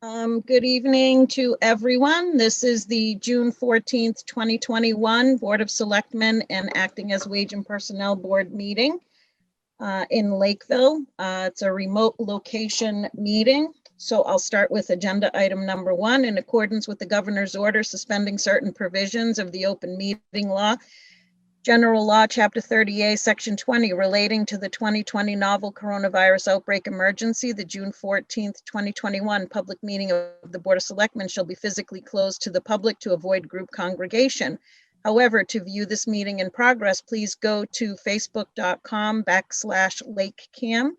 Good evening to everyone. This is the June 14th, 2021 Board of Selectmen and Acting as Wage and Personnel Board meeting in Lakeville. It's a remote location meeting. So I'll start with agenda item number 1. In accordance with the governor's order suspending certain provisions of the open meeting law, General Law, Chapter 30A, Section 20, relating to the 2020 novel coronavirus outbreak emergency, the June 14th, 2021 public meeting of the Board of Selectmen shall be physically closed to the public to avoid group congregation. However, to view this meeting in progress, please go to facebook.com/LakeCAM,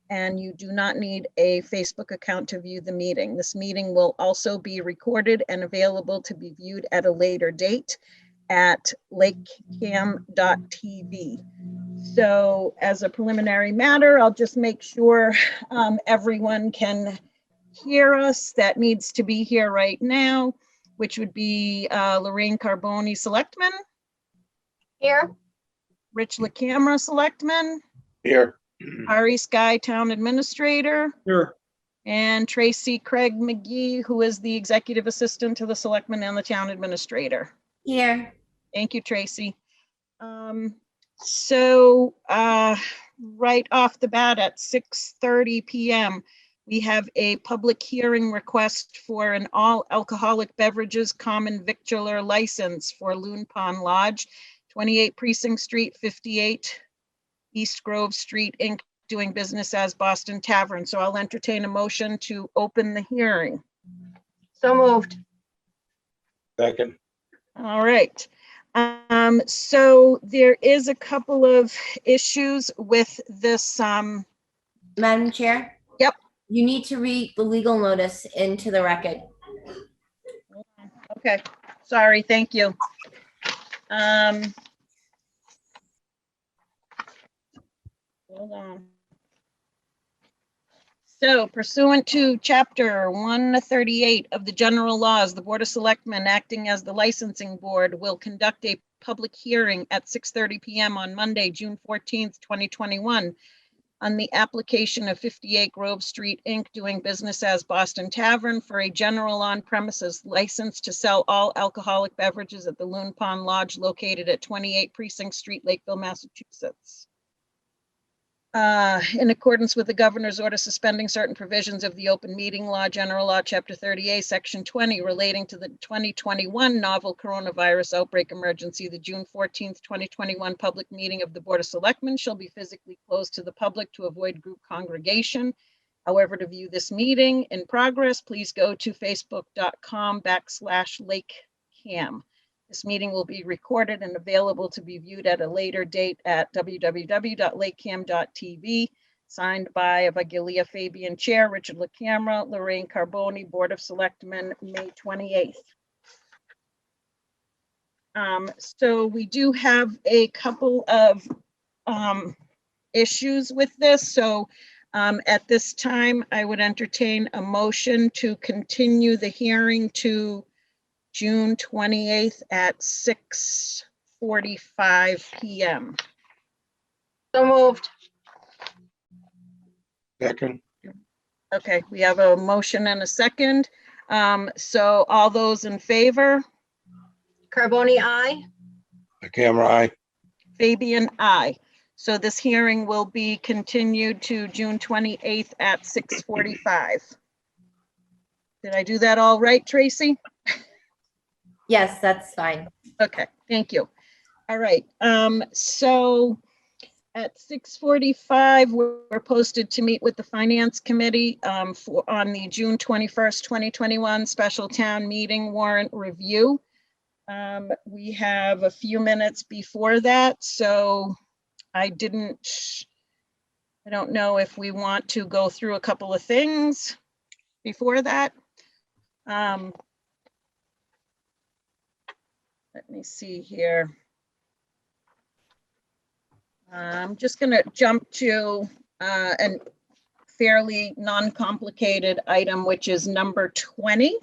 and you do not need a Facebook account to view the meeting. This meeting will also be recorded and available to be viewed at a later date at LakeCAM.tv. So as a preliminary matter, I'll just make sure everyone can hear us that needs to be here right now, which would be Lorraine Carboni, Selectman. Here. Rich LaCamera, Selectman. Here. Ari Sky, Town Administrator. Here. And Tracy Craig McGee, who is the Executive Assistant to the Selectman and the Town Administrator. Here. Thank you, Tracy. So right off the bat at 6:30 p.m., we have a public hearing request for an all alcoholic beverages common victualler license for Loon Pond Lodge, 28 Precinct Street, 58 East Grove Street, Inc., doing business as Boston Tavern. So I'll entertain a motion to open the hearing. So moved. Second. All right. So there is a couple of issues with this. Madam Chair? Yep. You need to read the legal notice into the record. Okay, sorry, thank you. Hold on. So pursuant to Chapter 138 of the General Laws, the Board of Selectmen, acting as the licensing board, will conduct a public hearing at 6:30 p.m. on Monday, June 14th, 2021, on the application of 58 Grove Street, Inc., doing business as Boston Tavern, for a general on-premises license to sell all alcoholic beverages at the Loon Pond Lodge located at 28 Precinct Street, Lakeville, Massachusetts. In accordance with the governor's order suspending certain provisions of the open meeting law, General Law, Chapter 30A, Section 20, relating to the 2021 novel coronavirus outbreak emergency, the June 14th, 2021 public meeting of the Board of Selectmen shall be physically closed to the public to avoid group congregation. However, to view this meeting in progress, please go to facebook.com/LakeCAM. This meeting will be recorded and available to be viewed at a later date at www.LakeCAM.tv. Signed by Vigilia Fabian Chair, Richard LaCamera, Lorraine Carboni, Board of Selectmen, May 28th. So we do have a couple of issues with this. So at this time, I would entertain a motion to continue the hearing to June 28th at 6:45 p.m. So moved. Second. Okay, we have a motion and a second. So all those in favor? Carboni, aye. The camera eye. Fabian, aye. So this hearing will be continued to June 28th at 6:45. Did I do that all right, Tracy? Yes, that's fine. Okay, thank you. All right, so at 6:45, we're posted to meet with the Finance Committee on the June 21st, 2021 special town meeting warrant review. We have a few minutes before that, so I don't know if we want to go through a couple of things before that. Let me see here. I'm just going to jump to a fairly non-complicated item, which is number 20.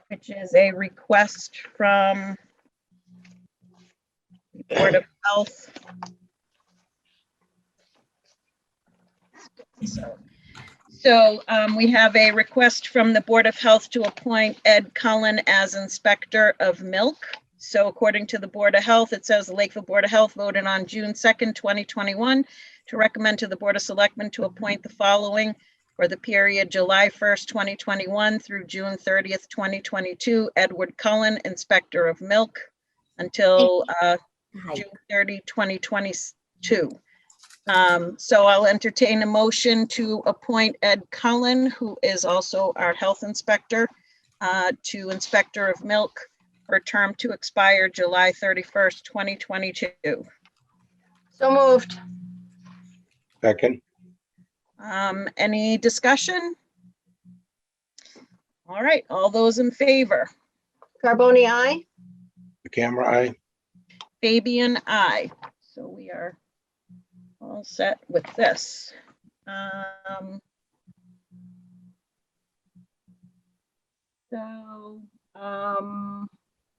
Which is a request from the Board of Health So we have a request from the Board of Health to appoint Ed Cullen as Inspector of Milk. So according to the Board of Health, it says the Lakeville Board of Health voted on June 2nd, 2021 to recommend to the Board of Selectmen to appoint the following for the period July 1st, 2021 through June 30th, 2022, Edward Cullen, Inspector of Milk, until Hi. June 30, 2022. So I'll entertain a motion to appoint Ed Cullen, who is also our health inspector, to Inspector of Milk for a term to expire July 31st, 2022. So moved. Second. Any discussion? All right, all those in favor? Carboni, aye. The camera eye. Fabian, aye. So we are all set with this.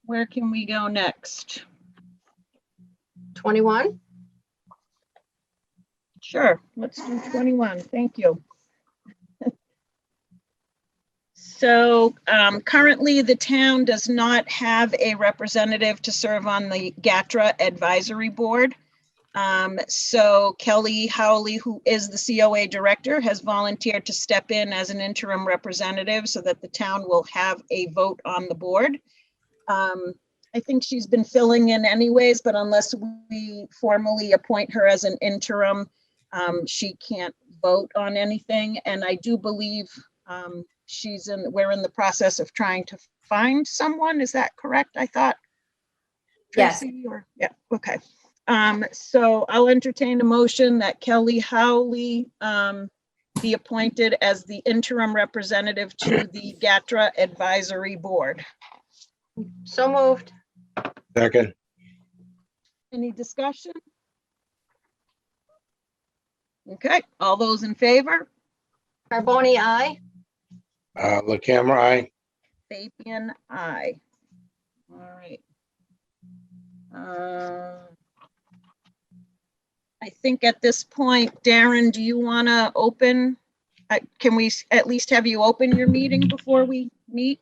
Where can we go next? 21. Sure, let's do 21. Thank you. So currently, the town does not have a representative to serve on the GATRA Advisory Board. So Kelly Howley, who is the COA director, has volunteered to step in as an interim representative so that the town will have a vote on the board. I think she's been filling in anyways, but unless we formally appoint her as an interim, she can't vote on anything. And I do believe we're in the process of trying to find someone. Is that correct? I thought. Yes. Tracy, yeah, okay. So I'll entertain a motion that Kelly Howley be appointed as the interim representative to the GATRA Advisory Board. So moved. Second. Any discussion? Okay, all those in favor? Carboni, aye. The camera eye. Fabian, aye. All right. I think at this point, Darren, do you want to open? Can we at least have you open your meeting before we meet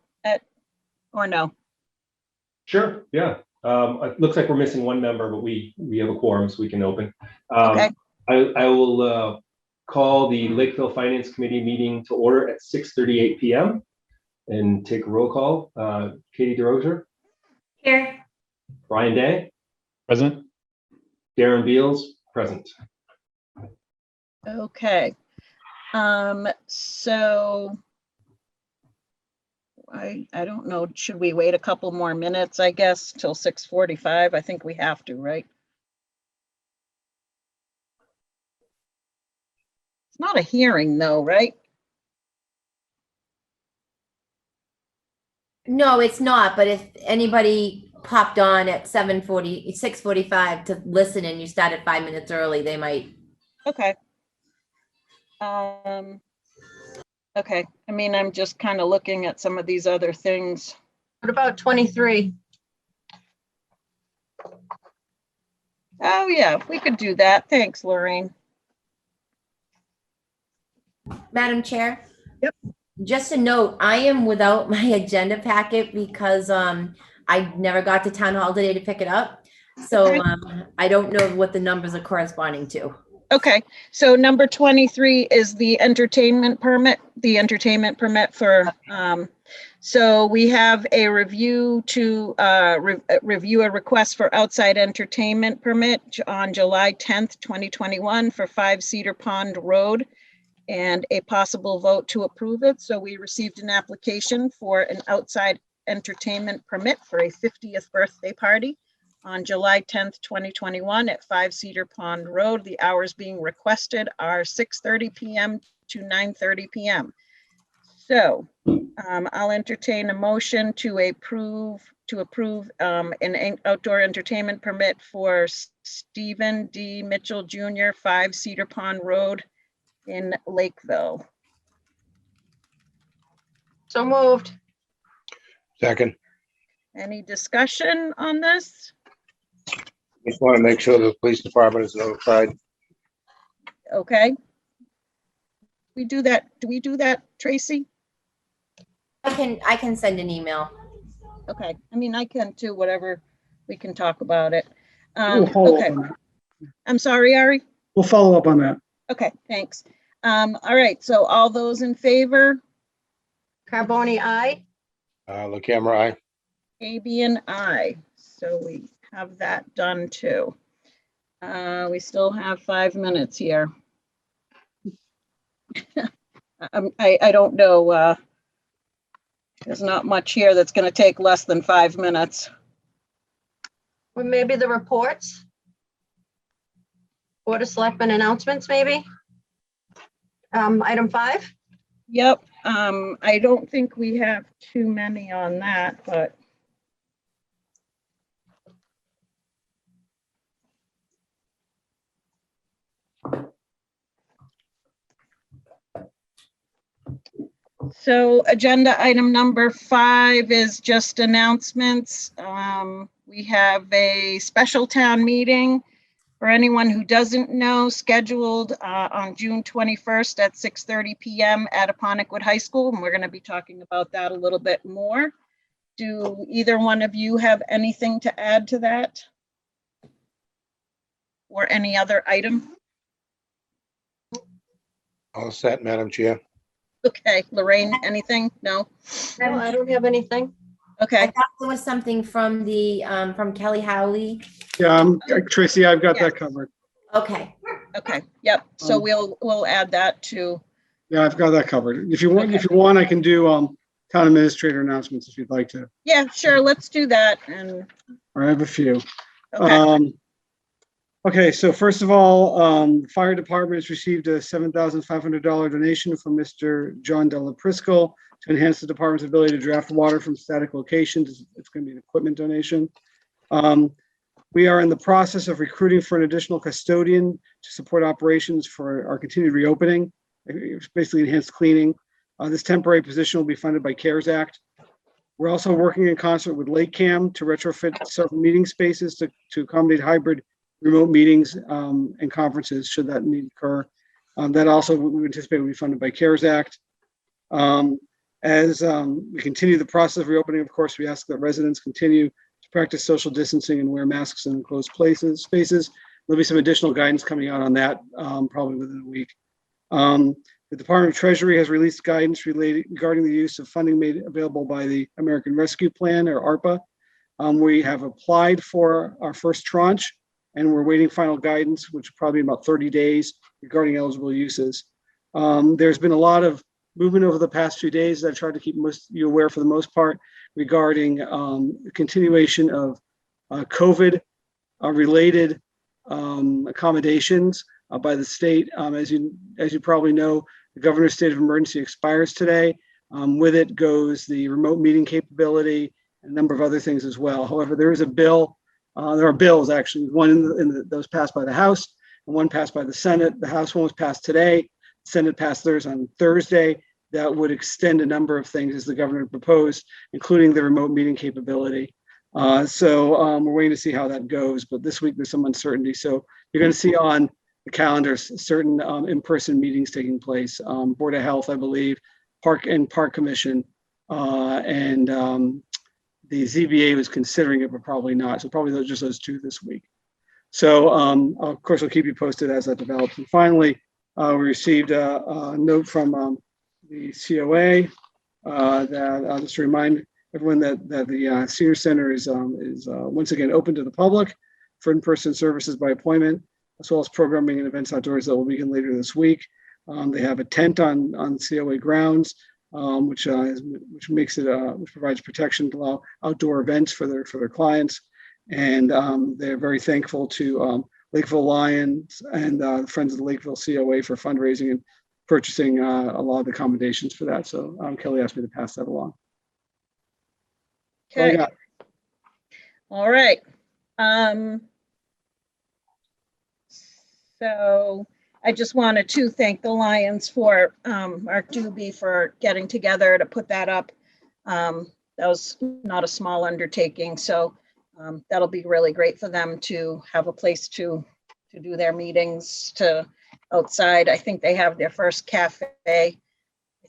or no? Sure, yeah. It looks like we're missing one member, but we have a quorum, so we can open. Okay. I will call the Lakeville Finance Committee meeting to order at 6:38 p.m. and take a roll call. Katie DeRozier, Here. Brian Day, Present. Darren Beals, present. Okay. So I don't know, should we wait a couple more minutes, I guess, till 6:45? I think we have to, right? It's not a hearing though, right? No, it's not, but if anybody popped on at 6:45 to listen and you started 5 minutes early, they might. Okay. Okay, I mean, I'm just kind of looking at some of these other things. What about 23? Oh, yeah, we could do that. Thanks, Lorraine. Madam Chair? Yep. Just a note, I am without my agenda packet because I never got to town hall today to pick it up. So Okay. I don't know what the numbers are corresponding to. Okay, so number 23 is the entertainment permit for, so we have a review to review a request for outside entertainment permit on July 10th, 2021 for 5 Cedar Pond Road and a possible vote to approve it. So we received an application for an outside entertainment permit for a 50th birthday party on July 10th, 2021 at 5 Cedar Pond Road. The hours being requested are 6:30 p.m. to 9:30 p.m. So I'll entertain a motion to approve an outdoor entertainment permit for Stephen D. Mitchell Jr., 5 Cedar Pond Road in Lakeville. So moved. Second. Any discussion on this? Just want to make sure the police department is notified. Okay. we do that? Do we do that, Tracy? I can send an email. Okay, I mean, I can too, whatever, we can talk about it. We'll follow up Okay, on that. I'm sorry, Ari. We'll follow up on that. Okay, thanks. All right, so all those in favor, Carboni, aye. La Camera, aye. AB and I. So we have that done too. We still have 5 minutes here. I don't know, there's not much here that's gonna take less than 5 minutes. Well, maybe the reports. Board of Selectmen announcements, maybe. Item 5. Yep, I don't think we have too many on that, but. So agenda item number 5 is just announcements. We have a special town meeting for anyone who doesn't know, scheduled on June 21st at 6:30 PM at Appoint High School, and we're going to be talking about that a little bit more. Do either one of you have anything to add to that? Or any other item? All set, Madam Chair. Okay, Lorraine, anything? No? No, I don't have anything. I Okay, thought there was something from the, from Kelly Howley. Yeah, Tracy, I've got that covered. Okay, okay, yep. So we'll add that to, Yeah, I've got that covered. If you want, I can do town administrator announcements if you'd like to. yeah, sure, let's do that. And, Or I have a few. okay, Okay, so first of all, the fire department has received a $7,500 donation from Mr. John Della Prisco to enhance the department's ability to draft water from static locations. It's going to be an equipment donation. We are in the process of recruiting for an additional custodian to support operations for our continued reopening. It's basically enhanced cleaning. This temporary position will be funded by CARES Act. We're also working in concert with LakeCAM to retrofit several meeting spaces to accommodate hybrid remote meetings and conferences should that need occur. That also we anticipate will be funded by CARES Act. As we continue the process of reopening, of course, we ask that residents continue to practice social distancing and wear masks in enclosed spaces. There'll be some additional guidance coming out on that probably within a week. The Department of Treasury has released guidance regarding the use of funding made available by the American Rescue Plan, or ARPA. We have applied for our first tranche, and we're waiting final guidance, which will probably be about 30 days regarding eligible uses. There's been a lot of movement over the past few days that I've tried to keep you aware for the most part regarding the continuation of COVID related accommodations by the state. As you probably know, the governor's state of emergency expires today. With it goes the remote meeting capability and a number of other things as well. However, there is a bill. There are bills actually, one that was passed by the House and one passed by the Senate. The House one was passed today. The Senate passed theirs on Thursday. That would extend a number of things as the governor proposed, including the remote meeting capability. So we're waiting to see how that goes. But this week there's some uncertainty. So you're going to see on the calendars certain in-person meetings taking place. Board of Health, I believe, Park Commission, and the ZBA was considering it, but probably not. So probably just those two this week. So of course, I'll keep you posted as that develops. And finally, we received a note from the COA that I'll just remind everyone that the senior center is once again open to the public for in-person services by appointment, as well as programming and events outdoors that will begin later this week. They have a tent on COA grounds, which makes it which provides protection to allow outdoor events for their clients, and they're very thankful to Lakeville Lions and Friends of the Lakeville COA for fundraising and purchasing a lot of the accommodations for that. So Kelly asked me to pass that along. That's all I okay, got. all right. So I just wanted to thank the Lions for Mark Doobie for getting together to put that up. That was not a small undertaking, so that'll be really great for them to have a place to do their meetings, to outside. I think they have their first cafe. I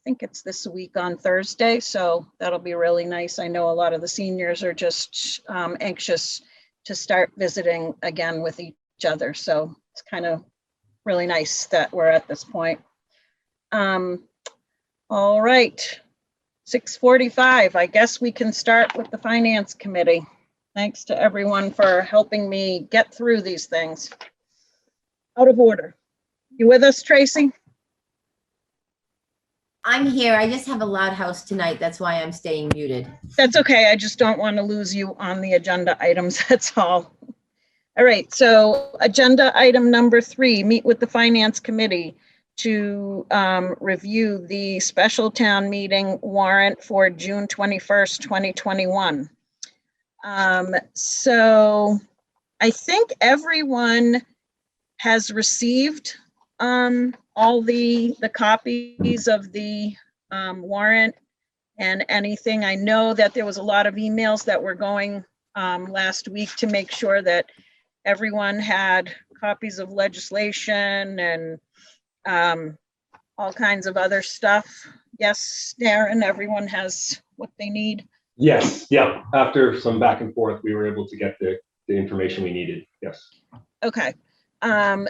think it's this week on Thursday, so that'll be really nice. I know a lot of the seniors are just anxious to start visiting again with each other. So it's kind of really nice that we're at this point. All right, 6:45. I guess we can start with the Finance Committee. Thanks to everyone for helping me get through these things. Out of order. You with us, Tracy? I'm here. I just have a loud house tonight. That's why I'm staying muted. That's okay. I just don't want to lose you on the agenda items. That's all. All right. So agenda item number 3, meet with the Finance Committee to review the special town meeting warrant for June 21st, 2021. So I think everyone has received all the copies of the warrant and anything. I know that there was a lot of emails that were going last week to make sure that everyone had copies of legislation and all kinds of other stuff. Yes, Darren, everyone has what they need. Yes, yeah. After some back and forth, we were able to get the information we needed. Yes. Okay.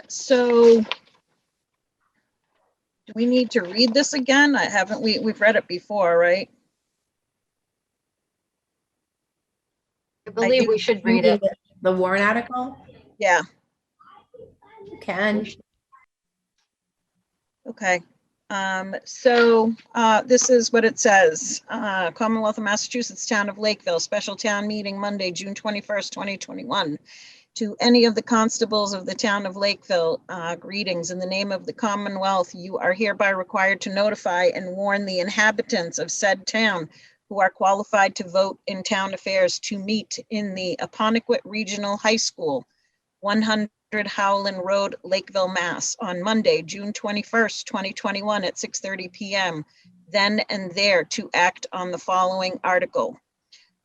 So do we need to read this again? We've read it before, right? I believe we should read it. The warrant article? Yeah. You can. Okay. So this is what it says. Commonwealth of Massachusetts, Town of Lakeville, special town meeting Monday, June 21st, 2021. To any of the constables of the Town of Lakeville, greetings. In the name of the Commonwealth, you are hereby required to notify and warn the inhabitants of said town who are qualified to vote in town affairs to meet in the Appoint Regional High School, 100 Howland Road, Lakeville, Mass. On Monday, June 21st, 2021 at 6:30 p.m. Then and there to act on the following article.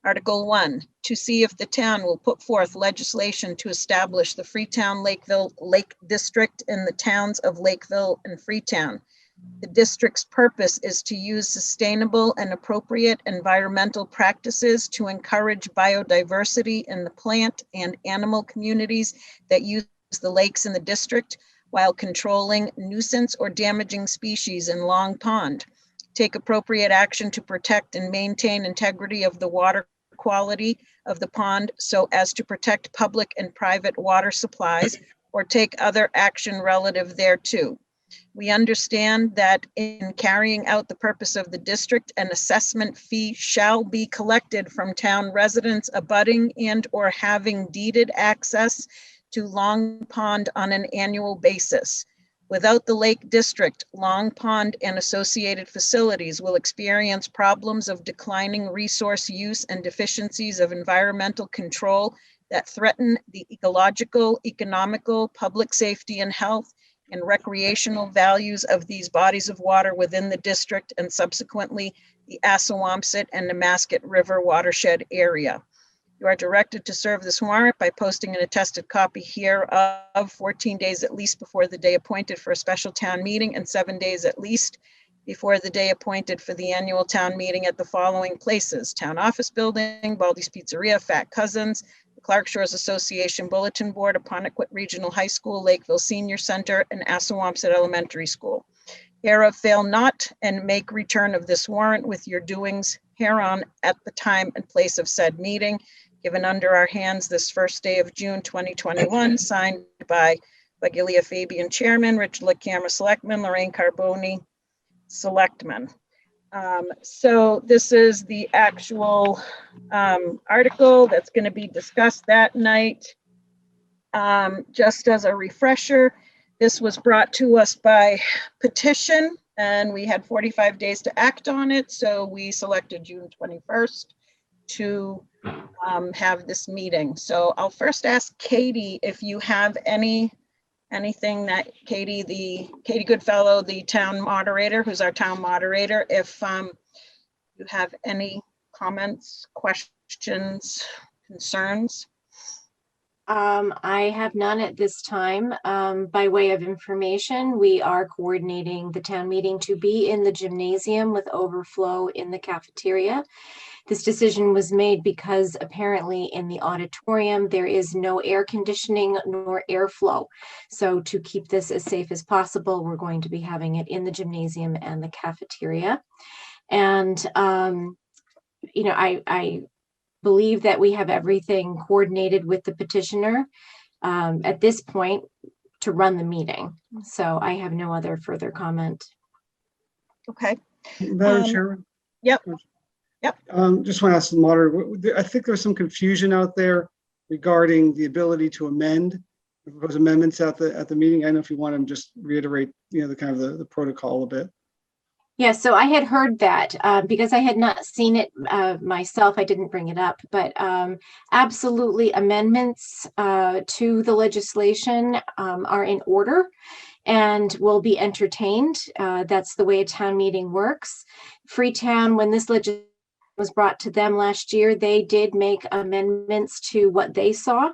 Article 1, to see if the town will put forth legislation to establish the Freetown Lakeville Lake District in the towns of Lakeville and Freetown. The district's purpose is to use sustainable and appropriate environmental practices to encourage biodiversity in the plant and animal communities that use the lakes in the district while controlling nuisance or damaging species in Long Pond. Take appropriate action to protect and maintain integrity of the water quality of the pond so as to protect public and private water supplies or take other action relative thereto. We understand that in carrying out the purpose of the district, an assessment fee shall be collected from town residents abutting and or having deeded access to Long Pond on an annual basis. Without the Lake District, Long Pond and associated facilities will experience problems of declining resource use and deficiencies of environmental control that threaten the ecological, economical, public safety and health, and recreational values of these bodies of water within the district and subsequently the Assawampset and Nemasket River watershed area. You are directed to serve this warrant by posting an attested copy hereof 14 days at least before the day appointed for a special town meeting and 7 days at least before the day appointed for the annual town meeting at the following places: Town Office Building, Baldy's Pizzeria, Fat Cousins, the Clark Shores Association Bulletin Board, Appoint Regional High School, Lakeville Senior Center, and Assawampset Elementary School. Hereof fail not and make return of this warrant with your doings hereon at the time and place of said meeting, given under our hands this first day of June 2021, signed by Bagilia Fabian Chairman, Rich LakeCAM Selectman, Lorraine Carboni Selectman. So this is the actual article that's going to be discussed that night. Just as a refresher, this was brought to us by petition and we had 45 days to act on it. So we selected June 21st to have this meeting. So I'll first ask Katie if you have anything that Katie Goodfellow, the town moderator, who's our town moderator, if you have any comments, questions, concerns. I have none at this time. By way of information, we are coordinating the town meeting to be in the gymnasium with overflow in the cafeteria. This decision was made because apparently in the auditorium, there is no air conditioning nor airflow. So to keep this as safe as possible, we're going to be having it in the gymnasium and the cafeteria. And, you know, I believe that we have everything coordinated with the petitioner at this point to run the meeting. So I have no other further comment. Okay. Madam Chairman? Yep. Yep. Just want to ask the moderator, I think there's some confusion out there regarding the ability to amend, propose amendments at the meeting. I don't know if you want to just reiterate, you know, the kind of the protocol a bit. Yeah, so I had heard that because I had not seen it myself, I didn't bring it up, but absolutely amendments to the legislation are in order and will be entertained. That's the way a town meeting works. Freetown, when this legislation was brought to them last year, they did make amendments to what they saw,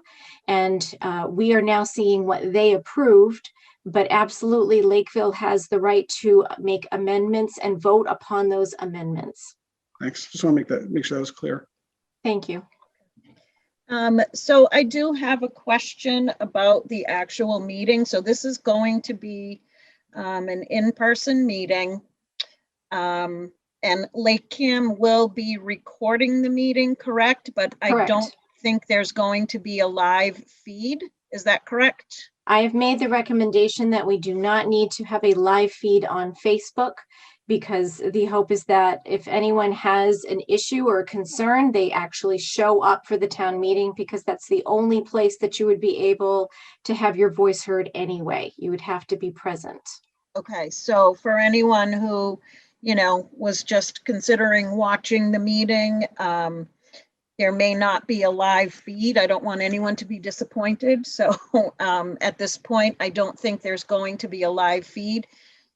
and we are now seeing what they approved. But absolutely, Lakeville has the right to make amendments and vote upon those amendments. Thanks. Just want to make sure that was clear. Thank you. So I do have a question about the actual meeting. So this is going to be an in-person meeting. And LakeCAM will be recording the meeting, correct? But I Correct. don't think there's going to be a live feed. Is that correct? I have made the recommendation that we do not need to have a live feed on Facebook, because the hope is that if anyone has an issue or a concern, they actually show up for the town meeting, because that's the only place that you would be able to have your voice heard anyway. You would have to be present. Okay, so for anyone who, you know, was just considering watching the meeting, there may not be a live feed. I don't want anyone to be disappointed. So at this point, I don't think there's going to be a live feed.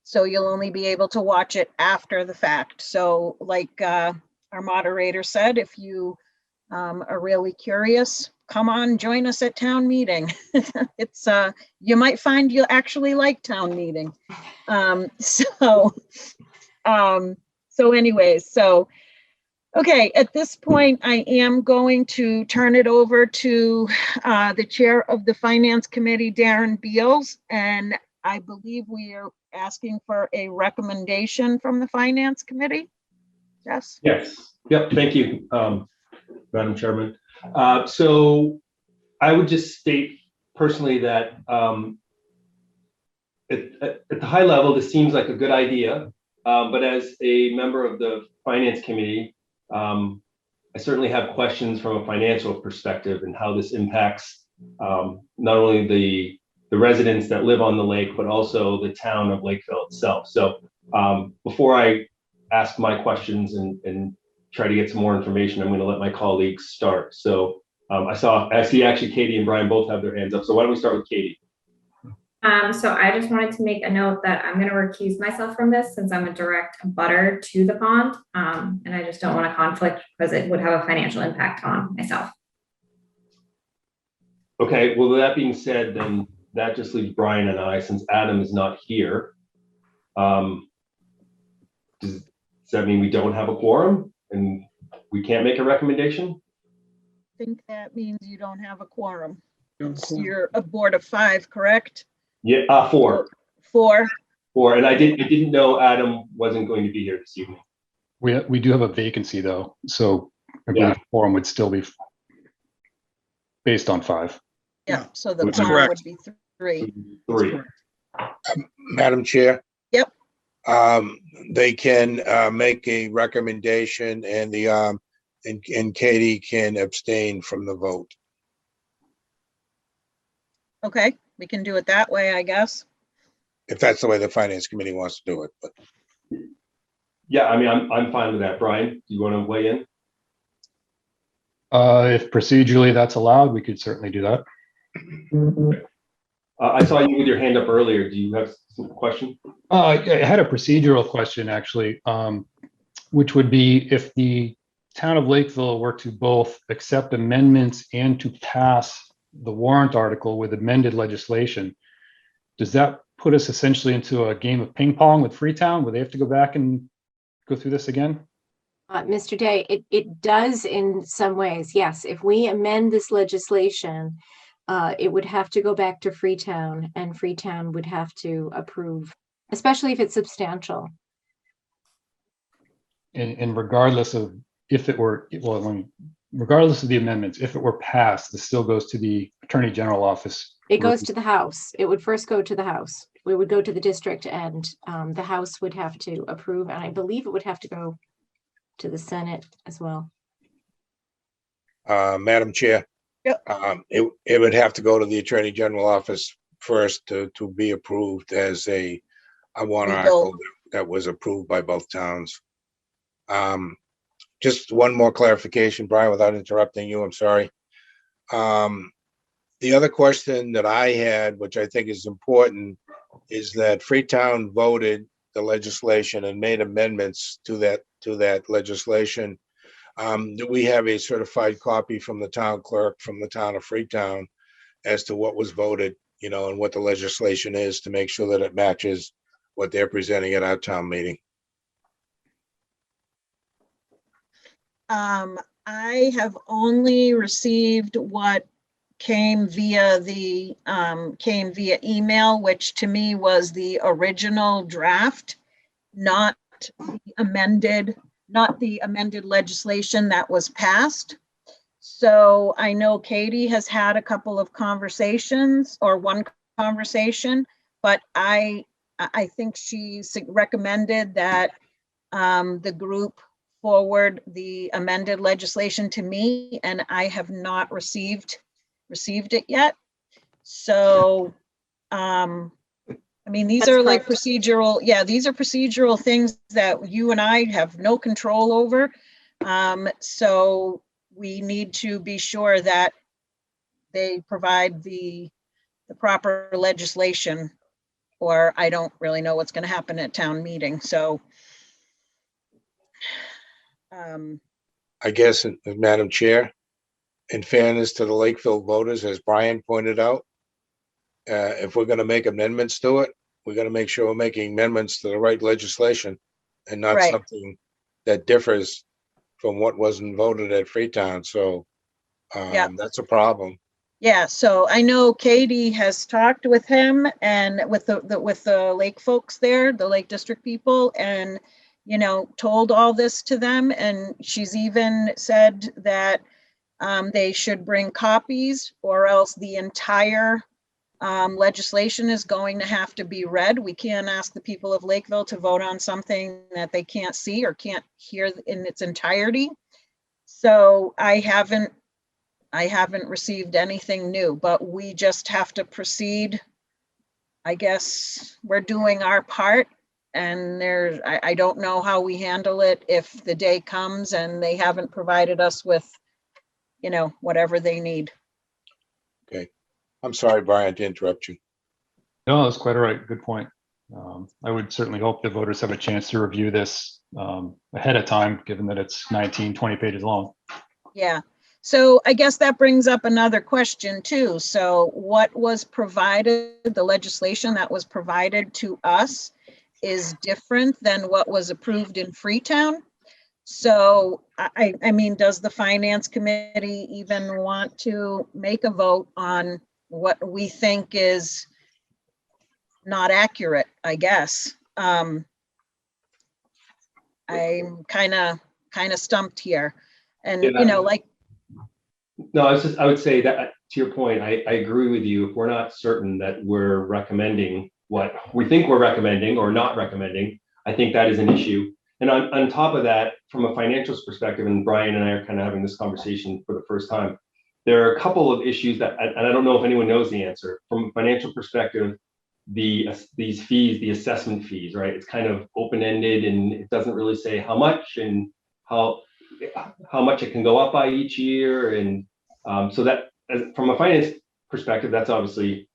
So you'll only be able to watch it after the fact. So like our moderator said, if you are really curious, come on, join us at town meeting. It's you might find you actually like town meeting. Okay, at this point, I am going to turn it over to the chair of the Finance Committee, Darren Beals, and I believe we are asking for a recommendation from the Finance Committee. Yes? Yes. Yep. Thank you, Madam Chairman. So I would just state personally that at the high level, this seems like a good idea, but as a member of the Finance Committee, I certainly have questions from a financial perspective and how this impacts not only the residents that live on the lake, but also the town of Lakeville itself. So before I ask my questions and try to get some more information, I'm going to let my colleagues start. So I see actually Katie and Brian both have their hands up. So why don't we start with Katie? So I just wanted to make a note that I'm going to recuse myself from this since I'm a direct abutter to the pond. And I just don't want a conflict because it would have a financial impact on myself. Okay, well, with that being said, then that just leaves Brian and I, since Adam is not here. Does that mean we don't have a quorum and we can't make a recommendation? I think that means you don't have a quorum. You know, cool. You're a board of 5, correct? Yeah, 4. 4. 4, and I didn't know Adam wasn't going to be here this evening. We do have a vacancy though, so I believe quorum would still be based on 5. Yeah, so the That's quorum correct. would be 3. 3. Madam Chair? Yep. They can make a recommendation and and Katie can abstain from the vote. Okay, we can do it that way, I guess. If that's the way the Finance Committee wants to do it, but Yeah, I mean, I'm fine with that. Brian, do you want to weigh in? If procedurally that's allowed, we could certainly do that. I saw you with your hand up earlier. Do you have some question? I had a procedural question actually, which would be if the town of Lakeville were to both accept amendments and to pass the warrant article with amended legislation, does that put us essentially into a game of ping pong with Freetown where they have to go back and go through this again? Mr. Day, it does in some ways, yes. If we amend this legislation, it would have to go back to Freetown, and Freetown would have to approve, especially if it's substantial. And regardless of if it were, regardless of the amendments, if it were passed, this still goes to the Attorney General office. It goes to the House. It would first go to the House. We would go to the district, and the House would have to approve, and I believe it would have to go to the Senate as well. Madam Chair. Yep. It would have to go to the Attorney General office first to be approved as a warrant article that was approved by both towns. Just one more clarification, Brian, without interrupting you, I'm sorry. The other question that I had, which I think is important, is that Freetown voted the legislation and made amendments to that legislation. Do we have a certified copy from the town clerk from the town of Freetown as to what was voted, and what the legislation is, to make sure that it matches what they're presenting at our town meeting? I have only received what came via email, which to me was the original draft, not the amended legislation that was passed. So I know Katie has had a couple of conversations, or one conversation, but I think she recommended that the group forward the amended legislation to me, and I have not received it yet. So, I mean, these are like procedural, these are procedural things that you and I have no control over. So we need to be sure that they provide the proper legislation, or I don't really know what's going to happen at town meeting. So, I guess, Madam Chair, in fairness to the Lakeville voters, as Brian pointed out, if we're going to make amendments to it, we're going to make sure we're making amendments to the right legislation and not Right. something that differs from what wasn't voted at Freetown. So that's a problem. Yeah, so I know Katie has talked with him and with the lake folks there, the Lake District people, and told all this to them. And she's even said that they should bring copies, or else the entire legislation is going to have to be read. We can't ask the people of Lakeville to vote on something that they can't see or can't hear in its entirety. So I haven't received anything new, but we just have to proceed. I guess we're doing our part, and I don't know how we handle it if the day comes and they haven't provided us with, whatever they need. Okay. I'm sorry, Brian, to interrupt you. No, that's quite all right. Good point. I would certainly hope the voters have a chance to review this ahead of time, given that it's 19, 20 pages long. Yeah. So I guess that brings up another question too. So what was provided, the legislation that was provided to us is different than what was approved in Freetown. So I mean, does the Finance Committee even want to make a vote on what we think is not accurate, I guess? I'm kind of stumped here. And, No, I would say that, to your point, I agree with you. If we're not certain that we're recommending what we think we're recommending or not recommending, I think that is an issue. And on top of that, from a financials perspective, and Brian and I are kind of having this conversation for the first time, there are a couple of issues that, and I don't know if anyone knows the answer. From a financial perspective, these fees, the assessment fees, right? It's kind of open-ended, and it doesn't really say how much and how much it can go up by each year. And so that, from a finance perspective, that's obviously,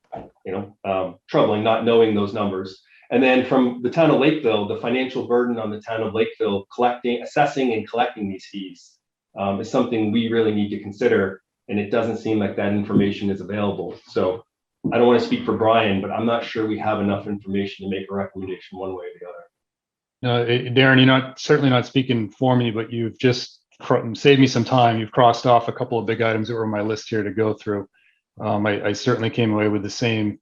troubling, not knowing those numbers. And then from the town of Lakeville, the financial burden on the town of Lakeville assessing and collecting these fees is something we really need to consider. and it doesn't seem like that information is available. So I don't want to speak for Brian, but I'm not sure we have enough information to make a recommendation one way or the other. No, Darren, you're not certainly not speaking for me, but you've just saved me some time. You've crossed off a couple of big items that were on my list here to go through. I certainly came away with the same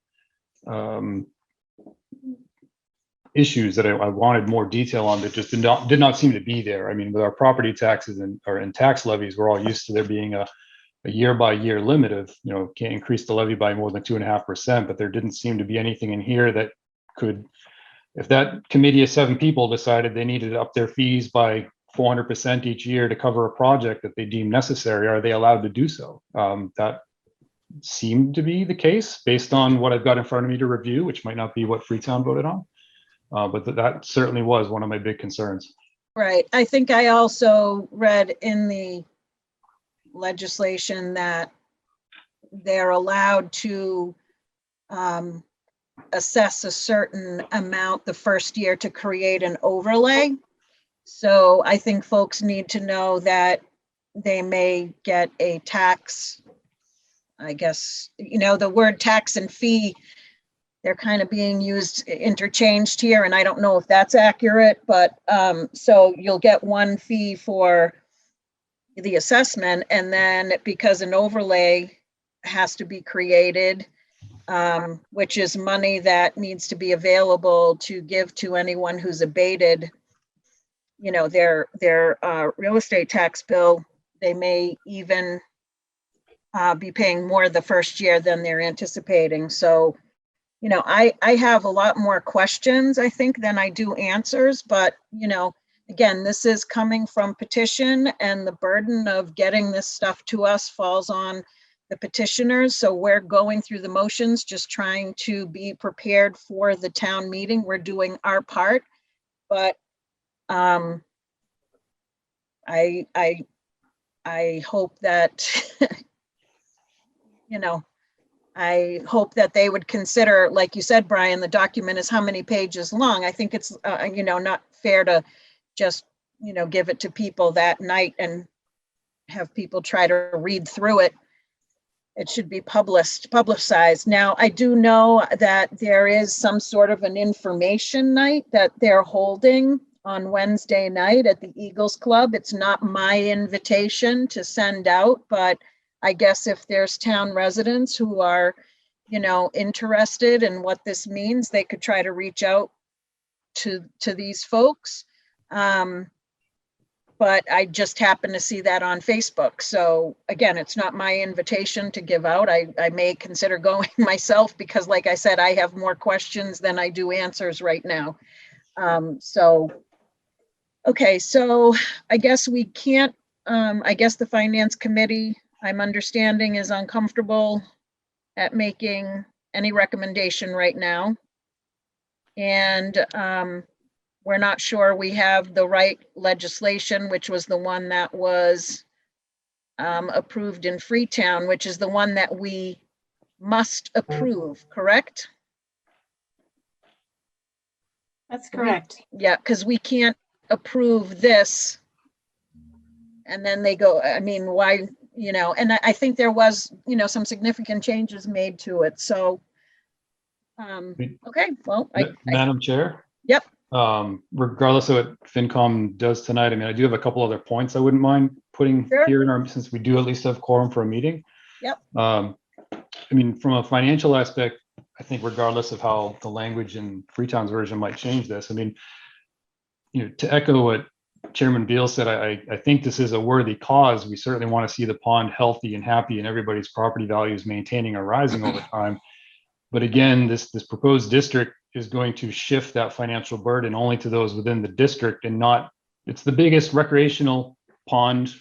issues that I wanted more detail on that just did not seem to be there. I mean, with our property taxes and tax levies, we're all used to there being a year by year limit of, can't increase the levy by more than 2.5%, but there didn't seem to be anything in here that could, if that committee of 7 people decided they needed to up their fees by 400% each year to cover a project that they deem necessary, are they allowed to do so? That seemed to be the case based on what I've got in front of me to review, which might not be what Freetown voted on. But that certainly was one of my big concerns. Right. I think I also read in the legislation that they're allowed to assess a certain amount the first year to create an overlay. So I think folks need to know that they may get a tax, I guess, the word tax and fee, they're kind of being used interchanged here, and I don't know if that's accurate, but so you'll get one fee for the assessment, and then because an overlay has to be created, which is money that needs to be available to give to anyone who's abated, their real estate tax bill, they may even be paying more the first year than they're anticipating. So, I have a lot more questions, I think, than I do answers, but, again, this is coming from petition, and the burden of getting this stuff to us falls on the petitioners. So we're going through the motions, just trying to be prepared for the town meeting. We're doing our part, but I hope that, I hope that they would consider, like you said, Brian, the document is how many pages long. I think it's, not fair to just, give it to people that night and have people try to read through it. It should be publicized. Now, I do know that there is some sort of an information night that they're holding on Wednesday night at the Eagles Club. It's not my invitation to send out, but I guess if there's town residents who are, interested in what this means, they could try to reach out to these folks. But I just happened to see that on Facebook. So again, it's not my invitation to give out. I may consider going myself because, like I said, I have more questions than I do answers right now. Okay, so I guess we can't, I guess the Finance Committee, I'm understanding, is uncomfortable at making any recommendation right now. And we're not sure we have the right legislation, which was the one that was approved in Freetown, which is the one that we must approve, correct? That's correct. Yeah, because we can't approve this. And then they go, I mean, why, and I think there was, some significant changes made to it. So, okay, well, Madam Chair? Yep. Regardless of what FinCom does tonight, I mean, I do have a couple other points I wouldn't mind putting here in our, since we do at least have quorum for a meeting. Yep. I mean, from a financial aspect, I think regardless of how the language in Freetown's version might change this, I mean, to echo what Chairman Beal said, I think this is a worthy cause. We certainly want to see the pond healthy and happy and everybody's property values maintaining or rising over time. But again, this proposed district is going to shift that financial burden only to those within the district and not, it's the biggest recreational pond,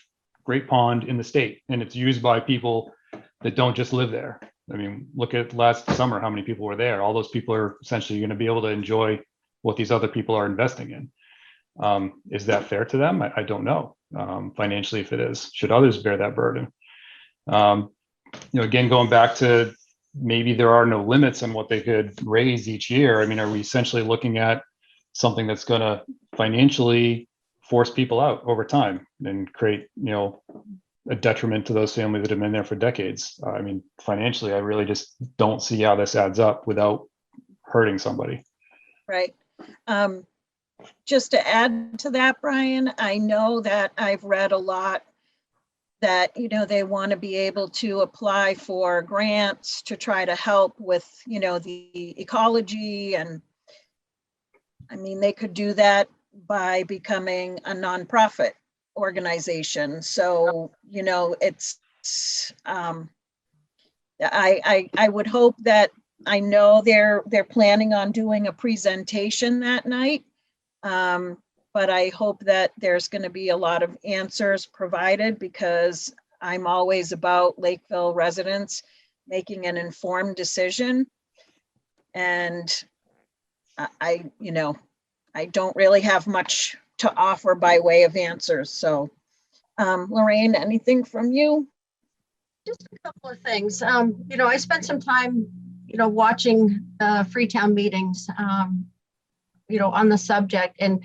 great pond in the state. And it's used by people that don't just live there. I mean, look at last summer, how many people were there. All those people are essentially going to be able to enjoy what these other people are investing in. Is that fair to them? I don't know. Financially, if it is, should others bear that burden? Again, going back to maybe there are no limits on what they could raise each year. I mean, are we essentially looking at something that's going to financially force people out over time and create, a detriment to those families that have been there for decades. I mean, financially, I really just don't see how this adds up without hurting somebody. Right. Just to add to that, Brian, I know that I've read a lot that, you know, they want to be able to apply for grants to try to help with, you know, the ecology. And I mean, they could do that by becoming a nonprofit organization. So, you know, it's, I would hope that, I know they're planning on doing a presentation that night. But I hope that there's going to be a lot of answers provided, because I'm always about Lakeville residents making an informed decision. And you know, I don't really have much to offer by way of answers. So, Lorraine, anything from you? Just a couple of things. You know, I spent some time, you know, watching Freetown meetings, you know, on the subject. And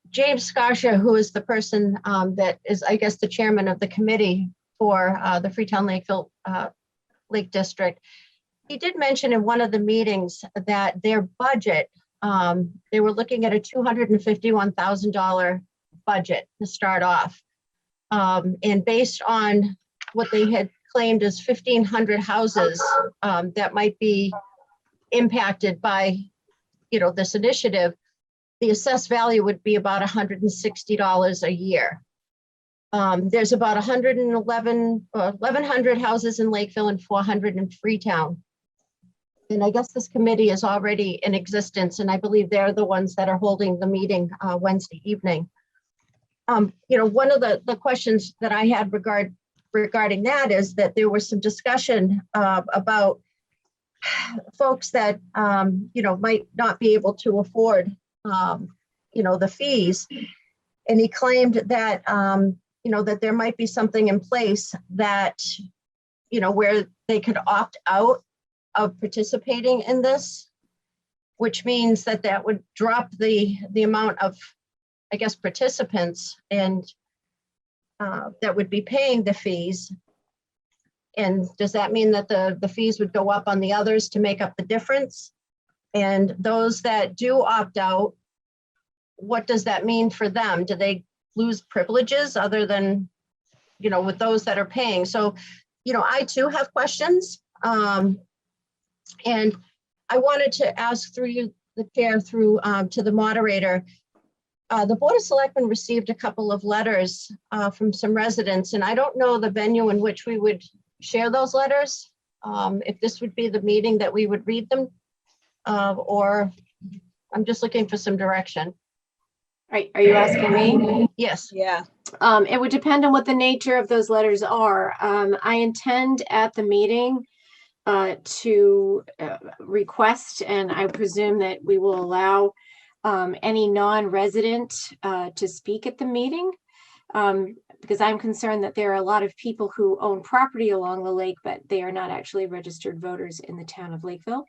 James Scarsha, who is the person that is, I guess, the chairman of the committee for the Freetown Lakeville Lake District, he did mention in one of the meetings that their budget, they were looking at a $251,000 budget to start off. And based on what they had claimed as 1,500 houses that might be impacted by, you know, this initiative, the assessed value would be about $160 a year. There's about 1,100 houses in Lakeville and 400 in Freetown. And I guess this committee is already in existence, and I believe they're the ones that are holding the meeting Wednesday evening. You know, one of the questions that I had regarding that is that there was some discussion about folks that, you know, might not be able to afford, you know, the fees. And he claimed that, you know, that there might be something in place that, you know, where they could opt out of participating in this, which means that that would drop the amount of, I guess, participants and that would be paying the fees. And does that mean that the fees would go up on the others to make up the difference? And those that do opt out, what does that mean for them? Do they lose privileges other than, you know, with those that are paying? So, you know, I too have questions. And I wanted to ask through you, the chair, through to the moderator. The Board of Selectmen received a couple of letters from some residents, and I don't know the venue in which we would share those letters. If this would be the meeting that we would read them, or I'm just looking for some direction. Are you asking me? Yes. Yeah. It would depend on what the nature of those letters are. I intend at the meeting to request, and I presume that we will allow any non-resident to speak at the meeting, because I'm concerned that there are a lot of people who own property along the lake, but they are not actually registered voters in the town of Lakeville.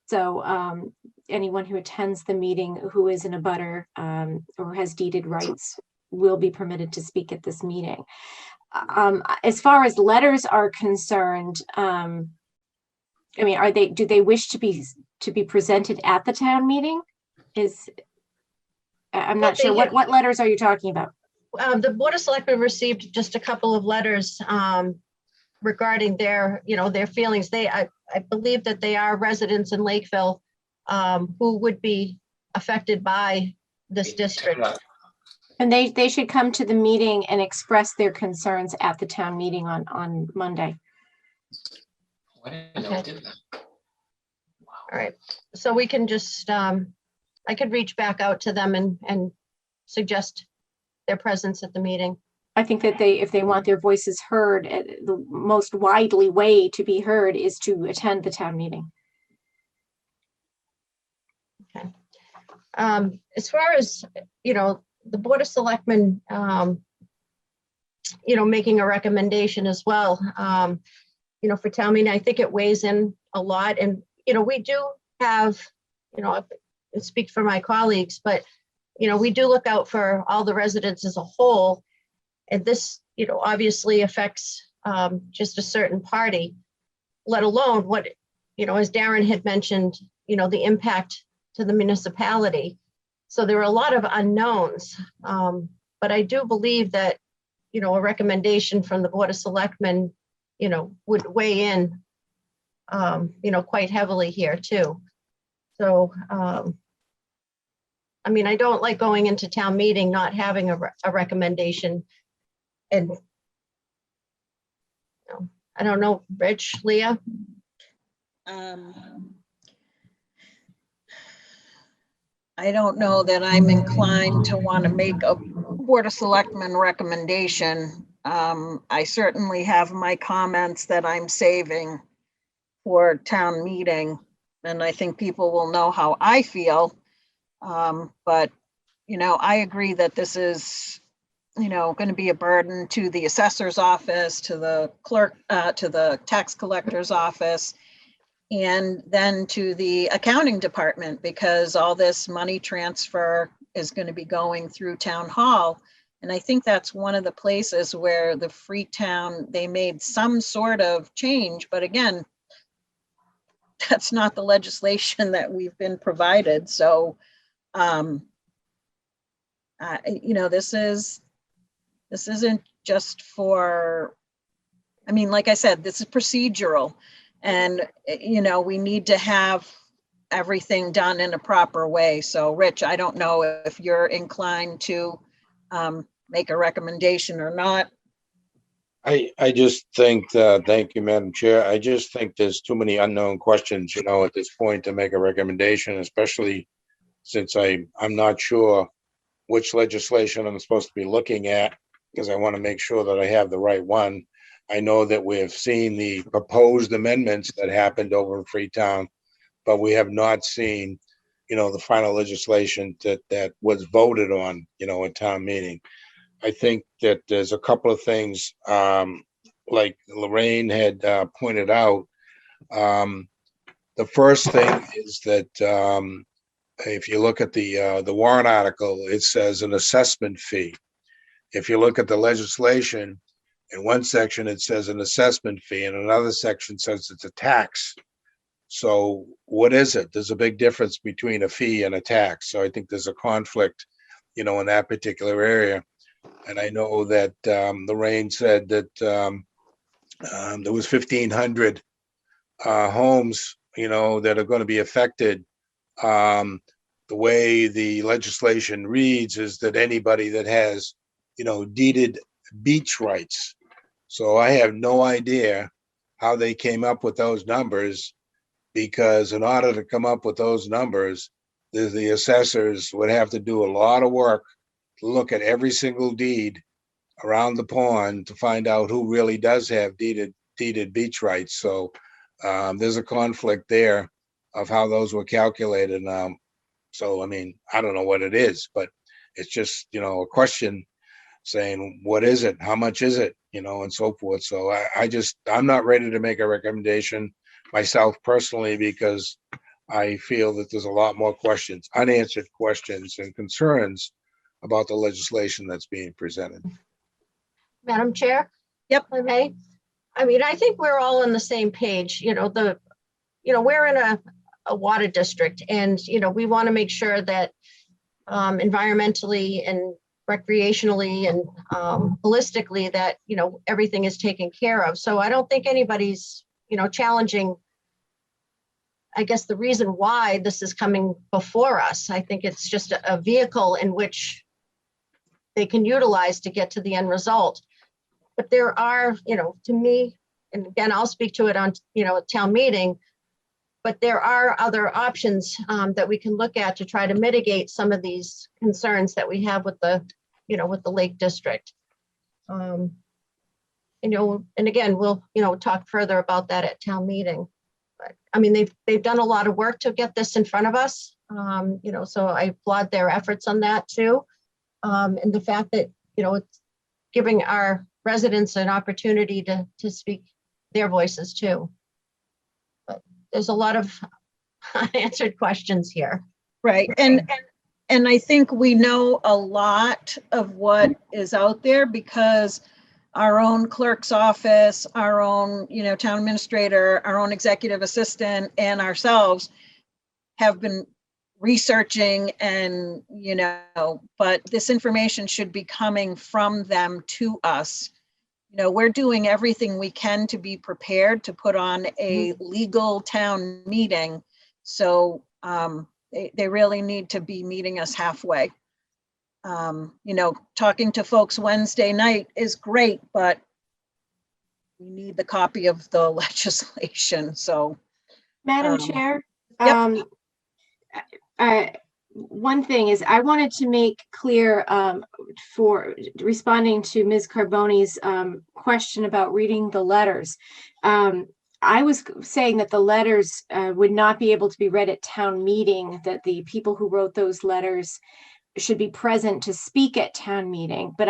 So anyone who attends the meeting who is in a butter or has deeded rights will be permitted to speak at this meeting. As far as letters are concerned, I mean, do they wish to be presented at the town meeting? I'm not sure. What letters are you talking about? The Board of Selectmen received just a couple of letters regarding their, you know, their feelings. I believe that they are residents in Lakeville who would be affected by this district. And they should come to the meeting and express their concerns at the town meeting on Monday. Okay. All right. So we can just, I could reach back out to them and suggest their presence at the meeting. I think that if they want their voices heard, the most widely way to be heard is to attend the town meeting. Okay. As far as, you know, the Board of Selectmen, you know, making a recommendation as well, you know, for town meeting, I think it weighs in a lot. And, you know, we do have, you know, I speak for my colleagues, but, you know, we do look out for all the residents as a whole. And this, obviously affects just a certain party, let alone what, as Darren had mentioned, the impact to the municipality. So there are a lot of unknowns. But I do believe that, a recommendation from the Board of Selectmen, would weigh in, quite heavily here too. So, I mean, I don't like going into town meeting not having a recommendation. And I don't know, Rich, Leah? I don't know that I'm inclined to want to make a Board of Selectmen recommendation. I certainly have my comments that I'm saving for town meeting, and I think people will know how I feel. But, I agree that this is, going to be a burden to the assessor's office, to the clerk, to the tax collector's office, and then to the accounting department, because all this money transfer is going to be going through town hall. And I think that's one of the places where the Freetown, they made some sort of change, but again, that's not the legislation that we've been provided. So, this isn't just for, I mean, like I said, this is procedural, and, we need to have everything done in a proper way. So Rich, I don't know if you're inclined to make a recommendation or not. I just think, thank you, Madam Chair. I just think there's too many unknown questions, at this point to make a recommendation, especially since I'm not sure which legislation I'm supposed to be looking at, because I want to make sure that I have the right one. I know that we have seen the proposed amendments that happened over in Freetown, but we have not seen, the final legislation that was voted on, at town meeting. I think that there's a couple of things, like Lorraine had pointed out. The first thing is that if you look at the warrant article, it says an assessment fee. If you look at the legislation, in one section, it says an assessment fee, and another section says it's a tax. So what is it? There's a big difference between a fee and a tax. So I think there's a conflict, in that particular area. And I know that Lorraine said that there was 1,500 homes, that are going to be affected. The way the legislation reads is that anybody that has, deeded beach rights. So I have no idea how they came up with those numbers, because in order to come up with those numbers, the assessors would have to do a lot of work to look at every single deed around the pond to find out who really does have deeded beach rights. So there's a conflict there of how those were calculated. So, I mean, I don't know what it is, but it's just, a question saying, what is it? How much is it? And so forth. So I'm not ready to make a recommendation myself personally, because I feel that there's a lot more questions, unanswered questions and concerns about the legislation that's being presented. Madam Chair? Yep. If I may. I mean, I think we're all on the same page. We're in a water district, and, we want to make sure that environmentally and recreationally and holistically that, everything is taken care of. So I don't think anybody's, challenging, I guess, the reason why this is coming before us. I think it's just a vehicle in which they can utilize to get to the end result. But there are, to me, and again, I'll speak to it on, a town meeting, but there are other options that we can look at to try to mitigate some of these concerns that we have with the, with the Lake District. And again, we'll, talk further about that at town meeting. But I mean, they've done a lot of work to get this in front of us. So I applaud their efforts on that too. And the fact that, it's giving our residents an opportunity to speak their voices too. But there's a lot of unanswered questions here. Right. And I think we know a lot of what is out there because our own clerk's office, our own, town administrator, our own executive assistant, and ourselves have been researching and, but this information should be coming from them to us. We're doing everything we can to be prepared to put on a legal town meeting. So they really need to be meeting us halfway. Talking to folks Wednesday night is great, but we need the copy of the legislation. So, Madam Chair, yep. One thing is I wanted to make clear for responding to Ms. Carboni's question about reading the letters. I was saying that the letters would not be able to be read at town meeting, that the people who wrote those letters should be present to speak at town meeting. But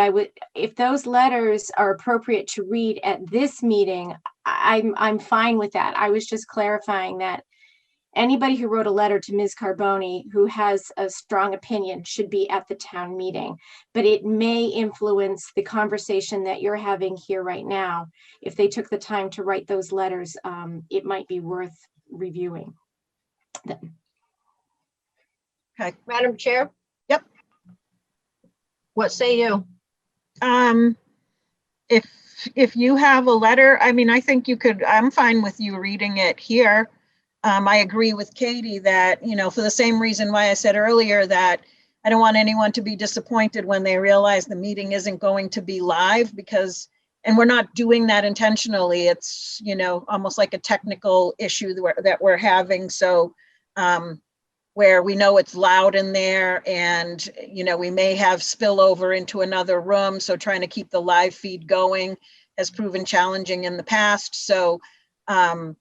if those letters are appropriate to read at this meeting, I'm fine with that. I was just clarifying that anybody who wrote a letter to Ms. Carboni who has a strong opinion should be at the town meeting, but it may influence the conversation that you're having here right now. If they took the time to write those letters, it might be worth reviewing them. Okay. Madam Chair? Yep. What say you? If you have a letter, I think you could, I'm fine with you reading it here. I agree with Katie that, for the same reason why I said earlier that I don't want anyone to be disappointed when they realize the meeting isn't going to be live and we're not doing that intentionally. It's, almost like a technical issue that we're having. So where we know it's loud in there and, we may have spillover into another room. So trying to keep the live feed going has proven challenging in the past. So I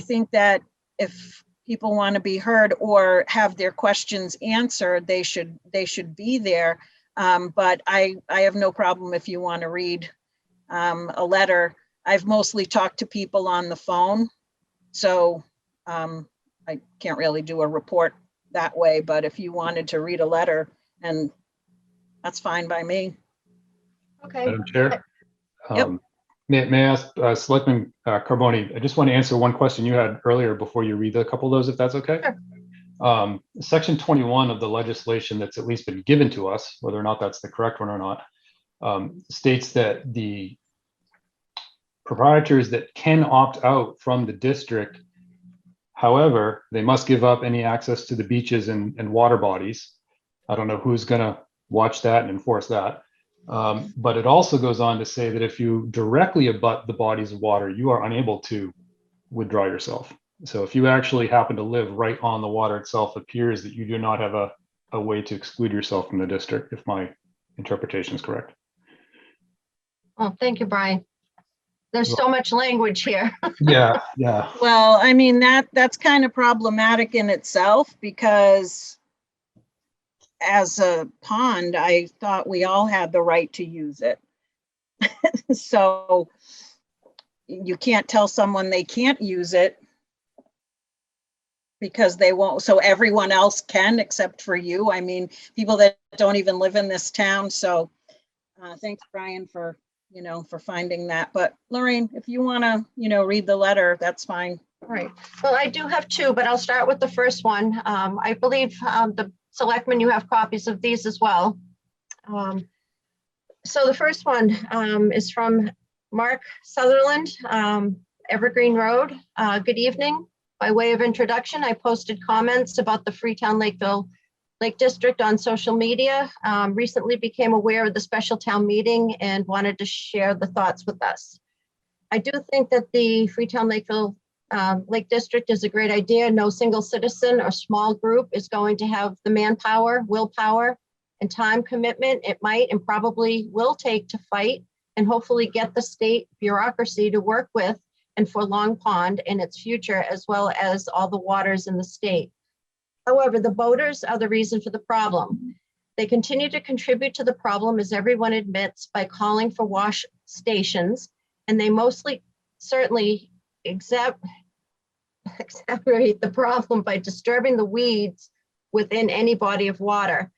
think that if people want to be heard or have their questions answered, they should be there. But I have no problem if you want to read a letter. I've mostly talked to people on the phone, so I can't really do a report that way. But if you wanted to read a letter, and that's fine by me. Okay. Madam Chair. Yep. May I ask Selectman Carboni, I just want to answer one question you had earlier before you read a couple of those, if that's okay? Sure. Section 21 of the legislation that's at least been given to us, whether or not that's the correct one or not, states that the proprietors that can opt out from the district, however, they must give up any access to the beaches and water bodies. I don't know who's going to watch that and enforce that. But it also goes on to say that if you directly abut the bodies of water, you are unable to withdraw yourself. So if you actually happen to live right on the water itself, it appears that you do not have a way to exclude yourself from the district, if my interpretation is correct. Oh, thank you, Brian. There's so much language here. Yeah. Well, that's kind of problematic in itself because as a pond, I thought we all had the right to use it. So you can't tell someone they can't use it because they won't. So everyone else can except for you. People that don't even live in this town. So thanks, Brian, for finding that. But Lorraine, if you want to, read the letter, that's fine. All right. Well, I do have two, but I'll start with the first one. I believe the Selectmen, you have copies of these as well. So the first one is from Mark Sutherland, Evergreen Road. Good evening. By way of introduction, I posted comments about the Freetown Lakeville Lake District on social media. Recently became aware of the special town meeting and wanted to share the thoughts with us. I do think that the Freetown Lakeville Lake District is a great idea. No single citizen or small group is going to have the manpower, willpower, and time commitment it might and probably will take to fight and hopefully get the state bureaucracy to work with and for Long Pond and its future, as well as all the waters in the state. However, the boaters are the reason for the problem. They continue to contribute to the problem, as everyone admits, by calling for wash stations, and they mostly certainly exacerbate the problem by disturbing the weeds within any body of water.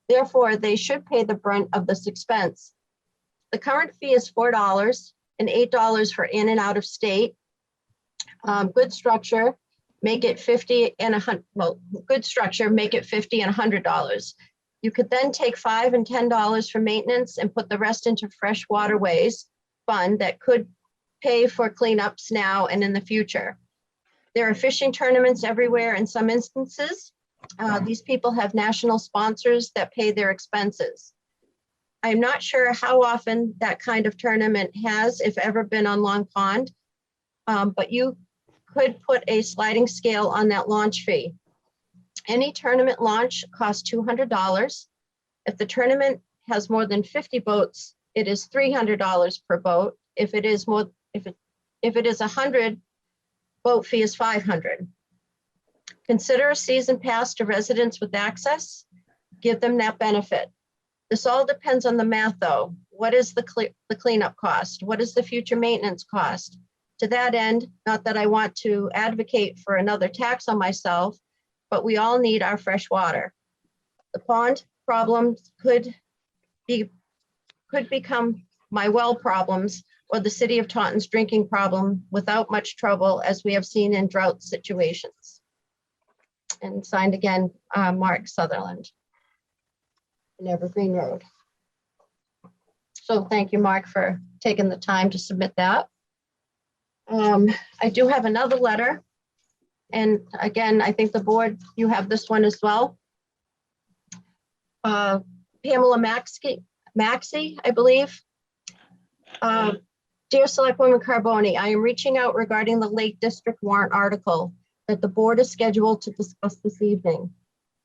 Therefore, they should pay the brunt of this expense. The current fee is $4 and $8 for in and out of state. Good structure, make it 50 and 100, well, good structure, make it 50 and $100. You could then take $5 and $10 for maintenance and put the rest into fresh waterways fund that could pay for cleanups now and in the future. There are fishing tournaments everywhere in some instances. These people have national sponsors that pay their expenses. I'm not sure how often that kind of tournament has, if ever, been on Long Pond, but you could put a sliding scale on that launch fee. Any tournament launch costs $200. If the tournament has more than 50 boats, it is $300 per boat. If it is 100, boat fee is $500. Consider a season pass to residents with access. Give them that benefit. This all depends on the math, though. What is the cleanup cost? What is the future maintenance cost? To that end, not that I want to advocate for another tax on myself, but we all need our fresh water. The pond problems could become my well problems or the city of Taunton's drinking problem without much trouble, as we have seen in drought situations. And signed again, Mark Sutherland in Evergreen Road. So thank you, Mark, for taking the time to submit that. I do have another letter. And again, I think the board, you have this one as well. Pamela Maxey, I believe. Dear Selectwoman Carboni, I am reaching out regarding the Lake District warrant article that the board is scheduled to discuss this evening.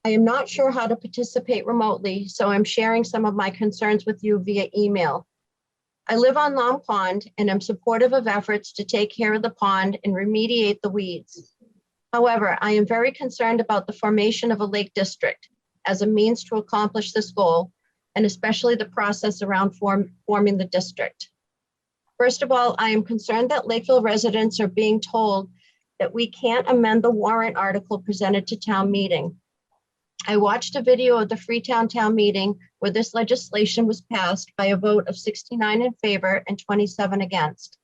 I am not sure how to participate remotely, so I'm sharing some of my concerns with you via email. I live on Long Pond and am supportive of efforts to take care of the pond and remediate the weeds. However, I am very concerned about the formation of a lake district as a means to accomplish this goal, and especially the process around forming the district. First of all, I am concerned that Lakeville residents are being told that we can't amend the warrant article presented to town meeting. I watched a video of the Freetown town meeting where this legislation was passed by a vote of 69 in favor and 27 against.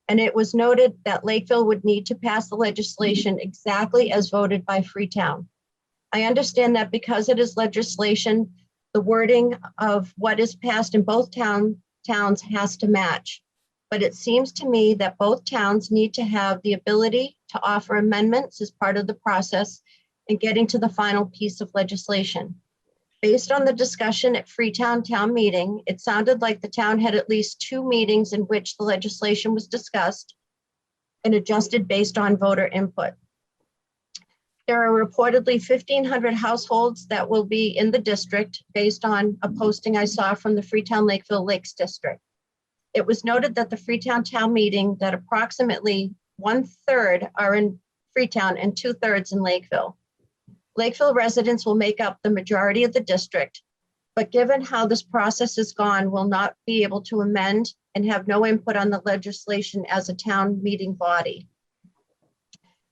And it was noted that Lakeville would need to pass the legislation exactly as voted by Freetown. I understand that because it is legislation, the wording of what is passed in both towns has to match. But it seems to me that both towns need to have the ability to offer amendments as part of the process in getting to the final piece of legislation. Based on the discussion at Freetown town meeting, it sounded like the town had at least 2 meetings in which the legislation was discussed and adjusted based on voter input. There are reportedly 1,500 households that will be in the district based on a posting I saw from the Freetown Lakeville Lakes District. It was noted that the Freetown town meeting that approximately 1/3 are in Freetown and 2/3 in Lakeville. Lakeville residents will make up the majority of the district, but given how this process has gone, will not be able to amend and have no input on the legislation as a town meeting body.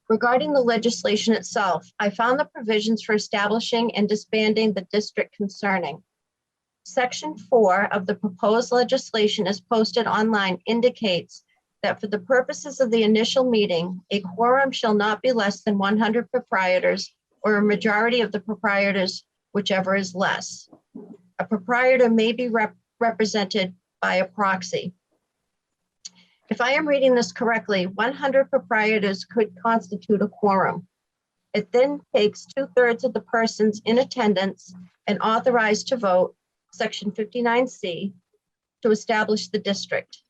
Regarding the legislation itself, I found the provisions for establishing and disbanding the district concerning. Section 4 of the proposed legislation as posted online indicates that for the purposes of the initial meeting, a quorum shall not be less than 100 proprietors or a majority of the proprietors, whichever is less. A proprietor may be represented by a proxy. If I am reading this correctly, 100 proprietors could constitute a quorum. It then takes 2/3 of the persons in attendance and authorized to vote, Section 59C, to establish the district.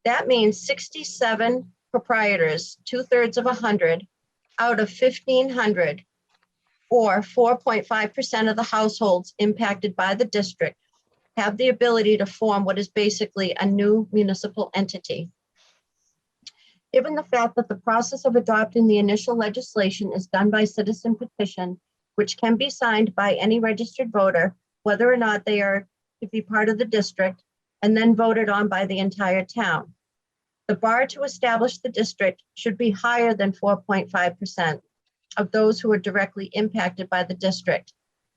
That means 67 proprietors, 2/3 of 100, out of 1,500, or 4.5% of the households impacted by the district, have the ability to form what is basically a new municipal entity. Given the fact that the process of adopting the initial legislation is done by citizen petition, which can be signed by any registered voter, whether or not they are to be part of the district, and then voted on by the entire town. The bar to establish the district should be higher than 4.5%. of those who are directly impacted by the district.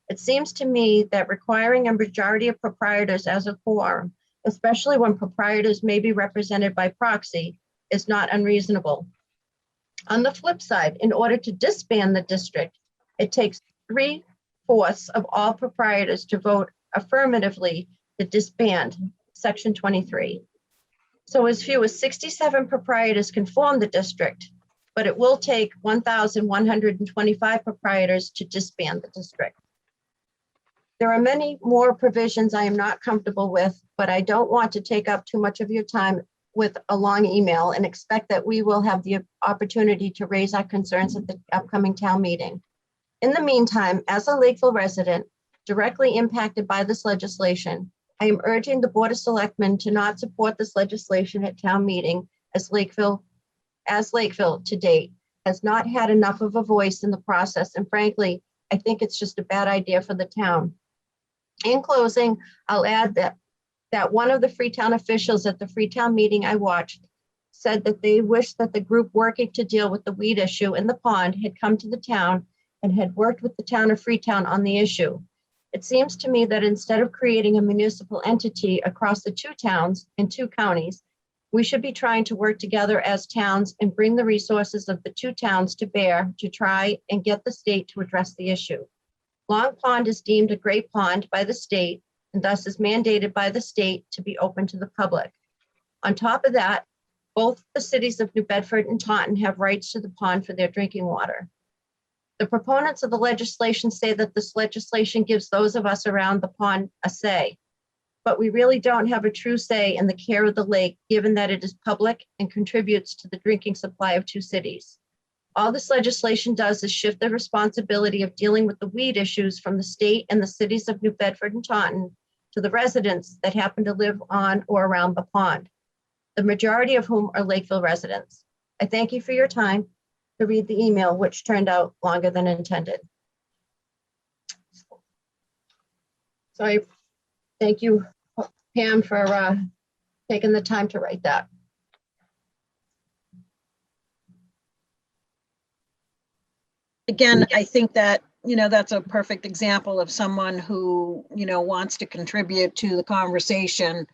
It seems to me that requiring a majority of proprietors as a quorum, especially when proprietors may be represented by proxy, is not unreasonable. On the flip side, in order to disband the district, it takes 3/4 of all proprietors to vote affirmatively to disband, Section 23. So as few as 67 proprietors can form the district, but it will take 1,125 proprietors to disband the district. There are many more provisions I am not comfortable with, but I don't want to take up too much of your time with a long email and expect that we will have the opportunity to raise our concerns at the upcoming town meeting. In the meantime, as a Lakeville resident directly impacted by this legislation, I am urging the Board of Selectmen to not support this legislation at town meeting as Lakeville to date has not had enough of a voice in the process. And frankly, I think it's just a bad idea for the town. In closing, I'll add that one of the Freetown officials at the Freetown meeting I watched said that they wish that the group working to deal with the weed issue in the pond had come to the town and had worked with the town of Freetown on the issue. It seems to me that instead of creating a municipal entity across the two towns and two counties, we should be trying to work together as towns and bring the resources of the two towns to bear to try and get the state to address the issue. Long Pond is deemed a great pond by the state and thus is mandated by the state to be open to the public. On top of that, both the cities of New Bedford and Taunton have rights to the pond for their drinking water. The proponents of the legislation say that this legislation gives those of us around the pond a say, but we really don't have a true say in the care of the lake, given that it is public and contributes to the drinking supply of two cities. All this legislation does is shift the responsibility of dealing with the weed issues from the state and the cities of New Bedford and Taunton to the residents that happen to live on or around the pond, the majority of whom are Lakeville residents. I thank you for your time to read the email, which turned out longer than intended. So I thank you, Pam, for taking the time to write that. Again, I think that, that's a perfect example of someone who, wants to contribute to the conversation.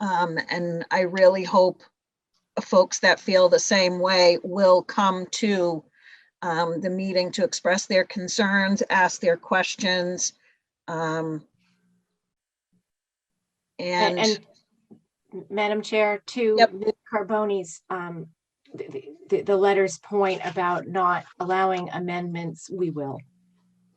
And I really hope folks that feel the same way will come to the meeting to express their concerns, ask their questions. And Madam Chair, to Yep. Ms. Carboni's, the letter's point about not allowing amendments, we will.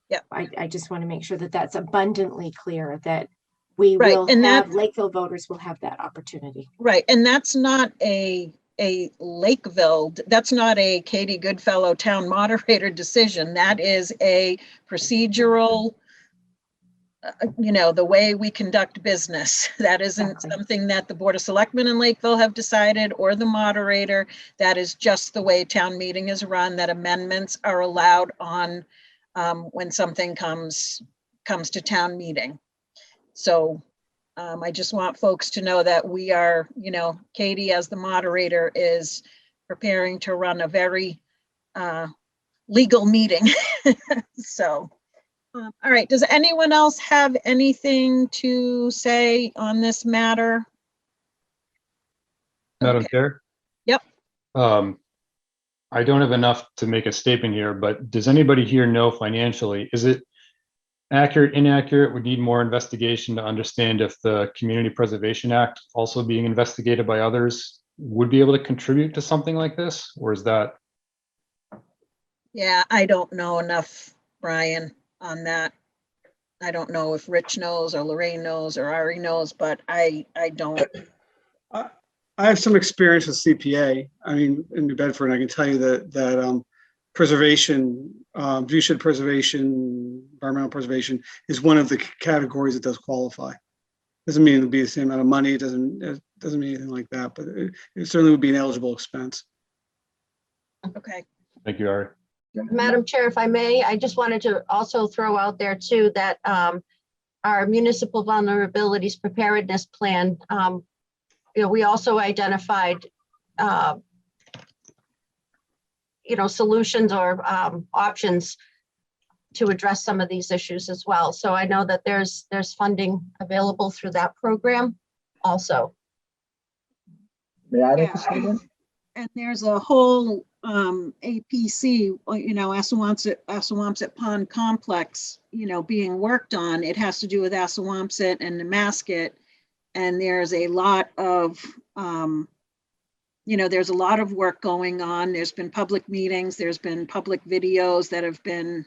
Yep. I just want to make sure that that's abundantly clear, that we Right, will and have, Lakeville voters will have that opportunity. Right, and that's not a Lakeville, that's not a Katie Goodfellow town moderator decision. That is a procedural, the way we conduct business. That isn't Exactly. something that the Board of Selectmen in Lakeville have decided or the moderator. That is just the way town meeting is run, that amendments are allowed on when something comes to town meeting. So I just want folks to know that we are, Katie as the moderator is preparing to run a very legal meeting. So, all right, does anyone else have anything to say on this matter? Madam Okay. Chair? Yep. I don't have enough to make a statement here, but does anybody here know financially, is it accurate, inaccurate, would need more investigation to understand if the Community Preservation Act, also being investigated by others, would be able to contribute to something like this? Or is that? Yeah, I don't know enough, Brian, on that. I don't know if Rich knows or Lorraine knows or Ari knows, but I don't. I have some experience with CPA. I mean, in New Bedford, I can tell you that preservation, viewshed preservation, environmental preservation is one of the categories that does qualify. Doesn't mean it'll be the same amount of money. It doesn't mean anything like that, but it certainly would be an eligible expense. Okay. Thank you, Ari. Madam Chair, if I may, I just wanted to also throw out there too that our municipal vulnerabilities preparedness plan, we also identified solutions or options to address some of these issues as well. So I know that there's funding available through that program also. May I make Yeah. a statement? And there's a whole APC, Assawamsett Pond Complex, being worked on. It has to do with Assawamsett and Nemasket. And there's a lot of, there's a lot of work going on. There's been public meetings, there's been public videos that have been,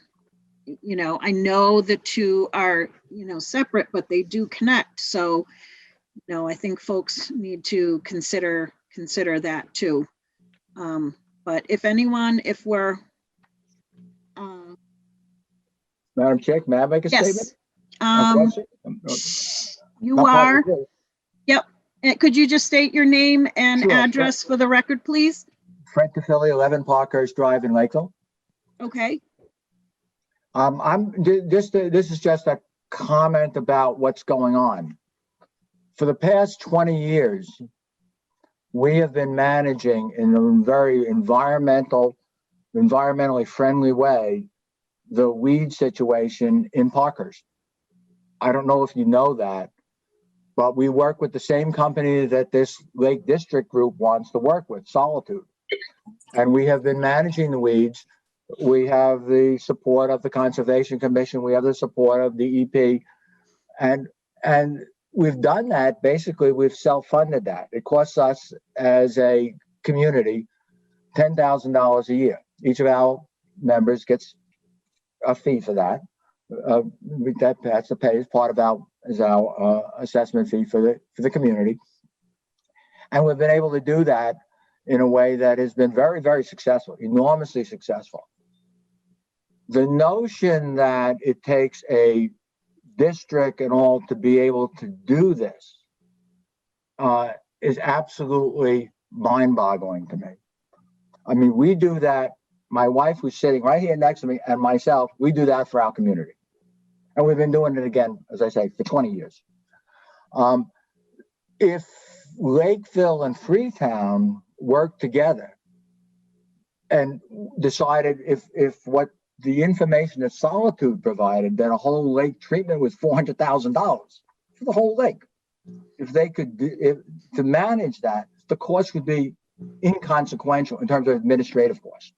I know the two are, separate, but they do connect. So, I think folks need to consider that too. But if we're. Madam Chair, may I make a statement? Yes. You are. Yep. Could you just state your name and Sure. address for the record, please? Frank DeFilly, 11 Parkhurst Drive in Lakeville. Okay. This is just a comment about what's going on. For the past 20 years, we have been managing in a very environmentally friendly way the weed situation in Parkhurst. I don't know if you know that, but we work with the same company that this Lake District group wants to work with, Solitude. And we have been managing the weeds. We have the support of the Conservation Commission. We have the support of DEP. And we've done that. Basically, we've self-funded that. It costs us as a community $10,000 a year. Each of our members gets a fee for that. That's to pay as part of our assessment fee for the community. And we've been able to do that in a way that has been very, very successful, enormously successful. The notion that it takes a district and all to be able to do this is absolutely mind-boggling to me. I mean, we do that. My wife, who's sitting right here next to me, and myself, we do that for our community. And we've been doing it again, as I say, for 20 years. If Lakeville and Freetown worked together and decided if what the information that Solitude provided, that a whole lake treatment was $400,000 for the whole lake. If they could to manage that, the cost would be inconsequential in terms of administrative costs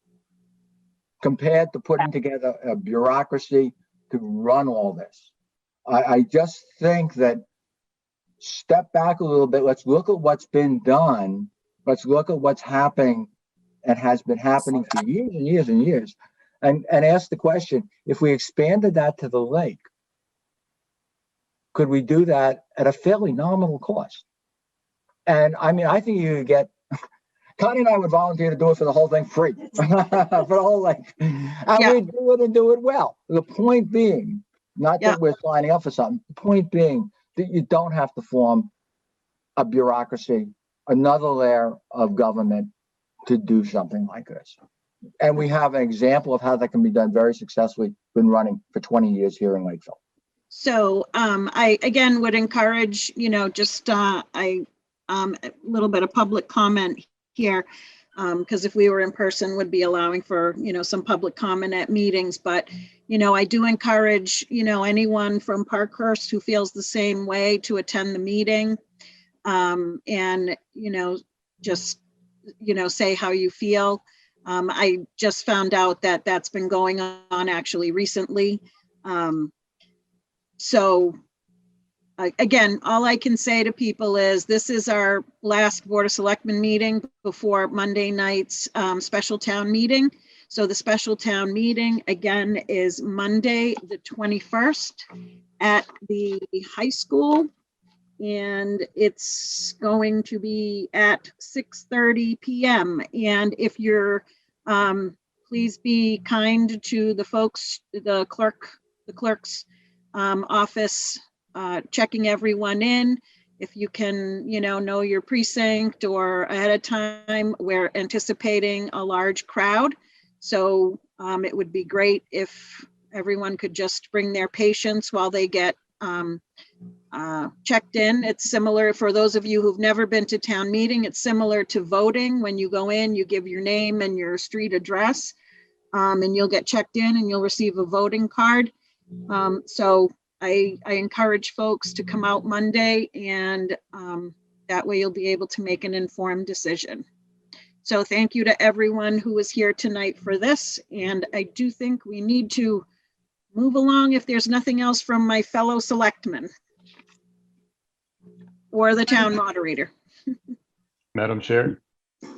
compared to putting together a bureaucracy to run all this. I just think that step back a little bit. Let's look at what's been done. Let's look at what's happening and has been happening for years and years and years. And ask the question, if we expanded that to the lake, could we do that at a fairly nominal cost? And I mean, I think you could get, Connie and I would volunteer to do it for the whole thing free, for the whole lake. And we'd do it and do it well. The point being, not that we're signing up for something, the point being that you don't have to form a bureaucracy, another layer of government to do something like this. And we have an example of how that can be done very successfully, been running for 20 years here in Lakeville. So I, again, would encourage, just a little bit of public comment here, because if we were in person, would be allowing for, some public comment at meetings. But, I do encourage, anyone from Parkhurst who feels the same way to attend the meeting and, just, say how you feel. I just found out that that's been going on actually recently. So again, all I can say to people is this is our last Board of Selectmen meeting before Monday night's special town meeting. So the special town meeting again is Monday, the 21st at the high school. And it's going to be at 6:30 p.m. And if you're, please be kind to the folks, the clerk's office, checking everyone in. If you can, know your precinct or ahead of time, we're anticipating a large crowd. So it would be great if everyone could just bring their patients while they get checked in. It's similar for those of you who've never been to town meeting. It's similar to voting. When you go in, you give your name and your street address, and you'll get checked in and you'll receive a voting card. So I encourage folks to come out Monday, and that way you'll be able to make an informed decision. So thank you to everyone who was here tonight for this. And I do think we need to move along if there's nothing else from my fellow selectmen or the town moderator. Madam Chair?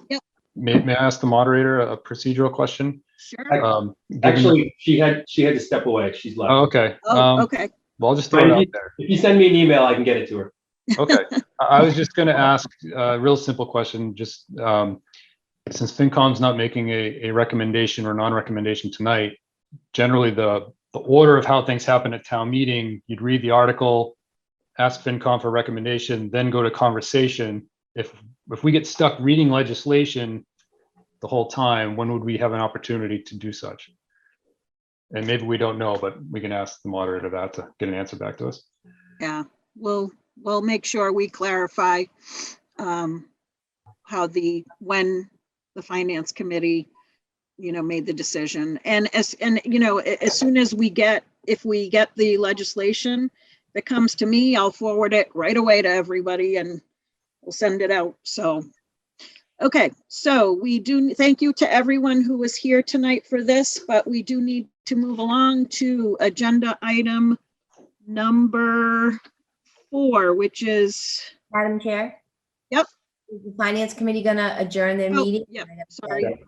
Yep. May I ask the moderator a procedural question? Sure. Actually, she had to step away. She's left. Oh, okay. Oh, okay. Well, I'll just throw it out there. If you send me an email, I can get it to her. Okay. I was just going to ask a real simple question. Just since FinCom's not making a recommendation or non-recommendation tonight, generally the order of how things happen at town meeting, you'd read the article, ask FinCom for recommendation, then go to conversation. If we get stuck reading legislation the whole time, when would we have an opportunity to do such? And maybe we don't know, but we can ask the moderator that to get an answer back to us. Yeah, we'll make sure we clarify when the finance committee, made the decision. And as soon as if we get the legislation that comes to me, I'll forward it right away to everybody and we'll send it out. So, okay, so we do thank you to everyone who was here tonight for this, but we do need to move along to agenda item number 4, which is. Madam Chair? Yep. Is the Finance Committee gonna adjourn their meeting? Yep, sorry.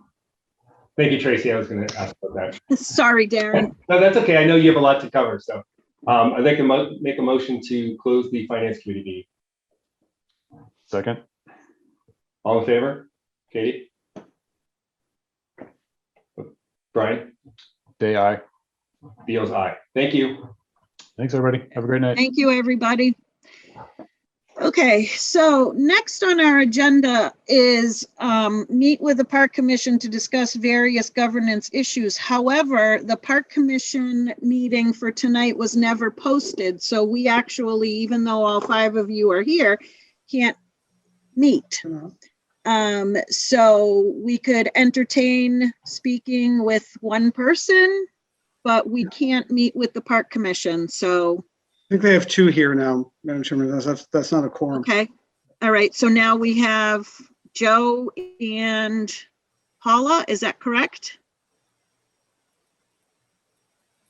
Thank you, Tracy. I was going to ask about that. Sorry, Darren. No, that's okay. I know you have a lot to cover. So I'd like to make a motion to close the Finance Committee meeting. Second. All in favor? Katie? Brian? Day, aye. Beal's aye. Thank you. Thanks, everybody. Have a great night. Thank you, everybody. Okay, so next on our agenda is meet with the Park Commission to discuss various governance issues. However, the Park Commission meeting for tonight was never posted. So we actually, even though all 5 of you are here, can't meet. So we could entertain speaking with one person, but we can't meet with the Park Commission. So I think they have 2 here now, Madam Chairman. That's not a quorum. okay. All right. So now we have Joe and Paula. Is that correct?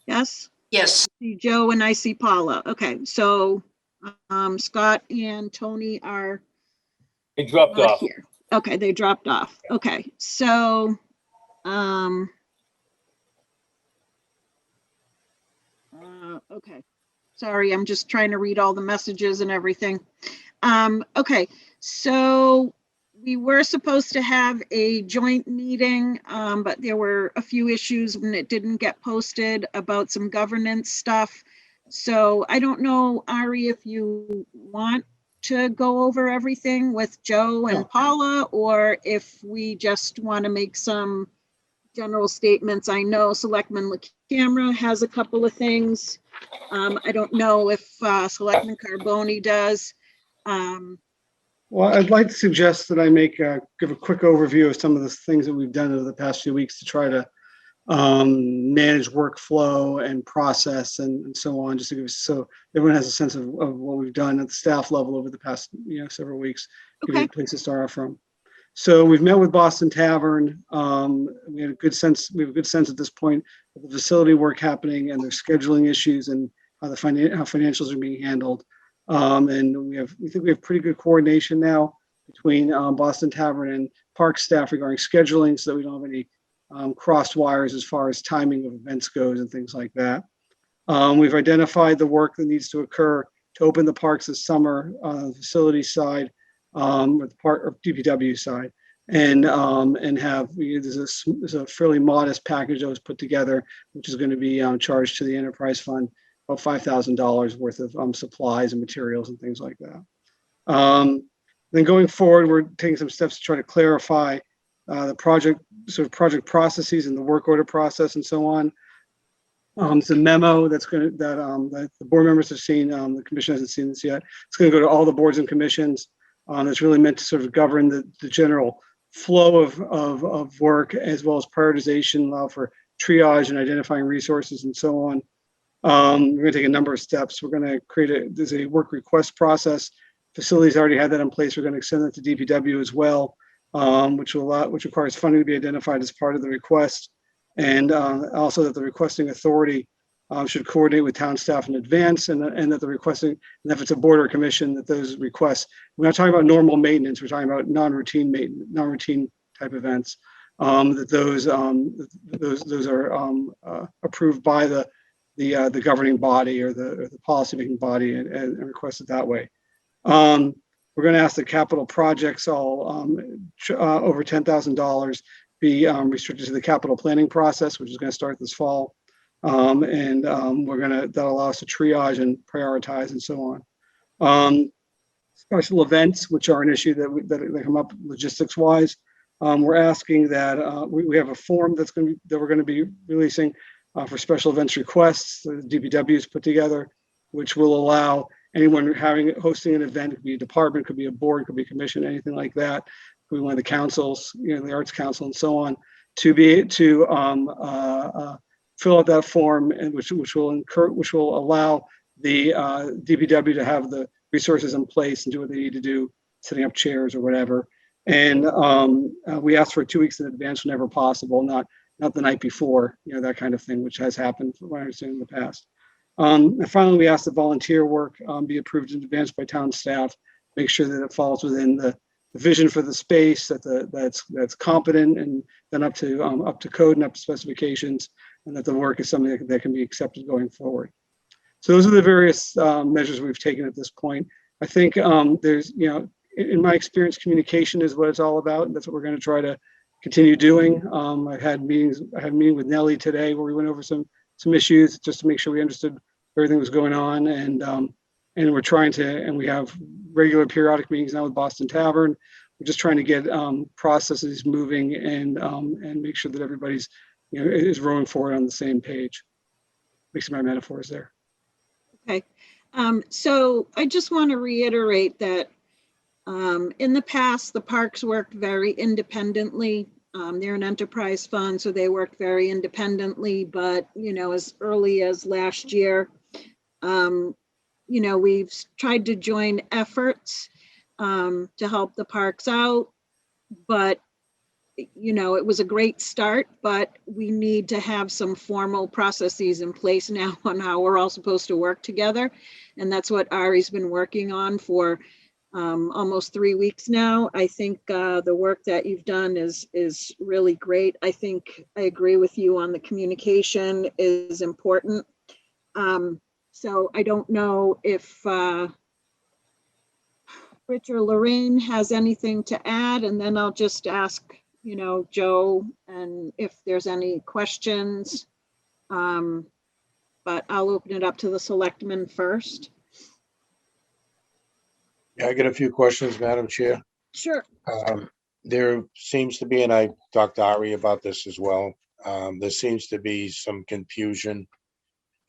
Yes? Yes. I see Joe and I see Paula. Okay. So Scott and Tony are It dropped not off. here. Okay. They dropped off. Okay. So okay. Sorry, I'm just trying to read all the messages and everything. Okay, so we were supposed to have a joint meeting, but there were a few issues when it didn't get posted about some governance stuff. So I don't know, Ari, if you want to go over everything with Joe and Paula, or if we just want to make some general statements. I know Selectman LakeCAM has a couple of things. I don't know if Selectman Carboni does. Well, I'd like to suggest that I give a quick overview of some of the things that we've done over the past few weeks to try to manage workflow and process and so on, just to give so everyone has a sense of what we've done at the staff level over the past several weeks. Give you a place to start off from. So we've met with Boston Tavern. We have a good sense at this point of the facility work happening and their scheduling issues and how how financials are being handled. And we think we have pretty good coordination now between Boston Tavern and park staff regarding scheduling, so that we don't have any crossed wires as far as timing of events goes and things like that. We've identified the work that needs to occur to open the parks this summer on the facility side, or the park or DPW side, and there's a fairly modest package that was put together, which is going to be charged to the enterprise fund, about $5,000 worth of supplies and materials and things like that. Then going forward, we're taking some steps to try to clarify the project processes and the work order process and so on. It's a memo that the board members have seen. The commission hasn't seen this yet. It's going to go to all the boards and commissions. It's really meant to sort of govern the general flow of work, as well as prioritization, allow for triage and identifying resources and so on. We're going to take a number of steps. We're going to there's a work request process. Facilities already had that in place. We're going to extend that to DPW as well, which requires funding to be identified as part of the request. And also that the requesting authority should coordinate with town staff in advance, and that the requesting, and if it's a board or commission, that those requests, we're not talking about normal maintenance, we're talking about non-routine maintenance, non-routine type events, that those are approved by the governing body or the policy making body and requested that way. We're going to ask the capital projects all over $10,000 be restricted to the capital planning process, which is going to start this fall. That'll allow us to triage and prioritize and so on. Special events, which are an issue that come up logistics wise. We're asking that we have a form that we're going to be releasing for special events requests. The DPW has put together, which will allow anyone hosting an event, it could be a department, could be a board, could be a commission, anything like that. Could be one of the councils, the Arts Council and so on, to fill out that form, and which will allow the DPW to have the resources in place and do what they need to do, setting up chairs or whatever. And we ask for 2 weeks in advance whenever possible, not the night before, that kind of thing, which has happened from what I understand in the past. And finally, we ask that volunteer work be approved in advance by town staff, make sure that it falls within the vision for the space, that's competent and then up to code and up to specifications, and that the work is something that can be accepted going forward. So those are the various measures we've taken at this point. I think there's, in my experience, communication is what it's all about, and that's what we're going to try to continue doing. I had a meeting with Nellie today where we went over some issues just to make sure we understood everything that was going on, and we're trying to, and we have regular periodic meetings now with Boston Tavern. We're just trying to get processes moving and make sure that everybody's is rowing forward on the same page. Mixing my metaphors there. Okay, so I just want to reiterate that in the past, the parks worked very independently. They're an enterprise fund, so they worked very independently, but as early as last year, we've tried to join efforts to help the parks out, but it was a great start, but we need to have some formal processes in place now on how we're all supposed to work together. And that's what Ari's been working on for almost 3 weeks now. I think the work that you've done is really great. I think I agree with you on the communication is important. So I don't know if Rich or Lorraine has anything to add, and then I'll just ask Joe, and if there's any questions, but I'll open it up to the selectmen first. Yeah, I got a few questions, Madam Chair. Sure. There seems to be, and I talked to Ari about this as well, there seems to be some confusion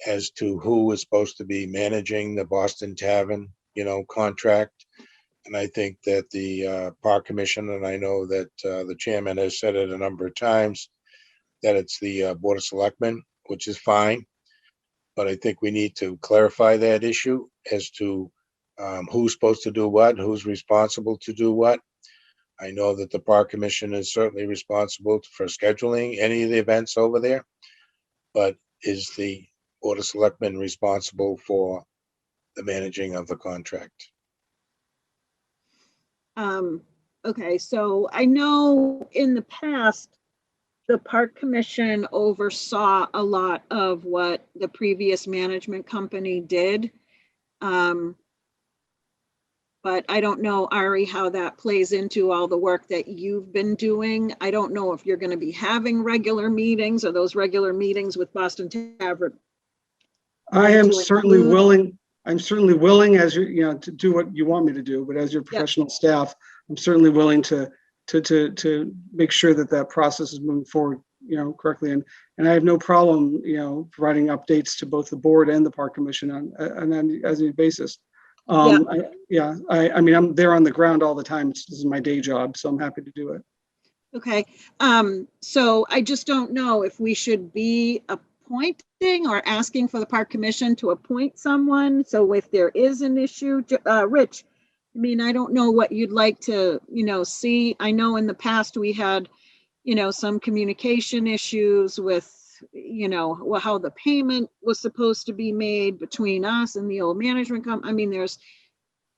as to who is supposed to be managing the Boston Tavern, contract. And I think that the Park Commission, and I know that the chairman has said it a number of times, that it's the Board of Selectmen, which is fine. But I think we need to clarify that issue as to who's supposed to do what, who's responsible to do what. I know that the Park Commission is certainly responsible for scheduling any of the events over there, but is the Board of Selectmen responsible for the managing of the contract? Okay, so I know in the past, the Park Commission oversaw a lot of what the previous management company did. But I don't know, Ari, how that plays into all the work that you've been doing. I don't know if you're going to be having regular meetings or those regular meetings with Boston Tavern. I am certainly willing. I'm certainly willing, as to do what you want me to do. But as your professional staff, I'm certainly willing to make sure that process is moving forward correctly. And I have no problem, providing updates to both the board and the park commission on an as a basis. I mean, I'm there on the ground all the time. This is my day job, so I'm happy to do it. Okay. So I just don't know if we should be appointing or asking for the park commission to appoint someone. So if there is an issue, Rich, I mean, I don't know what you'd like to, see. I know in the past we had, some communication issues with, how the payment was supposed to be made between us and the old management company. I mean, there's,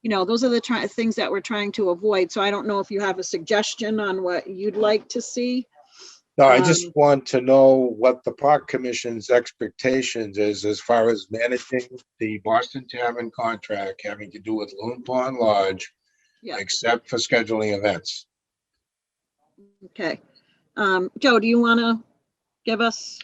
those are the things that we're trying to avoid. So I don't know if you have a suggestion on what you'd like to see. No, I just want to know what the park commission's expectations is as far as managing the Boston Tavern contract having to do with Loon Pond Lodge, except for scheduling events. Okay. Joe, do you want to give us?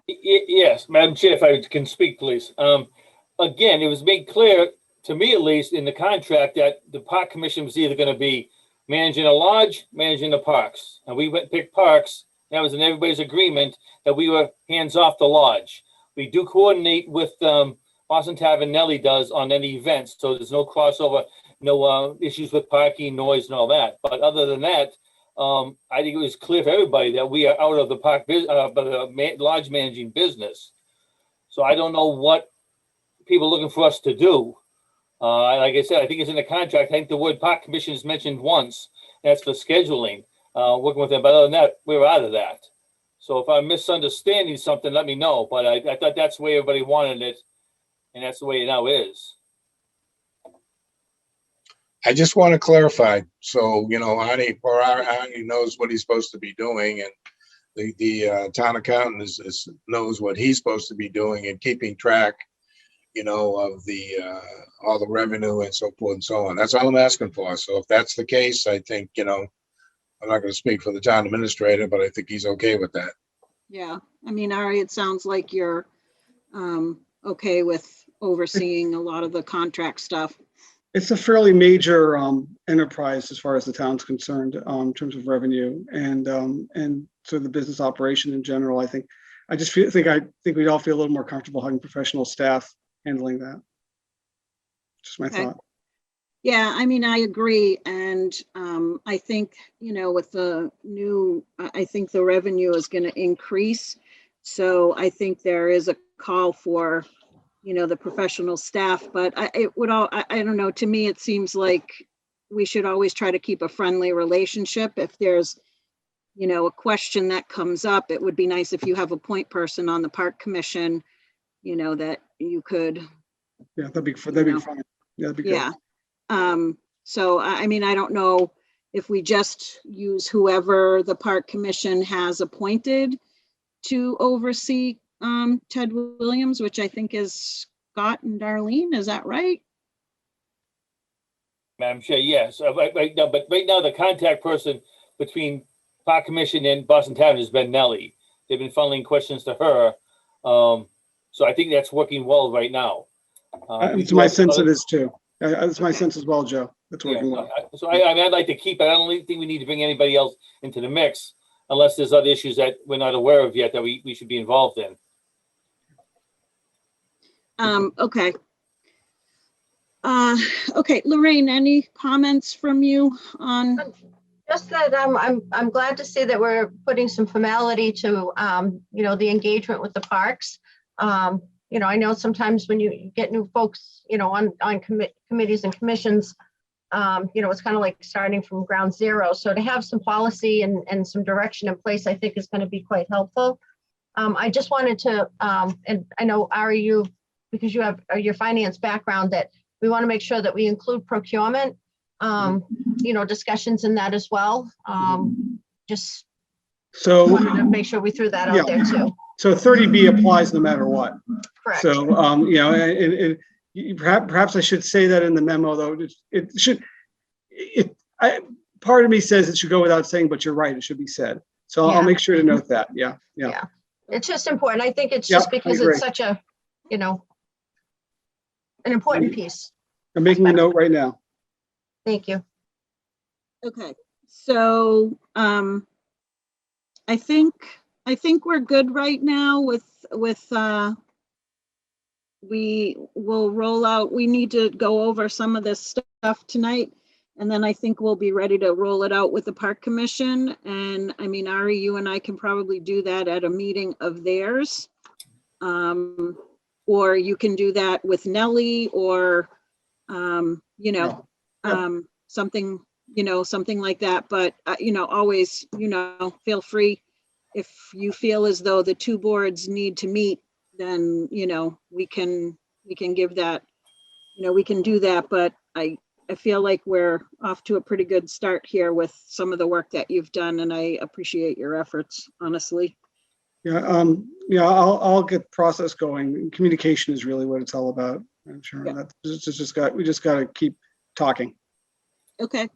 Yes, Madam Chair, if I can speak, please. Again, it was made clear, to me at least, in the contract that the park commission was either going to be managing a lodge, managing the parks. And we went and picked parks. That was in everybody's agreement that we were hands off the lodge. We do coordinate with Boston Tavern, Nelly does, on any events. So there's no crossover, no issues with parking, noise, and all that. But other than that, I think it was clear for everybody that we are out of the park, lodge managing business. So I don't know what people are looking for us to do. Like I said, I think it's in the contract. I think the word park commission is mentioned once. That's for scheduling, working with them. But other than that, we're out of that. So if I'm misunderstanding something, let me know. But I thought that's the way everybody wanted it, and that's the way it now is. I just want to clarify. So, Arnie knows what he's supposed to be doing, and the town accountant knows what he's supposed to be doing and keeping track, of the all the revenue and so forth and so on. That's all I'm asking for. So if that's the case, I think, I'm not going to speak for the town administrator, but I think he's okay with that. Yeah. I mean, Ari, it sounds like you're okay with overseeing a lot of the contract stuff. It's a fairly major enterprise as far as the town's concerned in terms of revenue and so the business operation in general. I think we'd all feel a little more comfortable having professional staff handling that. Just my thought. Yeah, I mean, I agree. And I think, with the new, I think the revenue is going to increase. So I think there is a call for, the professional staff, but I don't know, to me, it seems like we should always try to keep a friendly relationship. If there's, a question that comes up, it would be nice if you have a point person on the park commission, that you could. Yeah, that'd be fun. Yeah, that'd be good. Yeah. So, I mean, I don't know if we just use whoever the park commission has appointed to oversee Ted Williams, which I think is Scott and Darlene. Is that right? Madam Chair, yes. Right now, the contact person between Park Commission and Boston Tavern has been Nellie. They've been funneling questions to her. So I think that's working well right now. It's my sense it is too. It's my sense as well, Joe. It's working well. So I'd like to keep it. I don't think we need to bring anybody else into the mix unless there's other issues that we're not aware of yet that we should be involved in. Okay. Okay, Lorraine, any comments from you on? Just that I'm glad to see that we're putting some formality to the engagement with the parks. I know sometimes when you get new folks, on committees and commissions, it's kind of like starting from ground zero. So to have some policy and some direction in place, I think is going to be quite helpful. I just wanted to, and I know Ari, because you have your finance background, that we want to make sure that we include procurement, discussions in that as well. Just so wanted to make sure we threw that out there too. So 30B applies no matter what. Correct. So, perhaps I should say that in the memo, though. Part of me says it should go without saying, but you're right, it should be said. So I'll make sure to note that. Yeah. It's just important. I think it's just because it's such a, an important piece. I'm making a note right now. Thank you. Okay, so I think I think we're good right now with, we will roll out, we need to go over some of this stuff tonight. And then I think we'll be ready to roll it out with the Park Commission. And I mean, Ari, you and I can probably do that at a meeting of theirs. Or you can do that with Nellie or, you know, something, you know, something like that. But, you know, always, you know, feel free. If you feel as though the two boards need to meet, then, you know, we can give that, you know, we can do that. But I feel like we're off to a pretty good start here with some of the work that you've done, and I appreciate your efforts, honestly. Yeah, yeah, I'll get process going. Communication is really what it's all about. I'm sure Yeah. we just got to keep talking. Okay.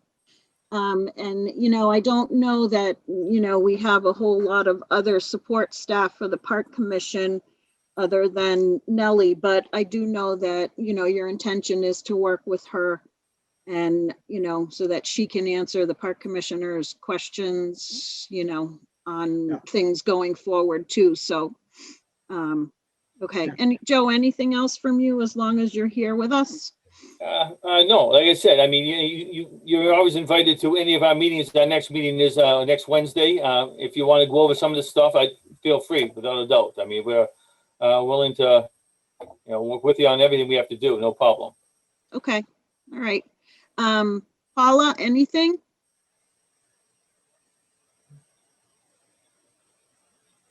And, you know, I don't know that, you know, we have a whole lot of other support staff for the Park Commission other than Nellie, but I do know that, you know, your intention is to work with her and, you know, so that she can answer the Park Commissioner's questions, you know, on things going forward too. So, okay. Yeah. And Joe, anything else from you as long as you're here with us? No, like I said, I mean, you're always invited to any of our meetings. Our next meeting is next Wednesday. If you want to go over some of this stuff, I feel free, without a doubt. I mean, we're willing to, you know, work with you on everything we have to do. No problem. Okay. All right. Paula, anything?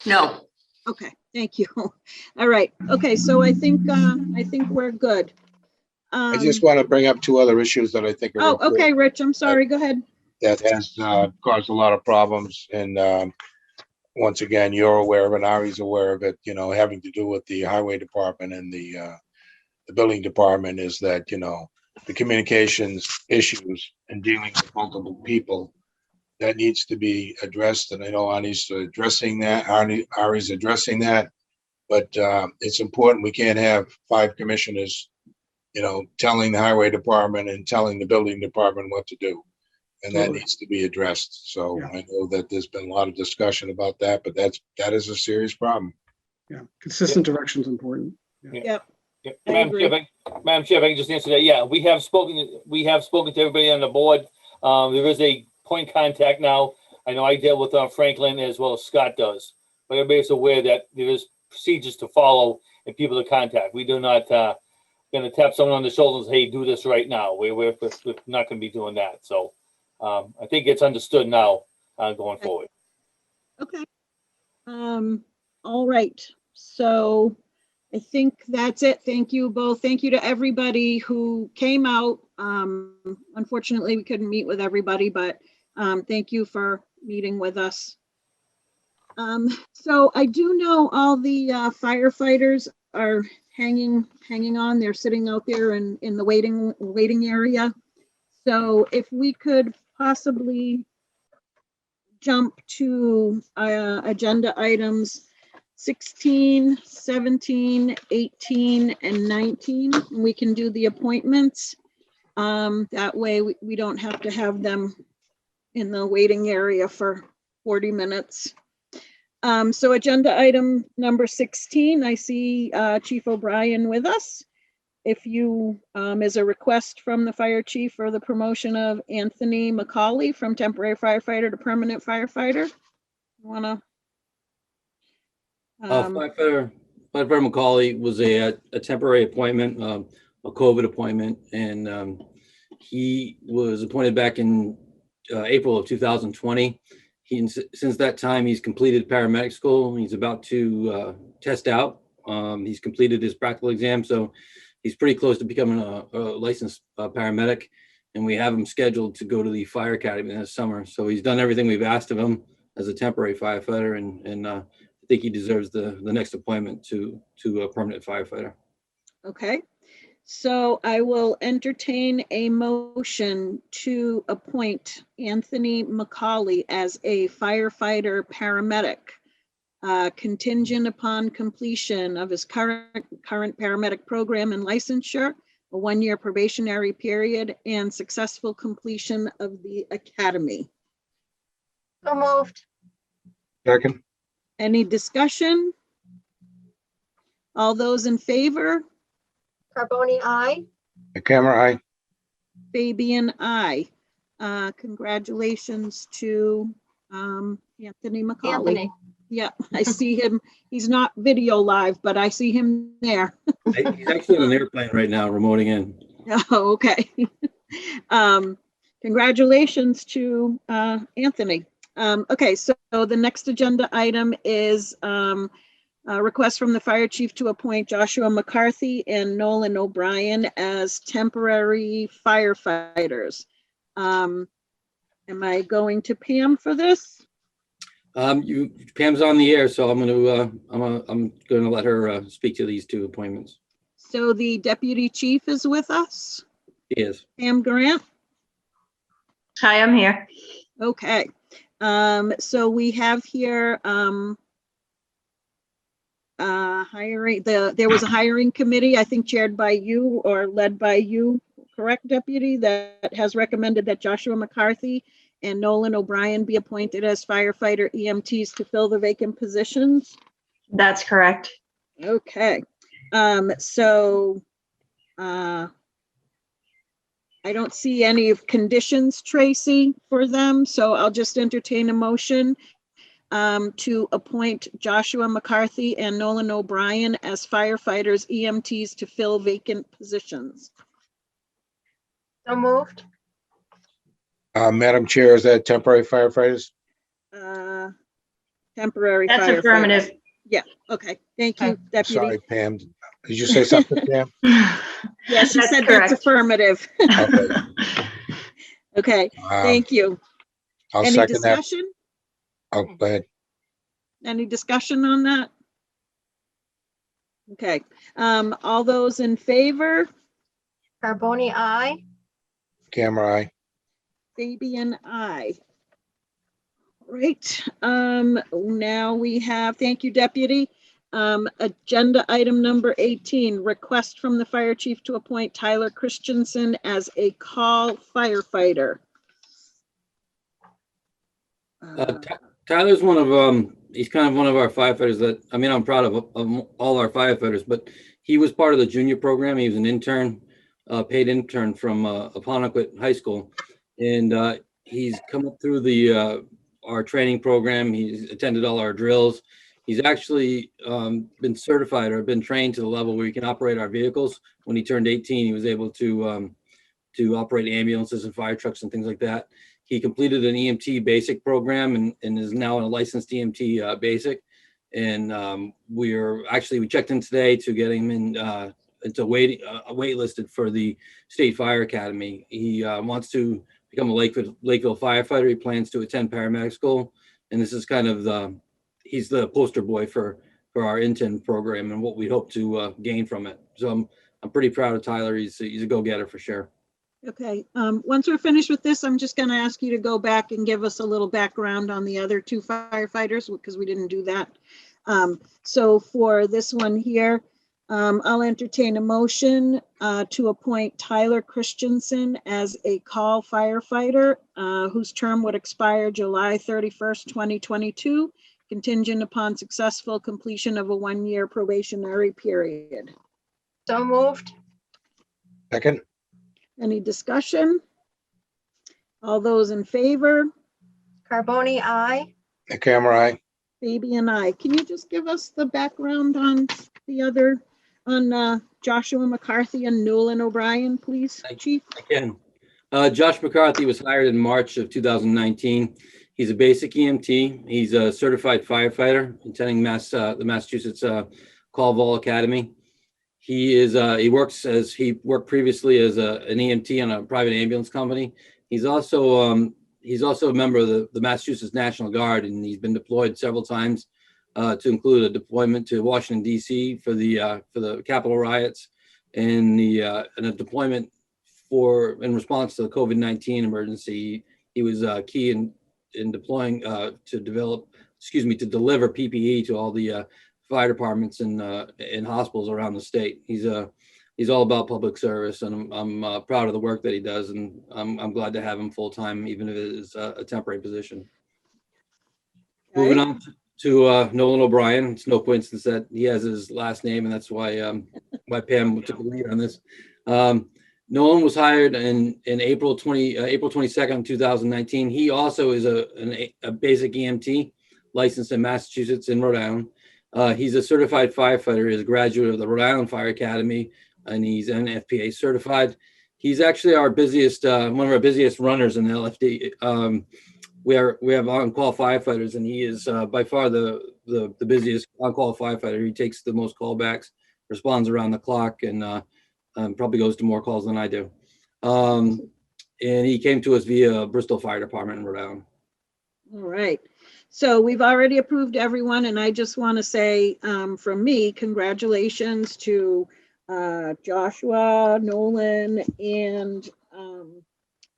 No. Okay, thank you. All right. Okay, so I think we're good. I just want to bring up two other issues that I think are. Oh, important. okay, Rich, I'm sorry. Go ahead. That has caused a lot of problems. And once again, you're aware of it, Ari's aware of it, you know, having to do with the highway department and the building department, is that, you know, the communications issues and dealing with multiple people, that needs to be addressed. And I know Ari's addressing that. Ari's addressing that. But it's important. We can't have 5 commissioners, you know, telling the highway department and telling the building department what to do. And that needs to be addressed. So I know that there's been a lot of discussion about that, but that is a serious problem. Yeah, consistent direction is important. Yep. Madam Chair, if I can just answer that. Yeah, we have spoken to everybody on the board. There is a point contact now. I know I deal with Franklin as well as Scott does, but everybody's aware that there is procedures to follow and people to contact. We do not going to tap someone on the shoulder and say, hey, do this right now. We're not going to be doing that. So I think it's understood now going forward. Okay. All right. So I think that's it. Thank you both. Thank you to everybody who came out. Unfortunately, we couldn't meet with everybody, but thank you for meeting with us. So I do know all the firefighters are hanging on. They're sitting out there in the waiting area. So if we could possibly jump to agenda items 16, 17, 18, and 19. We can do the appointments. That way we don't have to have them in the waiting area for 40 minutes. So agenda item number 16, I see Chief O'Brien with us. If you, is a request from the fire chief for the promotion of Anthony Mccauley from temporary firefighter to permanent firefighter. Wanna? Firefighter Mccauley was a temporary appointment, a COVID appointment, and he was appointed back in April of 2020. Since that time, he's completed paramedic school. He's about to test out. He's completed his practical exam, so he's pretty close to becoming a licensed paramedic, and we have him scheduled to go to the fire academy this summer. So he's done everything we've asked of him as a temporary firefighter, and I think he deserves the next appointment to a permanent firefighter. Okay, so I will entertain a motion to appoint Anthony Mccauley as a firefighter paramedic, contingent upon completion of his current paramedic program and licensure, a 1-year probationary period, and successful completion of the academy. So moved. Second. Any discussion? All those in favor? Carboni, aye. The camera, aye. Fabian, aye. Congratulations to Anthony Mccauley. Anthony. Yeah, I see him. He's not video live, but I see him there. He's actually on an airplane right now, remoting in. Oh, okay. Congratulations to Anthony. Okay, so the next agenda item is a request from the fire chief to appoint Joshua McCarthy and Nolan O'Brien as temporary firefighters. Am I going to Pam for this? Pam's on the air, so I'm gonna let her speak to these two appointments. So the deputy chief is with us, She is. Pam Grant. Hi, I'm here. Okay, so we have here hiring, there was a hiring committee, I think chaired by you or led by you, correct, deputy, that has recommended that Joshua McCarthy and Nolan O'Brien be appointed as firefighter EMTs to fill the vacant positions. That's correct. Okay, I don't see any of conditions, Tracy, for them, so I'll just entertain a motion to appoint Joshua McCarthy and Nolan O'Brien as firefighters EMTs to fill vacant positions. So moved. Madam Chair, is that temporary firefighters? Temporary That's firefighters. affirmative. Yeah, okay, thank you, deputy. Sorry, Pam. Did you say something, Pam? Yeah, she That's said correct. that's affirmative. Okay. Okay, thank you. I'll Any second that. discussion? Oh, go ahead. Any discussion on that? Okay, all those in favor? Carboni, aye. Camera, aye. Fabian, aye. Right, now we have, thank you, deputy. Agenda item number 18, request from the fire chief to appoint Tyler Christensen as a call firefighter. Tyler's one of he's kind of one of our firefighters that, I mean, I'm proud of all our firefighters, but he was part of the junior program. He was an intern, paid intern from Appoint High School, and he's come up through the our training program. He's attended all our drills. He's actually been certified or been trained to the level where he can operate our vehicles. When he turned 18, he was able to operate ambulances and fire trucks and things like that. He completed an EMT basic program and is now a licensed EMT basic. And we checked in today to get him in into waitlisted for the State Fire Academy. He wants to become a Lakeville firefighter. He plans to attend paramedic school. And this is kind of he's the poster boy for our intern program and what we hope to gain from it. So I'm pretty proud of Tyler. He's a go-getter for sure. Okay, once we're finished with this, I'm just going to ask you to go back and give us a little background on the other two firefighters because we didn't do that. So for this one here, I'll entertain a motion to appoint Tyler Christensen as a call firefighter whose term would expire July 31st, 2022, contingent upon successful completion of a one-year probationary period. So moved. Second. Any discussion? All those in favor? Carboni, aye. The camera, aye. Fabian, aye. Can you just give us the background on the other, on Joshua McCarthy and Nolan O'Brien, please, Chief? Again, Josh McCarthy was hired in March of 2019. He's a basic EMT. He's a certified firefighter attending the Massachusetts Call Vol Academy. He worked previously as an EMT on a private ambulance company. He's also a member of the Massachusetts National Guard, and he's been deployed several times, to include a deployment to Washington D.C. for the Capitol riots, and a deployment in response to the COVID-19 emergency. He was key in deploying to deliver PPE to all the fire departments and hospitals around the state. He's all about public service, and I'm proud of the work that he does, and I'm glad to have him full time, even if it is a temporary position. Okay. to Nolan O'Brien. It's no coincidence that he has his last name, and that's why Pam took the lead on this. Nolan was hired in April 22nd, 2019. He also is a basic EMT licensed in Massachusetts and Rhode Island. He's a certified firefighter. He's a graduate of the Rhode Island Fire Academy, and he's NFPA certified. He's actually our busiest, one of our busiest runners in the LFD. We have on-call firefighters, and he is by far the busiest on-call firefighter. He takes the most callbacks, responds around the clock, and probably goes to more calls than I do. And he came to us via Bristol Fire Department in Rhode Island. All right. So we've already approved everyone, and I just want to say from me, congratulations to Joshua, Nolan, and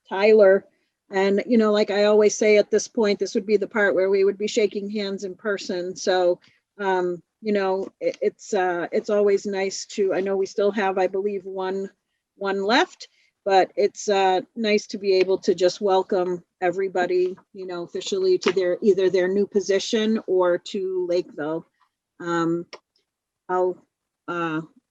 Tyler. And, you know, like I always say at this point, this would be the part where we would be shaking hands in person. So, you know, it's always nice to, I know we still have, I believe, one left, but it's nice to be able to just welcome everybody, you know, officially to either their new position or to Lakeville. I'll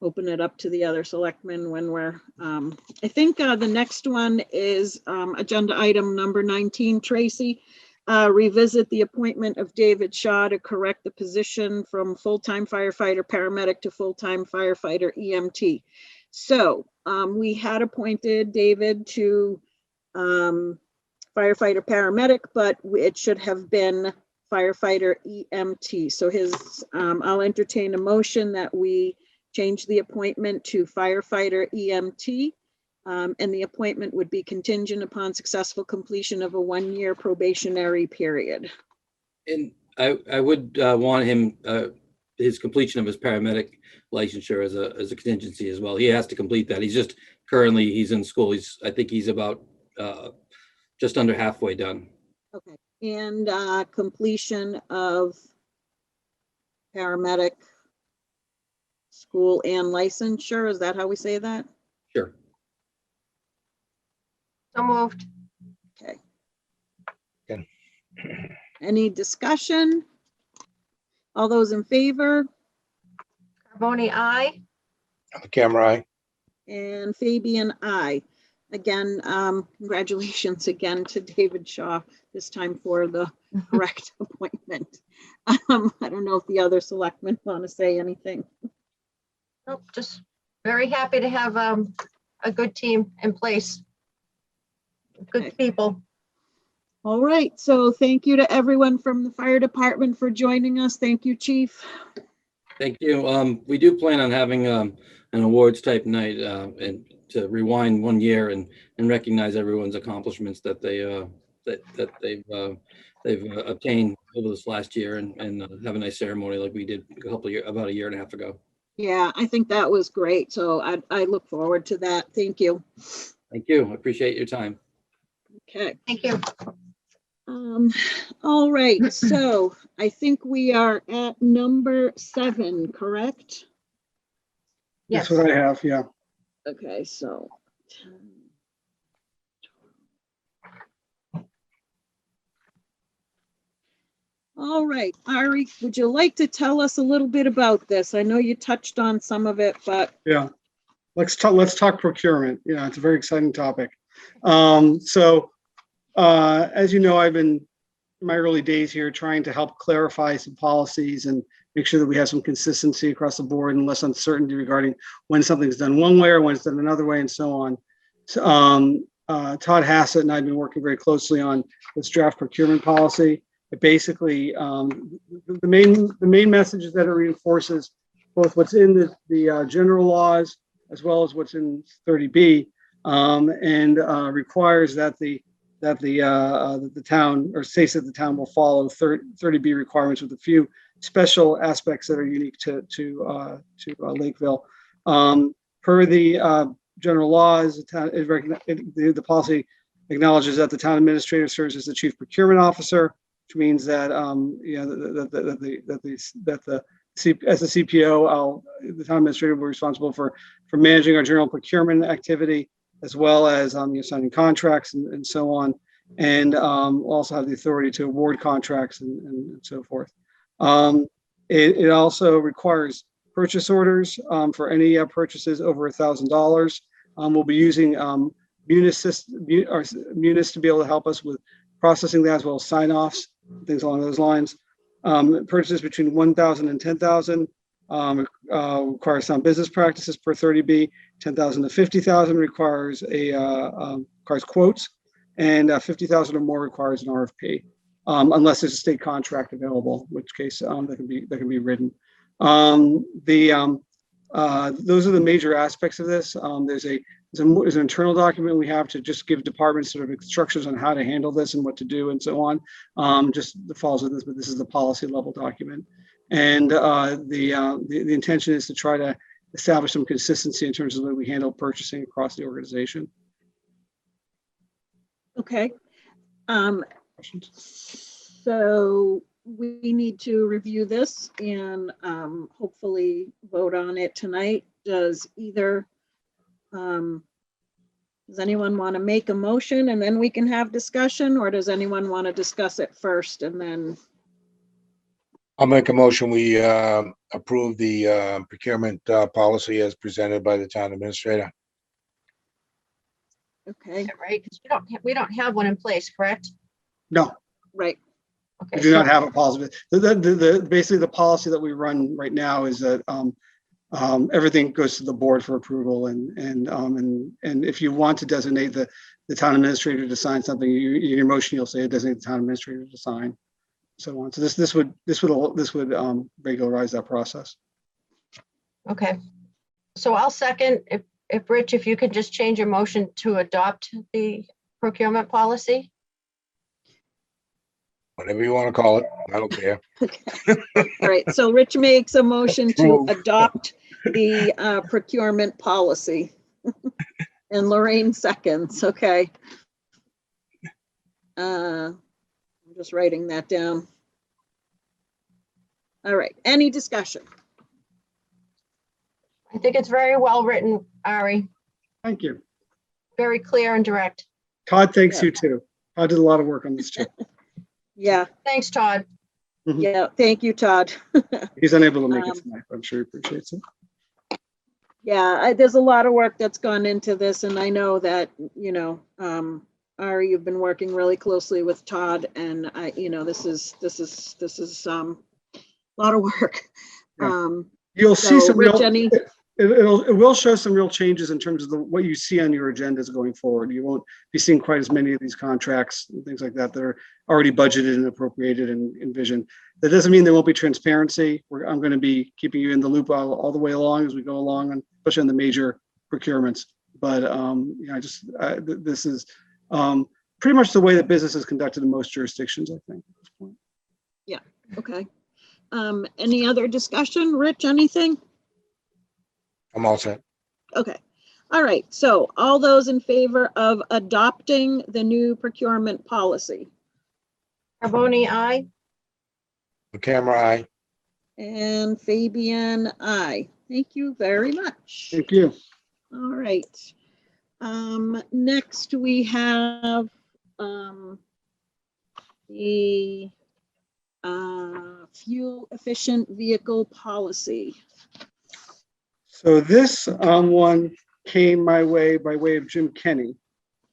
open it up to the other selectmen when we're, I think the next one is agenda item number 19, Tracy. Revisit the appointment of David Shaw to correct the position from full-time firefighter paramedic to full-time firefighter EMT. So we had appointed David to firefighter paramedic, but it should have been firefighter EMT. So I'll entertain a motion that we change the appointment to firefighter EMT. And the appointment would be contingent upon successful completion of a 1-year probationary period. And I would want him, his completion of his paramedic licensure as a contingency as well. He has to complete that. He's in school. I think he's about just under halfway done. Okay, and completion of paramedic school and licensure, is that how we say that? Sure. So moved. Okay. Okay. Any discussion? All those in favor? Carboni, aye. On the camera, aye. And Fabian, aye. Again, congratulations again to David Shaw, this time for the correct appointment. I don't know if the other selectmen want to say anything. Nope, just very happy to have a good team in place. Good Okay. people. All right, so thank you to everyone from the fire department for joining us. Thank you, Chief. Thank you. We do plan on having an awards type night and to rewind 1 year and recognize everyone's accomplishments that they've obtained over this last year and have a nice ceremony like we did about a year and a half ago. Yeah, I think that was great. So I look forward to that. Thank you. Thank you. I appreciate your time. Okay. Thank you. All right, so I think we are at number 7, correct? Yes. That's what I have, yeah. Okay, so. All right, Ari, would you like to tell us a little bit about this? I know you touched on some of it, but. Yeah, let's talk procurement. Yeah, it's a very exciting topic. As you know, I've been in my early days here trying to help clarify some policies and make sure that we have some consistency across the board and less uncertainty regarding when something's done one way or when it's done another way and so on. So, Todd Hassett and I have been working very closely on this draft procurement policy. It basically, the main message is that it reinforces both what's in the general laws as well as what's in 30B, and requires that the town, or states that the town will follow 30B requirements with a few special aspects that are unique to Lakeville. Per the general laws, the policy acknowledges that the town administrator serves as the chief procurement officer, which means that as the CPO, the town administrator will be responsible for managing our general procurement activity, as well as signing contracts and so on, and we'll also have the authority to award contracts and so forth. It also requires purchase orders for any purchases over $1,000. We'll be using Munis to be able to help us with processing that, as well as sign-offs, things along those lines. Purchases between 1,000 and 10,000 requires some business practices per 30B. 10,000 to 50,000 requires quotes, and 50,000 or more requires an RFP, unless there's a state contract available, in which case that can be written. Those are the major aspects of this. There's an internal document we have to just give departments sort of instructions on how to handle this and what to do and so on. Just follows with this, but this is the policy level document. And the intention is to try to establish some consistency in terms of the way we handle purchasing across the organization. Okay. So we need to review this and hopefully vote on it tonight. Does anyone want to make a motion and then we can have discussion, or does anyone want to discuss it first and then? I'll make a motion. We approve the procurement policy as presented by the town administrator. Okay, Right, because we don't have one in place, correct? No, right. we Okay, do so not have a policy. Basically, the policy that we run right now is that everything goes to the board for approval, and if you want to designate the town administrator to sign something, in your motion you'll say designate the town administrator to sign, so on. So this would regularize that process. okay. So I'll second, if Rich, if you could just change your motion to adopt the procurement policy. Whatever you want to call it, I don't care. All right, so Rich makes a motion to adopt the procurement policy. And Lorraine seconds, okay. I'm just writing that down. All right, any discussion? I think it's very well written, Ari, Thank you. very clear and direct. Todd thanks Yeah. you too. Todd did a lot of work on this too. Yeah, Thanks, Todd. yeah, thank you, Todd. He's unable to make it tonight, but I'm sure he appreciates it. Yeah, there's a lot of work that's gone into this, and I know that, Ari, you've been working really closely with Todd, and this is a lot of work. Yeah. You'll see So, some Rich, real, it will show some real changes in terms of what you see on your agendas going forward. You won't be seeing quite as many of these contracts and things like that that are already budgeted and appropriated and envisioned. That doesn't mean there won't be transparency. I'm going to be keeping you in the loop all the way along as we go along, and especially on the major procurements. But this is pretty much the way that business is conducted in most jurisdictions, I think, at this point. Yeah, okay. Any other discussion? Rich, anything? I'm all set. Okay. All right. So all those in favor of adopting the new procurement policy? Carboni, aye. The camera eye. And Fabian, aye. Thank you very much. Thank you. All right. Next we have the fuel efficient vehicle policy. So this one came my way by way of Jim Kenny.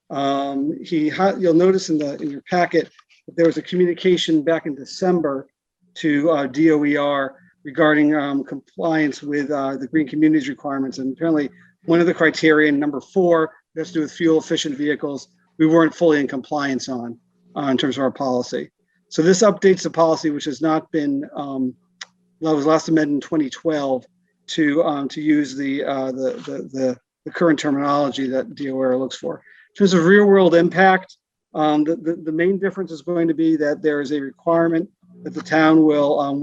You'll notice in your packet that there was a communication back in December to DOER regarding compliance with the green communities requirements. And apparently one of the criteria, number 4, has to do with fuel efficient vehicles, we weren't fully in compliance on in terms of our policy. So this updates the policy, which has not been, was last amended in 2012 to use the current terminology that DOER looks for. In terms of real world impact, the main difference is going to be that there is a requirement that the town will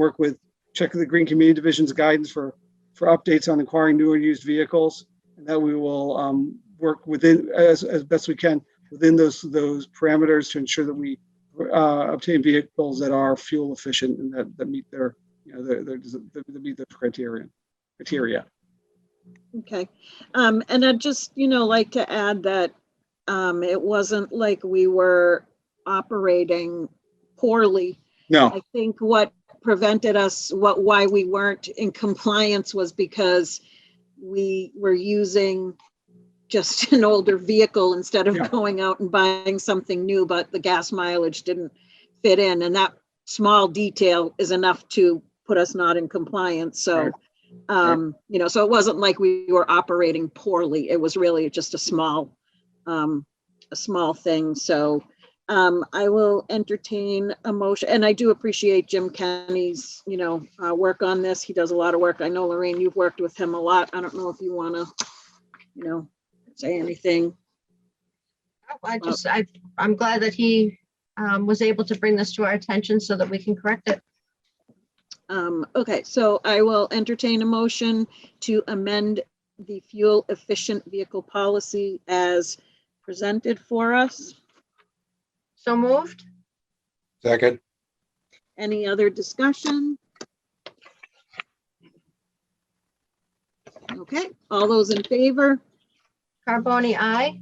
check the Green Community Division's guidance for updates on acquiring new or used vehicles, and that we will work within as best we can within those parameters to ensure that we obtain vehicles that are fuel efficient and that meet their meet the criteria. Okay. And I'd just, like to add that it wasn't like we were operating poorly. No. I think what prevented us, why we weren't in compliance was because we were using just an older vehicle instead of Yeah. going out and buying something new, but the gas mileage didn't fit in, and that small detail is enough to put us not in compliance. So, Right. you know, so it wasn't like we were operating poorly. It was really just a small thing. So, I will entertain a motion, and I do appreciate Jim Kenny's, you know, work on this. He does a lot of work. I know, Lorraine, you've worked with him a lot. I don't know if you want to, you know, say anything. I'm glad that he was able to bring this to our attention so that we can correct it. Okay, so I will entertain a motion to amend the fuel efficient vehicle policy as presented for us. So moved. Second, Any other discussion? Okay, all those in favor? Carboni, aye.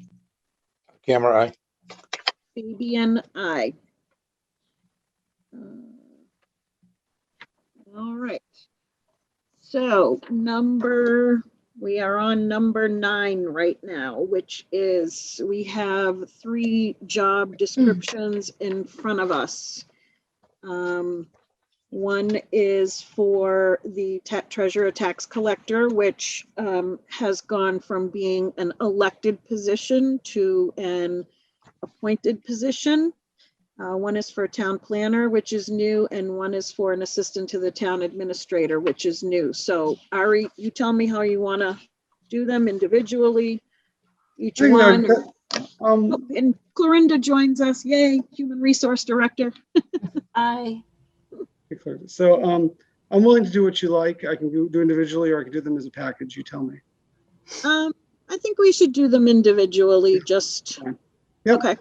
camera eye. Fabian, aye. All right. So we are on number 9 right now, which is, we have 3 job descriptions in front of us. One is for the treasurer tax collector, which has gone from being an elected position to an appointed position. One is for a town planner, which is new, and one is for an assistant to the town administrator, which is new. So Ari, you tell me how you want to do them individually, each one. And Clorinda joins us. Yay, Human Resource Director. Aye. So I'm willing to do what you like. I can do individually, or I can do them as a package. You tell me. I think we should do them individually, just. Yep. Okay.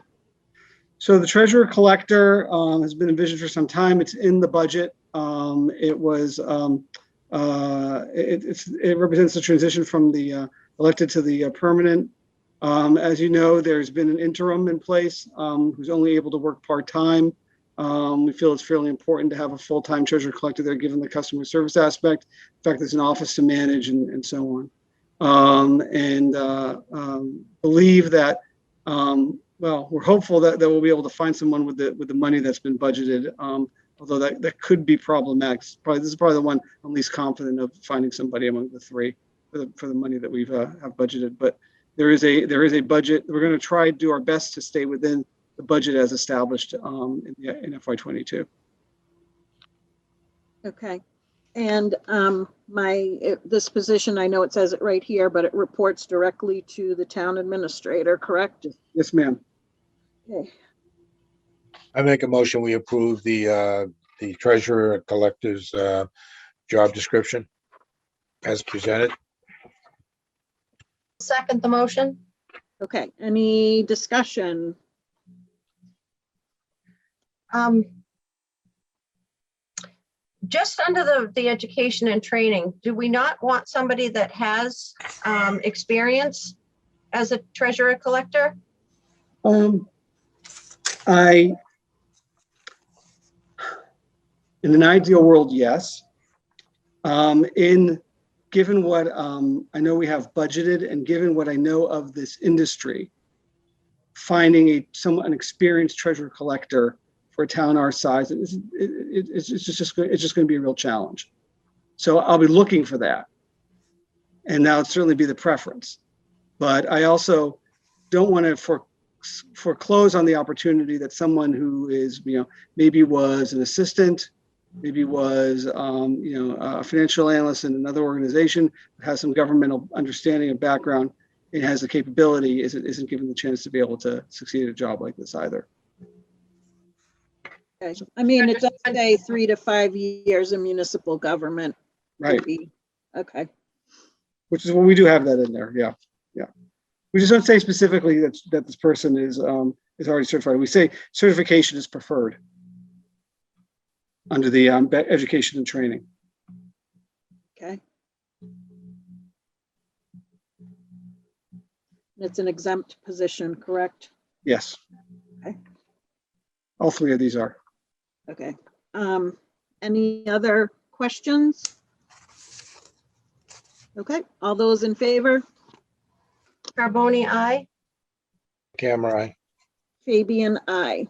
So the treasurer collector has been envisioned for some time. It's in the budget. It represents the transition from the elected to the permanent. As you know, there's been an interim in place who's only able to work part-time. We feel it's fairly important to have a full-time treasurer collector there, given the customer service aspect. In fact, there's an office to manage and so on. Believe that, well, we're hopeful that we'll be able to find someone with the money that's been budgeted, although that could be problematic. This is probably the one I'm least confident of finding somebody among the 3 for the money that we've have budgeted. But there is a budget. We're going to try to do our best to stay within the budget as established in FY22. Okay. And this position, I know it says it right here, but it reports directly to the town administrator, correct? Yes, ma'am. Okay. I make a motion, we approve the treasurer collector's job description as presented. Second the motion. Okay. Any discussion? Just under the education and training, do we not want somebody that has experience as a treasurer collector? In an ideal world, yes. Given what I know we have budgeted, and given what I know of this industry, finding an experienced treasurer collector for a town our size, it's just going to be a real challenge. So I'll be looking for that, and that would certainly be the preference. But I also don't want to foreclose on the opportunity that someone who is, maybe was an assistant, maybe was, a financial analyst in another organization, has some governmental understanding and background, and has the capability, isn't given the chance to be able to succeed at a job like this either. Okay. I mean, it does say 3 to 5 years in municipal government. Right. Okay. Which is what we do have that in there. Yeah. Yeah. We just don't say specifically that this person is already certified. We say certification is preferred under the education and training. Okay. It's an exempt position, correct? Yes. Okay. All 3 of these are. Okay. Any other questions? Okay, all those in favor? Carboni, aye. Camera eye. Fabian, aye.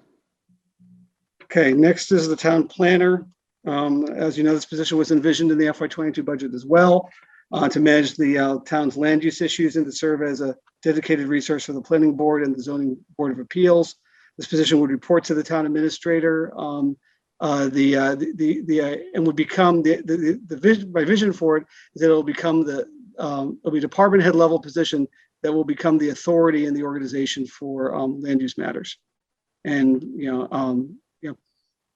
Okay, next is the town planner. As you know, this position was envisioned in the FY22 budget as well, to manage the town's land use issues and to serve as a dedicated resource for the planning board and the zoning board of appeals. This position would report to the town administrator, and would become the vision. My vision for it is that it'll become it'll be department head level position that will become the authority in the organization for land use matters, and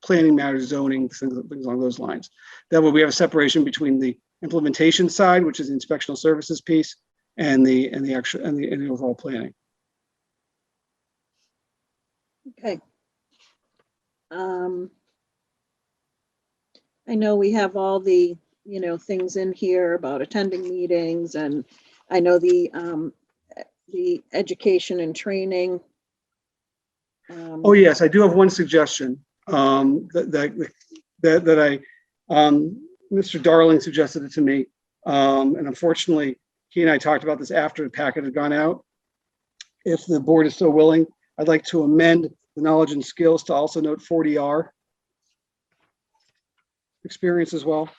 planning matters, zoning, things along those lines. That way, we have a separation between the implementation side, which is the inspectional services piece, and the overall planning. Okay. I know we have all the, things in here about attending meetings, and I know the education and training. Oh, yes, I do have one suggestion that Mr. Darling suggested it to me. And unfortunately, he and I talked about this after the packet had gone out. If the board is so willing, I'd like to amend the knowledge and skills to also note 40R experience as well.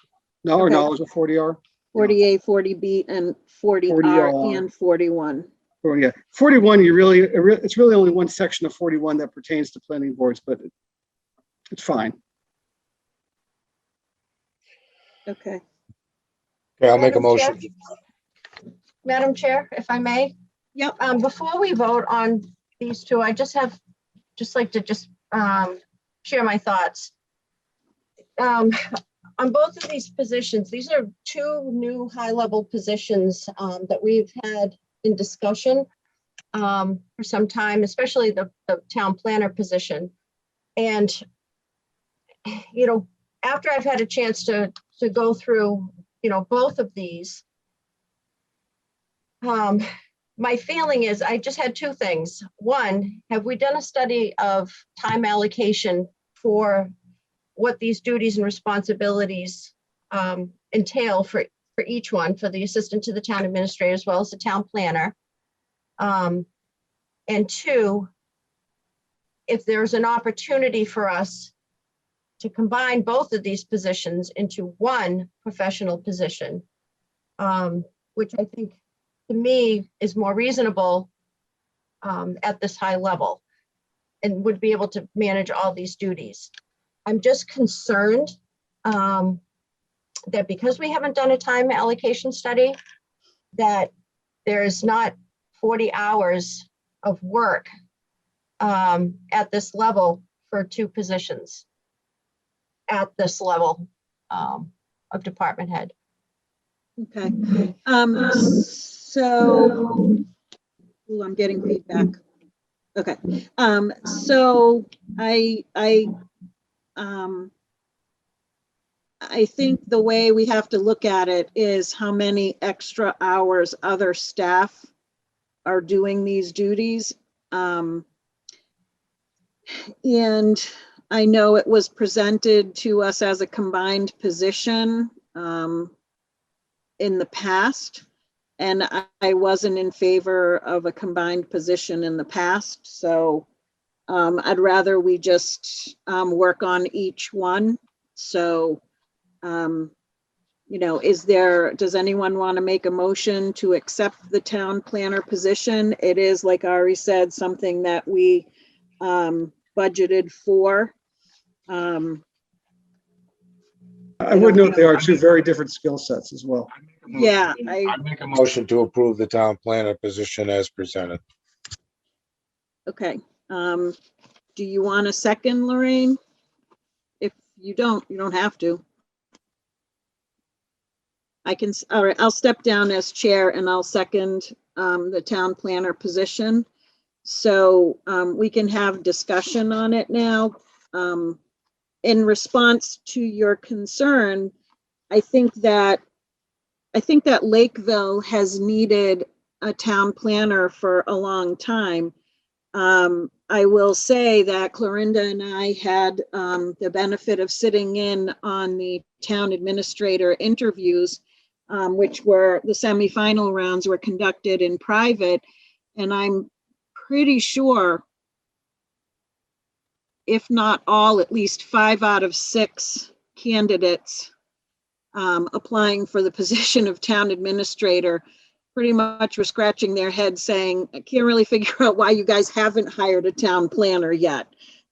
No, or Okay. knowledge of 40R. 40A, 40B, and 40R 40R. and 41. Oh, yeah. 41, it's really only one section of 41 that pertains to planning boards, but it's fine. Okay. Okay, I'll make a Madam Chair? motion. Madam Chair, if I may? Yep. Before we vote on these two, I just like to share my thoughts. On both of these positions, these are two new high-level positions that we've had in discussion for some time, especially the town planner position. And, after I've had a chance to go through, both of these, my feeling is I just had two things. One, have we done a study of time allocation for what these duties and responsibilities entail for each one, for the assistant to the town administrator as well as the town planner? And two, if there's an opportunity for us to combine both of these positions into one professional position, which I think to me is more reasonable at this high level and would be able to manage all these duties. I'm just concerned that because we haven't done a time allocation study, that there's not 40 hours of work at this level for two positions at this level of department head. Okay. So, I'm getting feedback. Okay. So I think the way we have to look at it is how many extra hours other staff are doing these duties. And I know it was presented to us as a combined position in the past, and I wasn't in favor of a combined position in the past. So I'd rather we just work on each one. So, does anyone want to make a motion to accept the town planner position? It is, like Ari said, something that we budgeted for. I would note they are two very different skill sets as well. Yeah, I make a motion to approve the town planner position as presented. okay. Do you want a second, Lorraine? If you don't have to. All right, I'll step down as chair and I'll second the town planner position. So we can have discussion on it now. In response to your concern, I think that Lakeville has needed a town planner for a long time. I will say that Clorinda and I had the benefit of sitting in on the town administrator interviews, which were the semifinal rounds were conducted in private. And I'm pretty sure, if not all, at least 5 out of 6 candidates applying for the position of town administrator pretty much were scratching their heads saying, I can't really figure out why you guys haven't hired a town planner yet,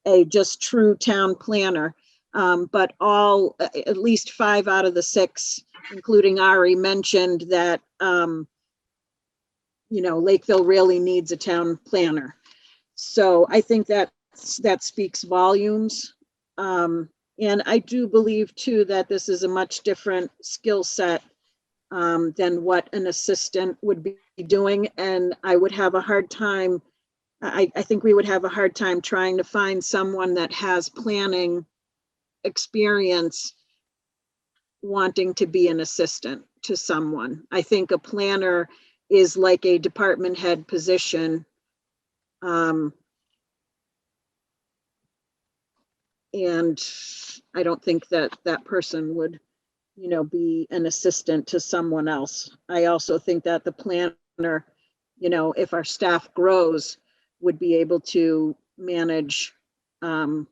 a just true town planner. But all, at least 5 out of the 6, including Ari, mentioned that, Lakeville really needs a town planner. So I think that speaks volumes. And I do believe too that this is a much different skill set than what an assistant would be doing. And I would have a hard time, I think we would have a hard time trying to find someone that has planning experience wanting to be an assistant to someone. I think a planner is like a department head position. And I don't think that that person would, be an assistant to someone else. I also think that the planner, if our staff grows, would be able to manage other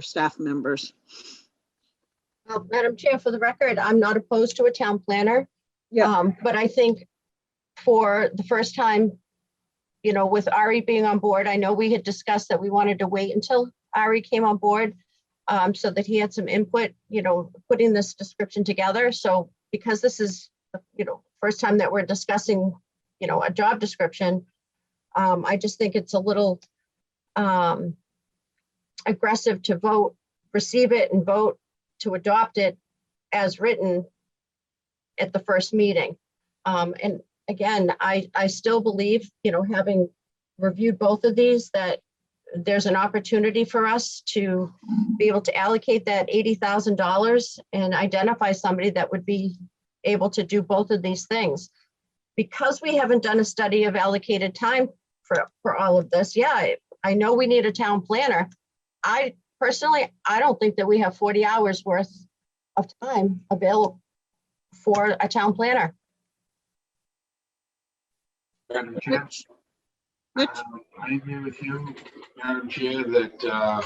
staff members. Madam Chair, for the record, I'm not opposed to a town planner. Yeah. But I think for the first time, with Ari being on board, I know we had discussed that we wanted to wait until Ari came on board so that he had some input, putting this description together. So because this is, first time that we're discussing, a job description, I just think it's a little aggressive to receive it and vote to adopt it as written at the first meeting. And again, I still believe, having reviewed both of these, that there's an opportunity for us to be able to allocate that $80,000 and identify somebody that would be able to do both of these things. Because we haven't done a study of allocated time for all of this, yeah, I know we need a town planner. I don't think that we have 40 hours worth of time available for a town planner. Madam Chair, I agree with you, Madam Chair, that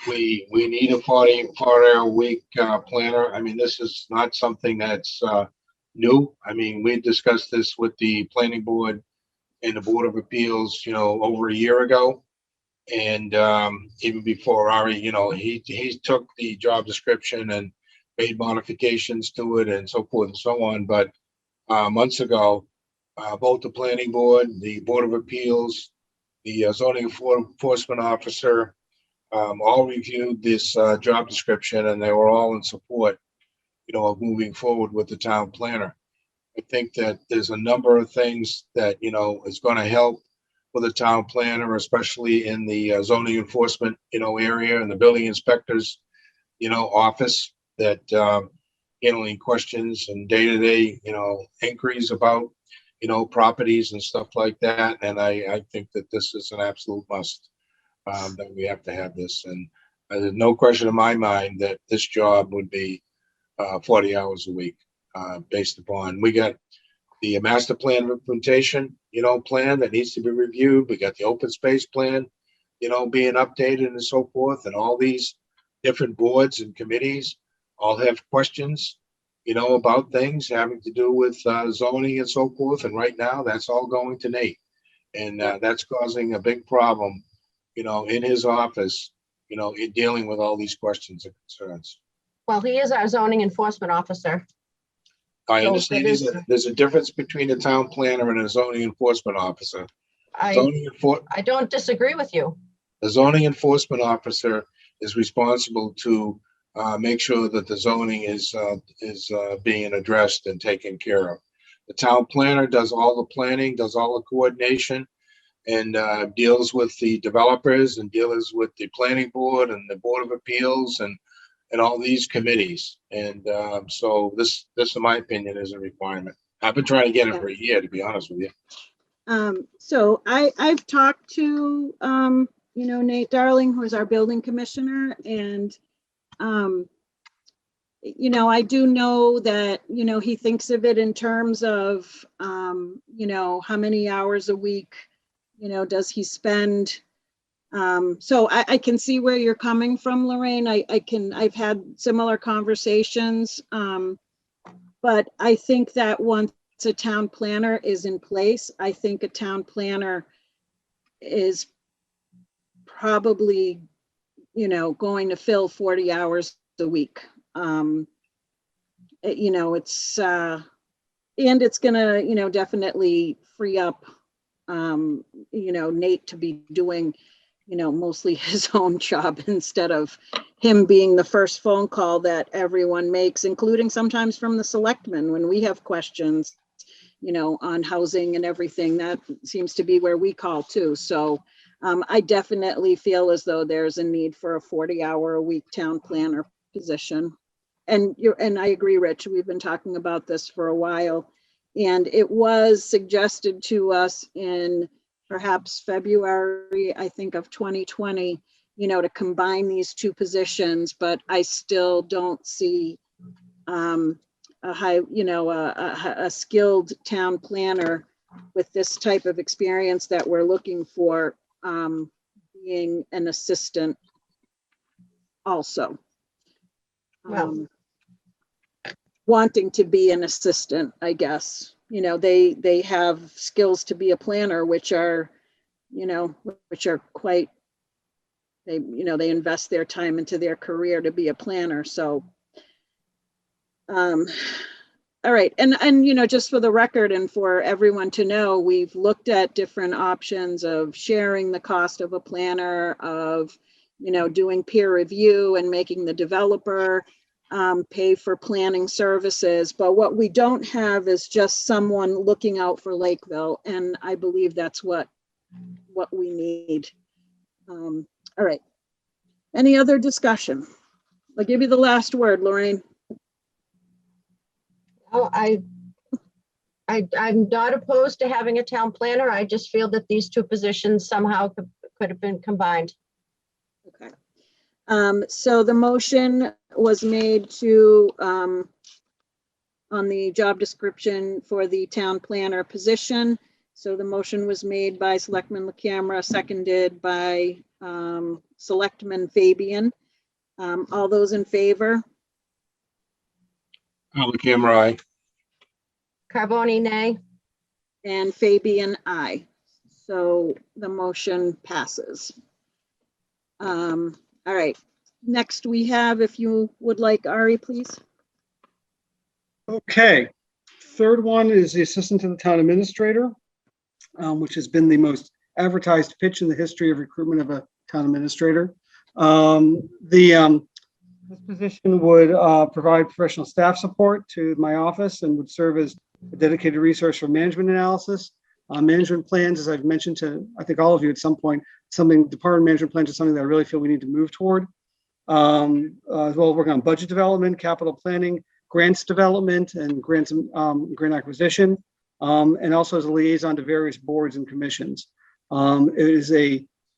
we need a 40-hour week planner. I mean, this is not something that's new. I mean, we discussed this with the planning board and the Board of Appeals, over a year ago. And even before Ari, he took the job description and made modifications to it and so forth and so on. But months ago, both the planning board, the Board of Appeals, the zoning enforcement officer, all reviewed this job description, and they were all in support, of moving forward with the town planner. I think that there's a number of things that, is going to help with the town planner, especially in the zoning enforcement, area, and the building inspectors, office, that handling questions and day-to-day, inquiries about, properties and stuff like that. And I think that this is an absolute must, that we have to have this. And there's no question in my mind that this job would be 40 hours a week, based upon, we got the master plan implementation, plan that needs to be reviewed. We got the open space plan, being updated and so forth. And all these different boards and committees all have questions, about things having to do with zoning and so forth. And right now that's all going to Nate. And that's causing a big problem, in his office, in dealing with all these questions and concerns. Well, he is our zoning enforcement officer. I understand there's a difference between a town planner and a zoning enforcement officer. I don't disagree with you. The zoning enforcement officer is responsible to make sure that the zoning is being addressed and taken care of. The town planner does all the planning, does all the coordination, and deals with the developers and deals with the planning board and the Board of Appeals and all these committees. And so this, in my opinion, is a requirement. I've been trying to get it for a year, to be honest with you. So I've talked to, Nate Darling, who is our building commissioner, and, I do know that, he thinks of it in terms of, how many hours a week, does he spend? So I can see where you're coming from, Lorraine. I've had similar conversations. But I think that once a town planner is in place, I think a town planner is probably, going to fill 40 hours a week. It's, and it's gonna, definitely free up, Nate to be doing, mostly his own job instead of him being the first phone call that everyone makes, including sometimes from the selectmen when we have questions, on housing and everything. That seems to be where we call too. So I definitely feel as though there's a need for a 40-hour-a-week town planner position. And I agree, Rich, we've been talking about this for a while. And it was suggested to us in perhaps February, I think, of 2020, to combine these two positions, but I still don't see a skilled town planner with this type of experience that we're looking for, being an assistant also. Well, wanting to be an assistant, I guess. They have skills to be a planner, which are quite, they invest their time into their career to be a planner. So, all right. And, just for the record and for everyone to know, we've looked at different options of sharing the cost of a planner, of, doing peer review and making the developer pay for planning services. But what we don't have is just someone looking out for Lakeville. And I believe that's what we need. All right. Any other discussion? I'll give you the last word, Lorraine. Oh, I'm not opposed to having a town planner. I just feel that these two positions somehow could have been combined. Okay. So the motion was made to, on the job description for the town planner position. So the motion was made by Selectman LaCamera, seconded by Selectman Fabian. All those in favor? LaCamera, aye. Carboni, nay. And Fabian, aye. So the motion passes. All right. Next we have, if you would like, Ari, please. Okay. Third one is the assistant to the town administrator, which has been the most advertised pitch in the history of recruitment of a town administrator. This position would provide professional staff support to my office and would serve as a dedicated resource for management analysis. Management plans, as I've mentioned to, I think, all of you at some point, department management plans is something that I really feel we need to move toward. As well as working on budget development, capital planning, grants development, and grant acquisition, and also as a liaison to various boards and commissions. It is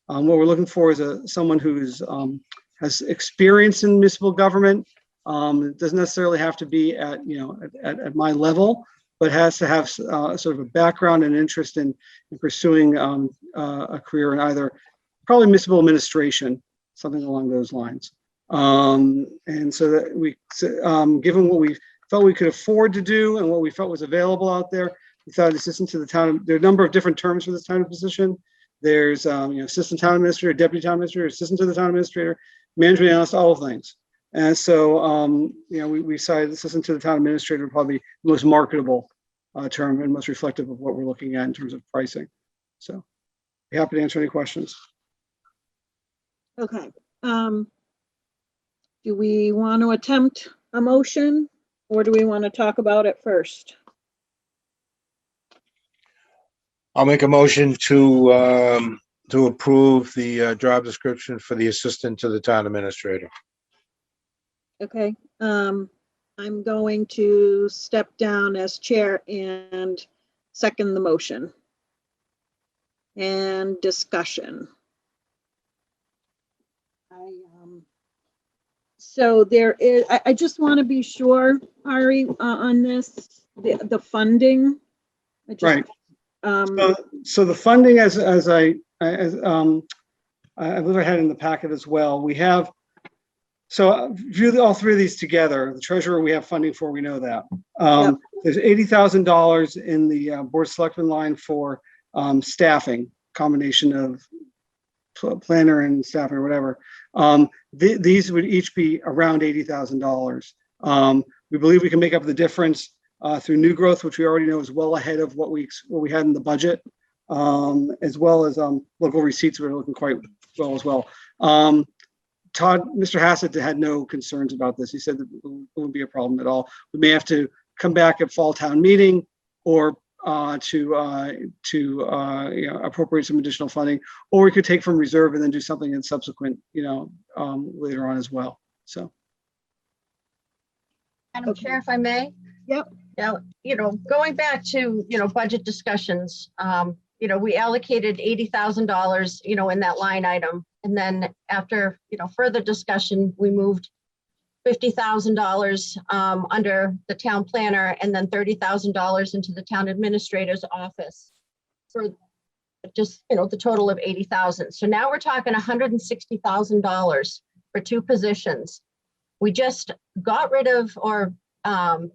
what we're looking for is someone who's has experience in municipal government. It doesn't necessarily have to be at my level, but has to have sort of a background and interest in pursuing a career in either probably municipal administration, something along those lines. And so that given what we felt we could afford to do and what we felt was available out there, we thought assistant to the town. There are a number of different terms for this kind of position. There's assistant town administrator, deputy town administrator, assistant to the town administrator, management analyst, all things. And so we decided assistant to the town administrator would probably be the most marketable term and most reflective of what we're looking at in terms of pricing. So be happy to answer any questions. Okay. Do we want to attempt a motion, or do we want to talk about it first? I'll make a motion to approve the job description for the assistant to the town administrator. Okay. I'm going to step down as chair and second the motion. and discussion. So there is, I just want to be sure, Ari, on this, the funding. Right. Um, So the funding, as I believe I had in the packet as well, we have, so view all three of these together. The treasurer we have funding for, we know that. Yep. There's $80,000 in the Board of Selectmen line for staffing, combination of planner and staffing or whatever. These would each be around $80,000. We believe we can make up the difference through new growth, which we already know is well ahead of what we had in the budget, as well as local receipts, which are looking quite well as well. Mr. Hassett had no concerns about this. He said that it wouldn't be a problem at all. We may have to come back at fall town meeting or to appropriate some additional funding, or we could take from reserve and then do something in subsequent, later on as well. So. Madam Chair, if I may? Yep. Now, going back to, budget discussions, we allocated $80,000, in that line item. And then after, further discussion, we moved $50,000 under the town planner and then $30,000 into the town administrator's office for just, the total of $80,000. So now we're talking $160,000 for two positions. We just got rid of, or I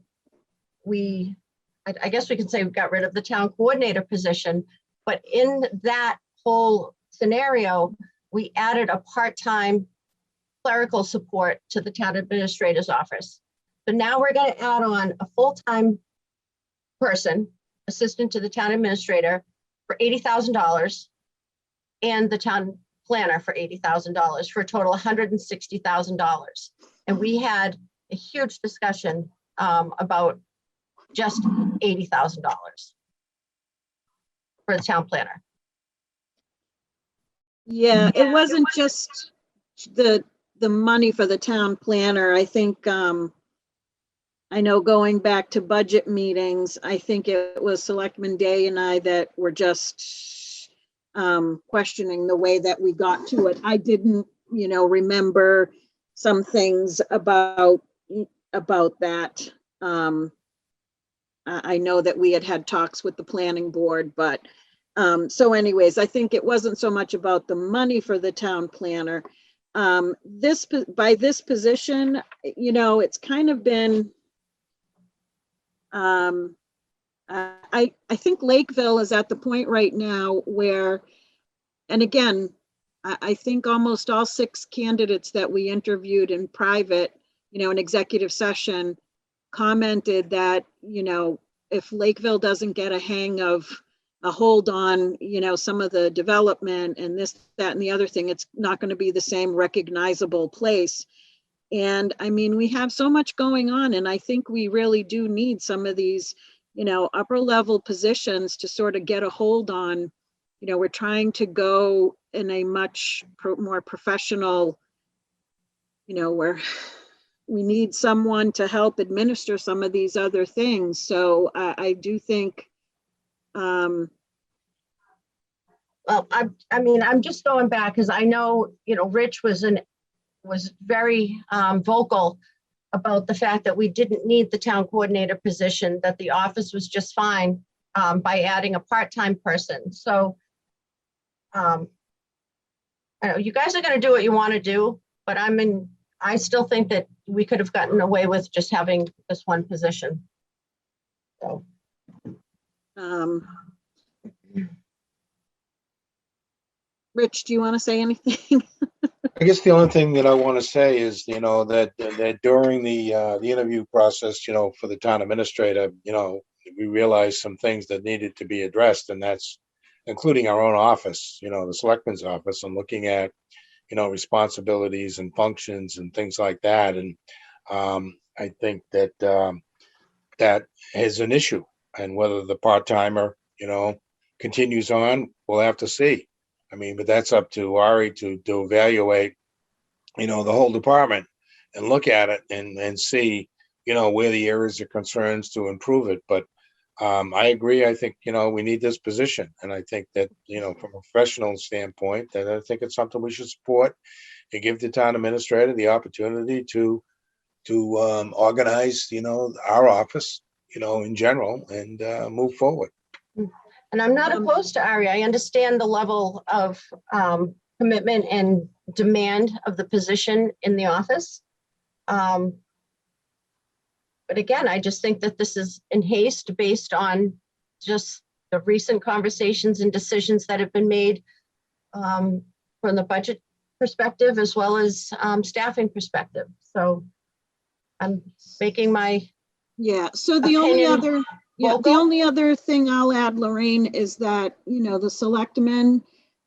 guess we could say we got rid of the town coordinator position, but in that whole scenario, we added a part-time clerical support to the town administrator's office. So now we're going to add on a full-time person, assistant to the town administrator for $80,000 and the town planner for $80,000 for a total of $160,000. And we had a huge discussion about just $80,000 for the town planner. Yeah, it wasn't just the money for the town planner. I think, I know going back to budget meetings, I think it was Selectman Day and I that were just questioning the way that we got to it. I didn't, remember some things about that. I know that we had talks with the planning board, but so anyways, I think it wasn't so much about the money for the town planner. By this position, it's kind of been, I think Lakeville is at the point right now where, and again, I think almost all 6 candidates that we interviewed in private, in executive session, commented that, if Lakeville doesn't get a hang of a hold on, some of the development and this, that, and the other thing, it's not going to be the same recognizable place. And I mean, we have so much going on, and I think we really do need some of these, upper level positions to sort of get a hold on. We're trying to go in a much more professional, where we need someone to help administer some of these other things. So I do think, well, I'm just going back because I know, Rich was very vocal about the fact that we didn't need the town coordinator position, that the office was just fine by adding a part-time person. So I know you guys are going to do what you want to do, but I still think that we could have gotten away with just having this one position. So. Rich, do you want to say anything? I guess the only thing that I want to say is, that during the interview process, for the town administrator, we realized some things that needed to be addressed, and that's including our own office, the selectman's office, and looking at, responsibilities and functions and things like that. And I think that that is an issue, and whether the part-timer, continues on, we'll have to see. I mean, but that's up to Ari to evaluate, the whole department and look at it and see, where the areas of concerns to improve it. But I agree. I think, we need this position. And I think that, from a professional standpoint, that I think it's something we should support and give the town administrator the opportunity to organize, our office, in general and move forward. And I'm not opposed to Ari. I understand the level of commitment and demand of the position in the office. But again, I just think that this is in haste based on just the recent conversations and decisions that have been made from the budget perspective as well as staffing perspective. So I'm making my So the only opinion other, the only other thing I'll add, Lorraine, is that, the selectmen,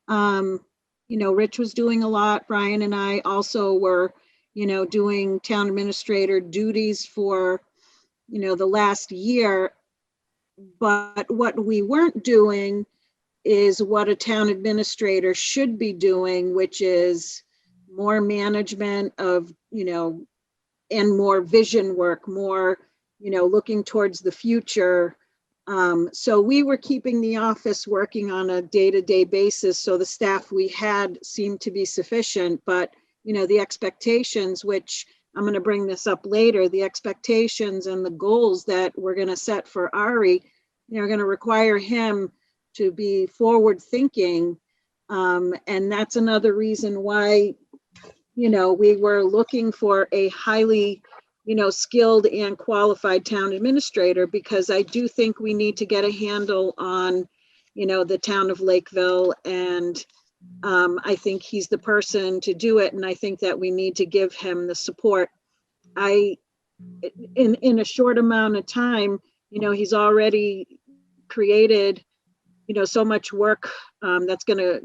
Rich was doing a lot. Brian and I also were, doing town administrator duties for, the last year. But what we weren't doing is what a town administrator should be doing, which is more management of, and more vision work, more, looking towards the future. So we were keeping the office working on a day-to-day basis. So the staff we had seemed to be sufficient, but, the expectations, which I'm going to bring this up later, the expectations and the goals that we're going to set for Ari, are going to require him to be forward thinking. And that's another reason why, we were looking for a highly, skilled and qualified town administrator, because I do think we need to get a handle on, the town of Lakeville. And I think he's the person to do it. And I think that we need to give him the support. In a short amount of time, he's already created, so much work that's going to,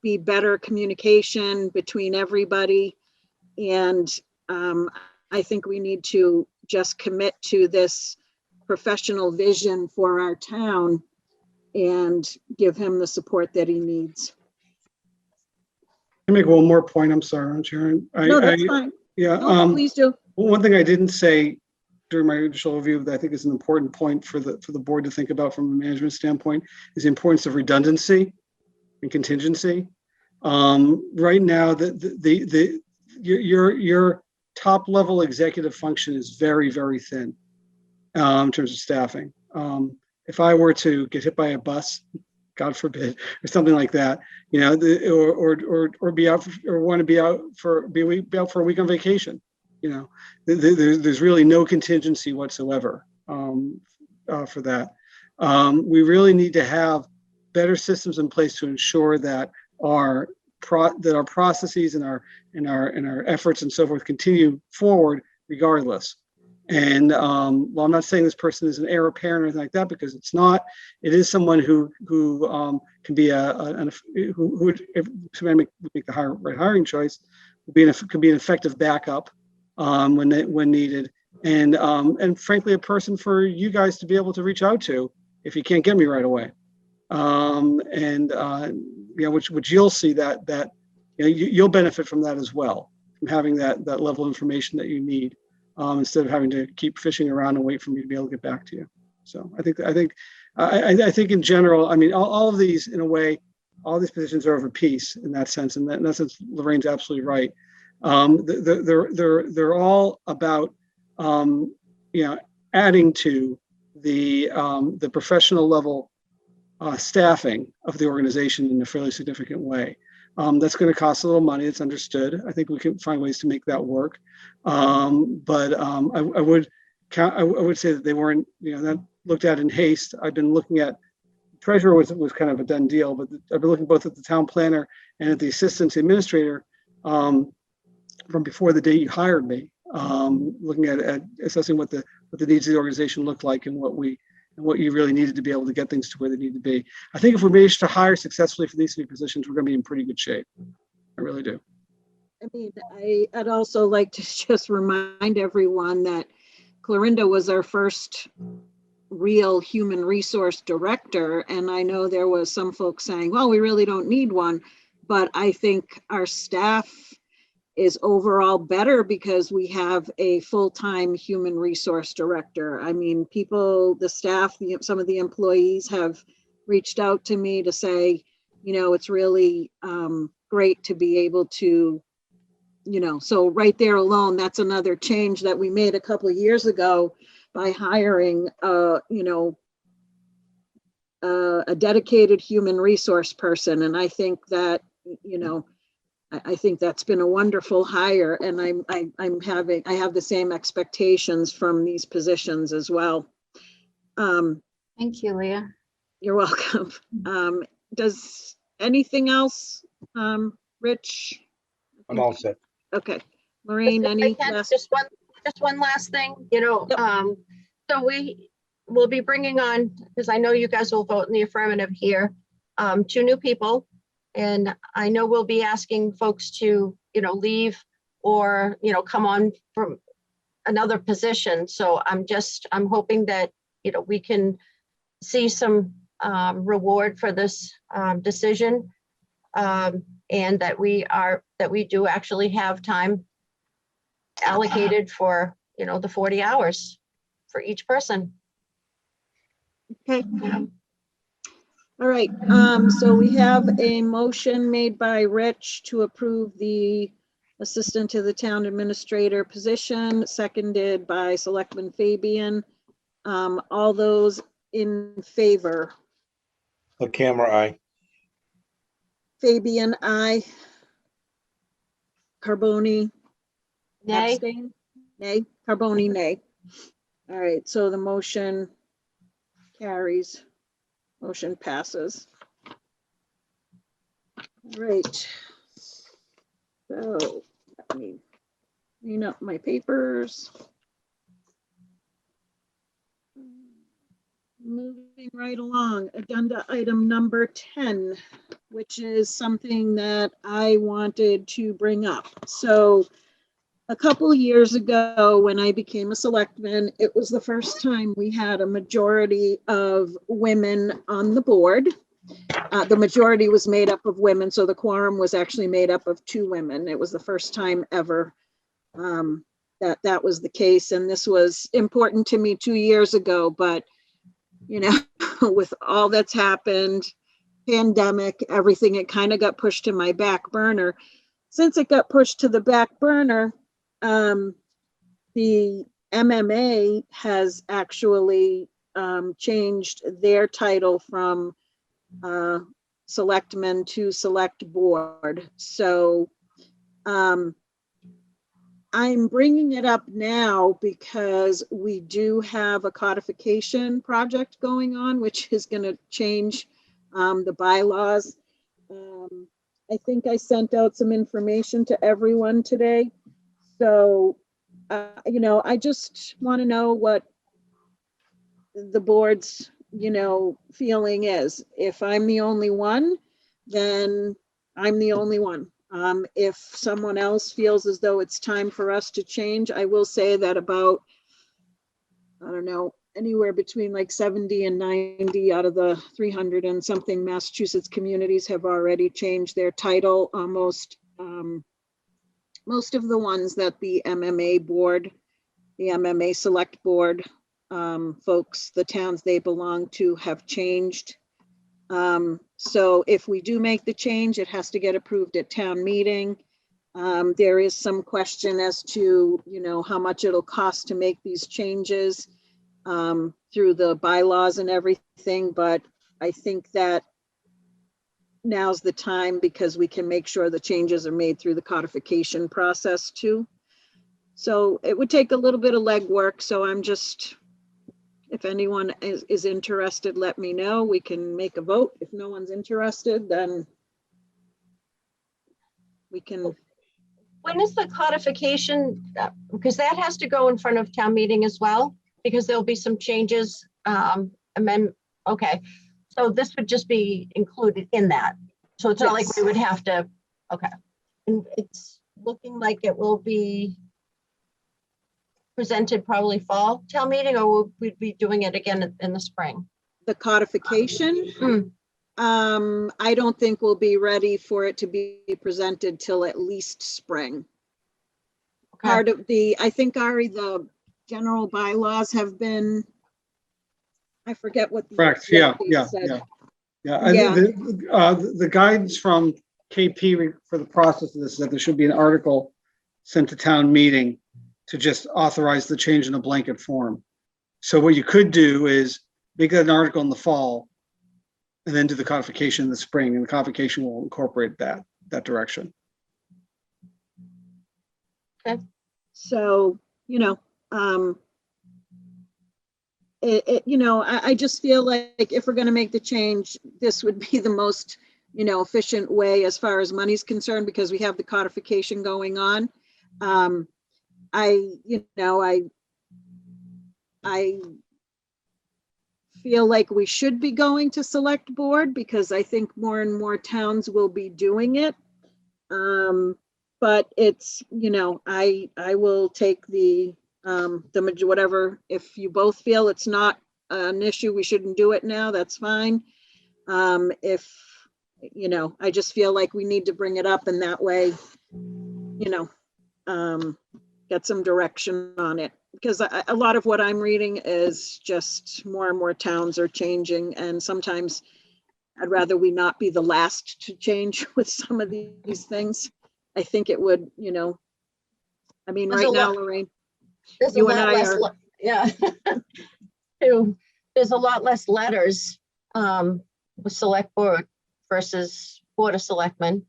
be better communication between everybody. And I think we need to just commit to this professional vision for our town and give him the support that he needs. Let me make one more point. I'm sorry, Sharon. No, that's fine. Yeah. No, please do. One thing I didn't say during my initial overview that I think is an important point for the board to think about from a management standpoint is the importance of redundancy and contingency. Right now, your top level executive function is very, very thin in terms of staffing. If I were to get hit by a bus, God forbid, or something like that, or be out or want to be out for a week on vacation, there's really no contingency whatsoever for that. We really need to have better systems in place to ensure that our processes and our efforts and so forth continue forward regardless. And while I'm not saying this person is an heir apparent or anything like that, because it's not, it is someone who can be who would, if somebody make the right hiring choice, could be an effective backup when needed, and frankly, a person for you guys to be able to reach out to if you can't get me right away. Which you'll see that you'll benefit from that as well, from having that level of information that you need, instead of having to keep fishing around and wait for me to be able to get back to you. So I think in general, I mean, all of these, in a way, all these positions are of a piece in that sense. And in that sense, Lorraine's absolutely right. They're all about, adding to the professional level staffing of the organization in a fairly significant way. That's going to cost a little money. It's understood. I think we can find ways to make that work. But I would say that they weren't, not looked at in haste. I've been looking at treasurer was kind of a done deal, but I've been looking both at the town planner and at the assistant administrator from before the day you hired me, looking at assessing what the needs of the organization looked like and what you really needed to be able to get things to where they need to be. I think if we manage to hire successfully for these three positions, we're going to be in pretty good shape. I really do. I mean, I'd also like to just remind everyone that Clorinda was our first real human resource director. And I know there was some folks saying, well, we really don't need one. But I think our staff is overall better because we have a full-time human resource director. I mean, people, the staff, some of the employees have reached out to me to say, you know, it's really great to be able to, you know, so right there alone, that's another change that we made a couple of years ago by hiring, you know, a dedicated human resource person. And I think that, you know, I think that's been a wonderful hire, and I have the same expectations from these positions as well. Thank you, Leah. You're welcome. Does anything else, Rich? I'm all set. Okay, Maureen, If I any can, last? just one last thing, you know, Yep. so we will be bringing on, because I know you guys will vote in the affirmative here, 2 new people. And I know we'll be asking folks to, you know, leave or, you know, come on from another position. So I'm hoping that, you know, we can see some reward for this decision. And that we do actually have time allocated for, you know, the 40 hours for each person. Okay. All right, so we have a motion made by Rich to approve the assistant to the town administrator position, seconded by Selectman Fabian. All those in favor? The camera eye. Fabian, aye. Carboni, Nay? abstain? Nay? Carboni, nay. All right, so the motion carries. Motion passes. All right. So let me clean up my papers. Moving right along, agenda item number 10, which is something that I wanted to bring up. So a couple years ago, when I became a selectman, it was the first time we had a majority of women on the board. The majority was made up of women, so the quorum was actually made up of 2 women. It was the first time ever that was the case, and this was important to me 2 years ago, but you know, with all that's happened, pandemic, everything, it kind of got pushed to my back burner. Since it got pushed to the back burner, the MMA has actually changed their title from selectmen to select board. So I'm bringing it up now because we do have a codification project going on, which is going to change the bylaws. I think I sent out some information to everyone today. So, you know, I just want to know what the board's, you know, feeling is. If I'm the only one, then I'm the only one. If someone else feels as though it's time for us to change, I will say that about, I don't know, anywhere between like 70 and 90 out of the 300 and something Massachusetts communities have already changed their title. Almost most of the ones that the MMA board, the MMA select board folks, the towns they belong to have changed. So if we do make the change, it has to get approved at town meeting. There is some question as to, you know, how much it'll cost to make these changes through the bylaws and everything, but I think that now's the time because we can make sure the changes are made through the codification process too. So it would take a little bit of legwork. So I'm just, if anyone is interested, let me know. We can make a vote. If no one's interested, then we can. When is the codification? Because that has to go in front of town meeting as well, because there'll be some changes. Okay, so this would just be included in that. So it's not like we would have to, okay. And it's looking like it will be presented probably fall town meeting, or will we be doing it again in the spring? The codification? I don't think we'll be ready for it to be presented till at least spring. part of the, I think, Ari, the general bylaws have been, I forget what. Correct, the yeah, update yeah, said. yeah. Yeah, and Yeah. the guidance from KP for the process of this is that there should be an article sent to town meeting to just authorize the change in a blanket form. So what you could do is make an article in the fall and then do the codification in the spring, and the codification will incorporate that direction. So, I just feel like if we're going to make the change, this would be the most, efficient way as far as money's concerned, because we have the codification going on. I feel like we should be going to select board because I think more and more towns will be doing it. But it's, I will take the whatever, if you both feel it's not an issue, we shouldn't do it now, that's fine. If, I just feel like we need to bring it up, and that way, get some direction on it. Because a lot of what I'm reading is just more and more towns are changing, and sometimes I'd rather we not be the last to change with some of these things. I think it would, I mean, There's right a now, lot- Lorraine, There's you a and lot I less, are, yeah. There's a lot less letters with select board versus Board of Selectmen.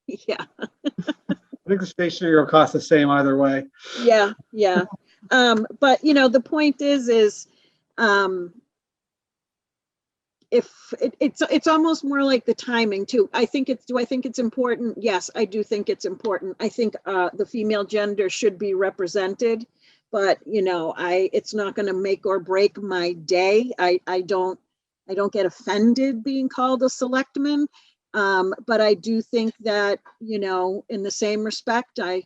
yeah. I think the stationery will cost the same either way. Yeah, yeah. But the point is if it's almost more like the timing too. I think it's important? Yes, I do think it's important. I think the female gender should be represented, but it's not going to make or break my day. I don't get offended being called a selectman. But I do think that, in the same respect, I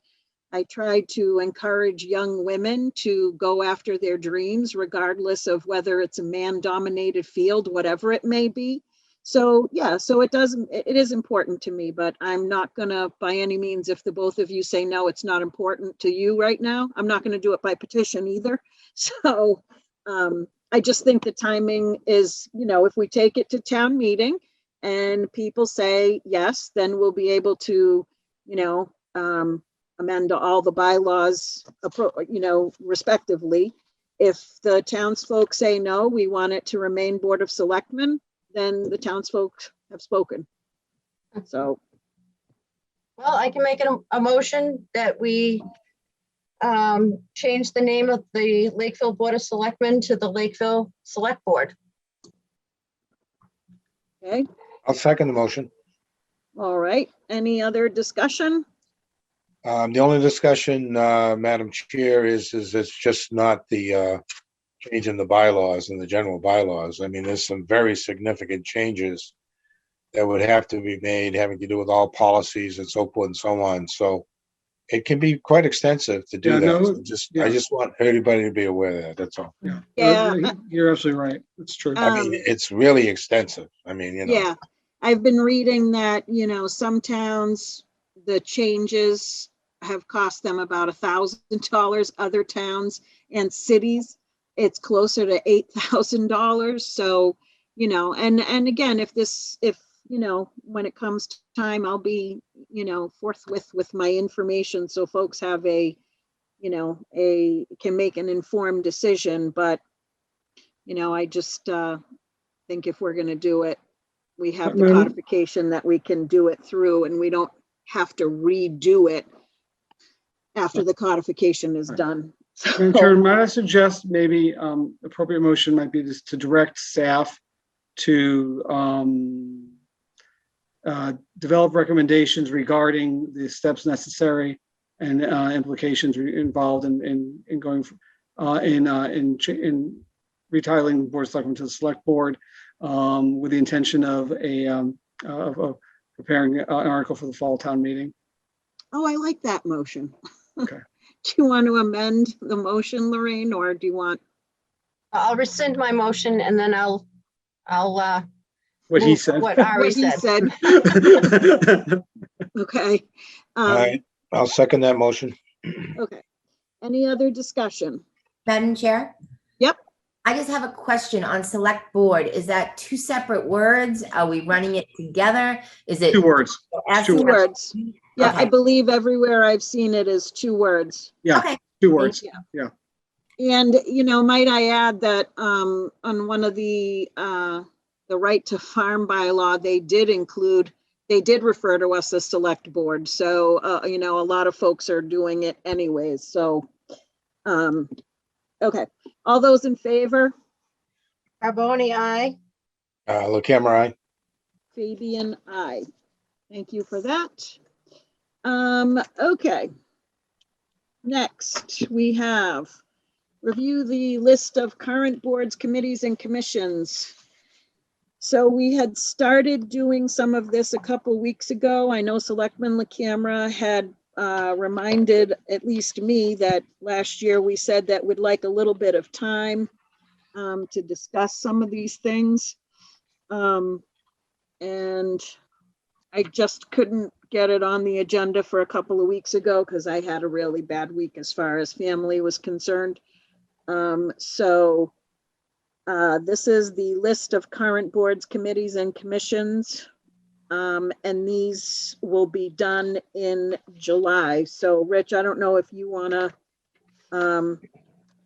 try to encourage young women to go after their dreams, regardless of whether it's a man-dominated field, whatever it may be. So, yeah, so it is important to me, but I'm not gonna, by any means, if the both of you say, no, it's not important to you right now, I'm not gonna do it by petition either. So I just think the timing is, if we take it to town meeting and people say yes, then we'll be able to, amend all the bylaws, respectively. If the townsfolk say no, we want it to remain Board of Selectmen, then the townsfolk have spoken. So. Well, I can make a motion that we change the name of the Lakeville Board of Selectmen to the Lakeville Select Board. Okay, I'll second the motion. all right. Any other discussion? The only discussion, Madam Chair, is it's just not the change in the bylaws and the general bylaws. I mean, there's some very significant changes that would have to be made, having to do with all policies and so forth and so on. So it can be quite extensive to do Yeah, that. no, So I just want everybody to be aware of that. That's all. Yeah, Yeah. You're absolutely right. It's true. I mean, it's really extensive. I mean, Yeah, I've been reading that, some towns, the changes have cost them about $1,000. Other towns and cities, it's closer to $8,000. So, and again, if when it comes to time, I'll be, forthwith with my information. So folks have can make an informed decision. But, I just think if we're going to do it, we have the codification that we can do it through, and we don't have to redo it after the codification is done. Madam Chair, might I suggest maybe appropriate motion might be just to direct staff to develop recommendations regarding the steps necessary and implications involved in going in retitling the Board of Selectmen to the Select Board with the intention of preparing an article for the fall town meeting. Oh, I like that motion. Okay. Do you want to amend the motion, Lorraine, or do you want? I'll rescind my motion and then I'll What he said. what Ari What he said. said. Okay. all right. I'll second that motion. Okay. Any other discussion? Madam Chair? Yep. I just have a question on select board. Is that two separate words? Are we running it together? Is it? 2 words. As Two Two words. Yeah, I Okay. believe everywhere I've seen it is 2 words. Yeah, Okay. 2 words. Thank Yeah. And, might I add that on one of the right to farm bylaw, they did refer to us as select board. So, a lot of folks are doing it anyways. So, okay. All those in favor? Carboni, aye. LaCAM, aye. Fabian, aye. Thank you for that. Okay. Next, we have review the list of current boards, committees, and commissions. So we had started doing some of this a couple weeks ago. I know Selectman LaCamera had reminded at least me that last year we said that we'd like a little bit of time to discuss some of these things. And I just couldn't get it on the agenda for a couple of weeks ago because I had a really bad week as far as family was concerned. So this is the list of current boards, committees, and commissions. And these will be done in July. So Rich, I don't know if you want to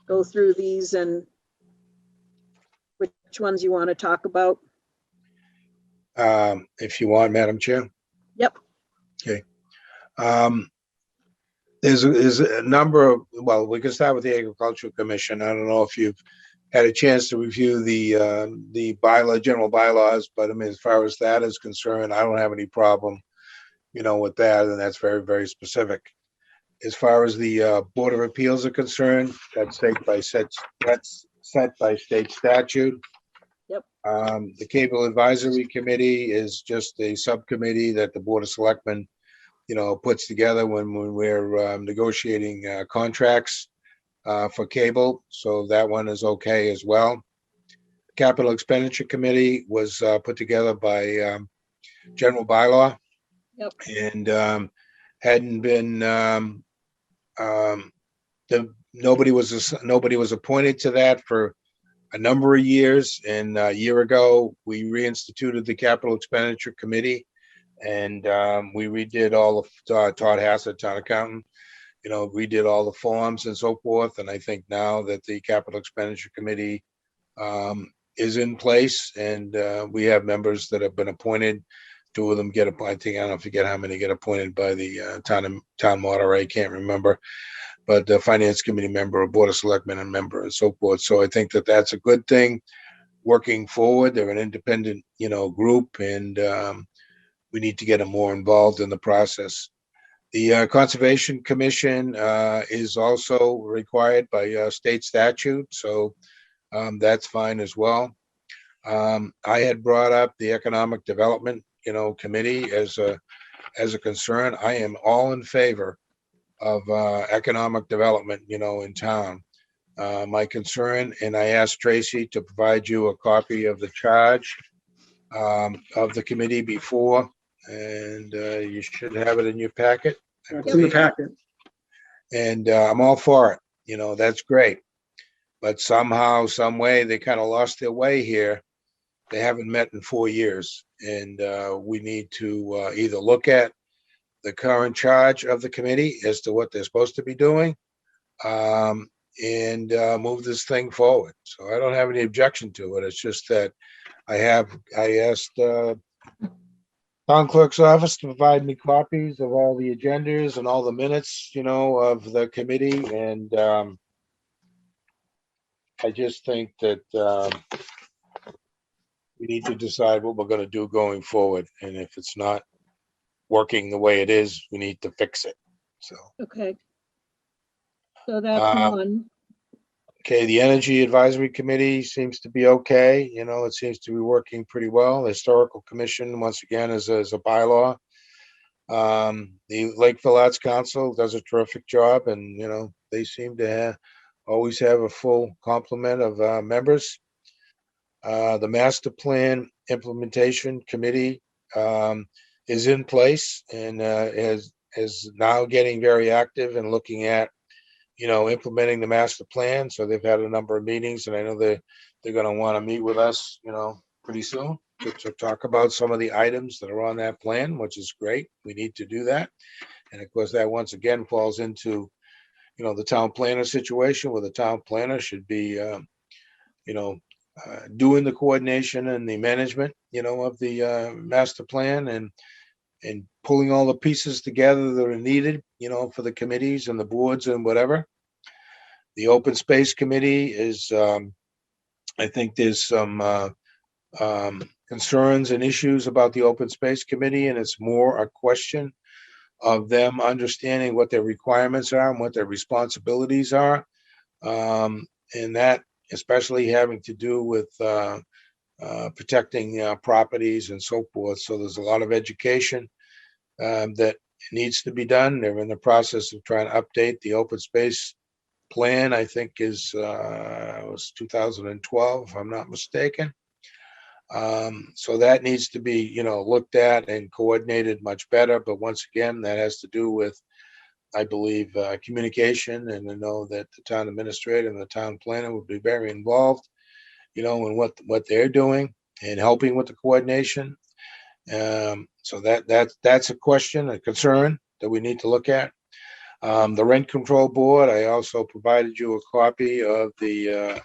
go through these and which ones you want to talk about. If you want, Madam Chair. Yep. Okay. There's a number of, well, we can start with the Agricultural Commission. I don't know if you've had a chance to review the general bylaws, but I mean, as far as that is concerned, I don't have any problem, with that, and that's very, very specific. As far as the Board of Appeals are concerned, that's set by state statute. Yep. The Cable Advisory Committee is just a subcommittee that the Board of Selectmen, puts together when we're negotiating contracts for cable. So that one is okay as well. Capital Expenditure Committee was put together by general bylaw. Yep. And hadn't been nobody was appointed to that for a number of years. And a year ago, we reinstituted the Capital Expenditure Committee, and we redid all of Todd Hassett, town accountant, redid all the forms and so forth. And I think now that the Capital Expenditure Committee is in place, and we have members that have been appointed. 2 of them get appointed. I don't forget how many get appointed by the town moderator. I can't remember, but the Finance Committee member, a Board of Selectmen and member, and so forth. So I think that that's a good thing working forward. They're an independent, group, and we need to get them more involved in the process. The Conservation Commission is also required by state statute, so that's fine as well. I had brought up the Economic Development, Committee as a concern. I am all in favor of economic development, in town. My concern, and I asked Tracy to provide you a copy of the charge of the committee before, and you should have it in your packet. It's in the packet. And I'm all for it. That's great. But somehow, some way, they kind of lost their way here. They haven't met in 4 years, and we need to either look at the current charge of the committee as to what they're supposed to be doing, and move this thing forward. So I don't have any objection to it. It's just that I asked town clerk's office to provide me copies of all the agendas and all the minutes, of the committee. And I just think that we need to decide what we're going to do going forward. And if it's not working the way it is, we need to fix it. So, Okay. So that's one. okay, the Energy Advisory Committee seems to be okay. It seems to be working pretty well. The Historical Commission, once again, is a bylaw. The Lakeville Arts Council does a terrific job, and, they seem to always have a full complement of members. The Master Plan Implementation Committee is in place and is now getting very active and looking at, implementing the master plan. So they've had a number of meetings, and I know they're going to want to meet with us, pretty soon to talk about some of the items that are on that plan, which is great. We need to do that. And of course, that once again falls into, the town planner situation, where the town planner should be, doing the coordination and the management, of the master plan, and pulling all the pieces together that are needed, for the committees and the boards and whatever. The open space committee is, I think there's some concerns and issues about the open space committee, and it's more a question of them understanding what their requirements are and what their responsibilities are. And that especially having to do with protecting properties and so forth. So there's a lot of education that needs to be done. They're in the process of trying to update the open space plan. I think was 2012, if I'm not mistaken. So that needs to be, looked at and coordinated much better. But once again, that has to do with, I believe, communication. And I know that the town administrator and the town planner would be very involved, in what they're doing and helping with the coordination. So that's a question, a concern that we need to look at. The rent control board, I also provided you a copy of the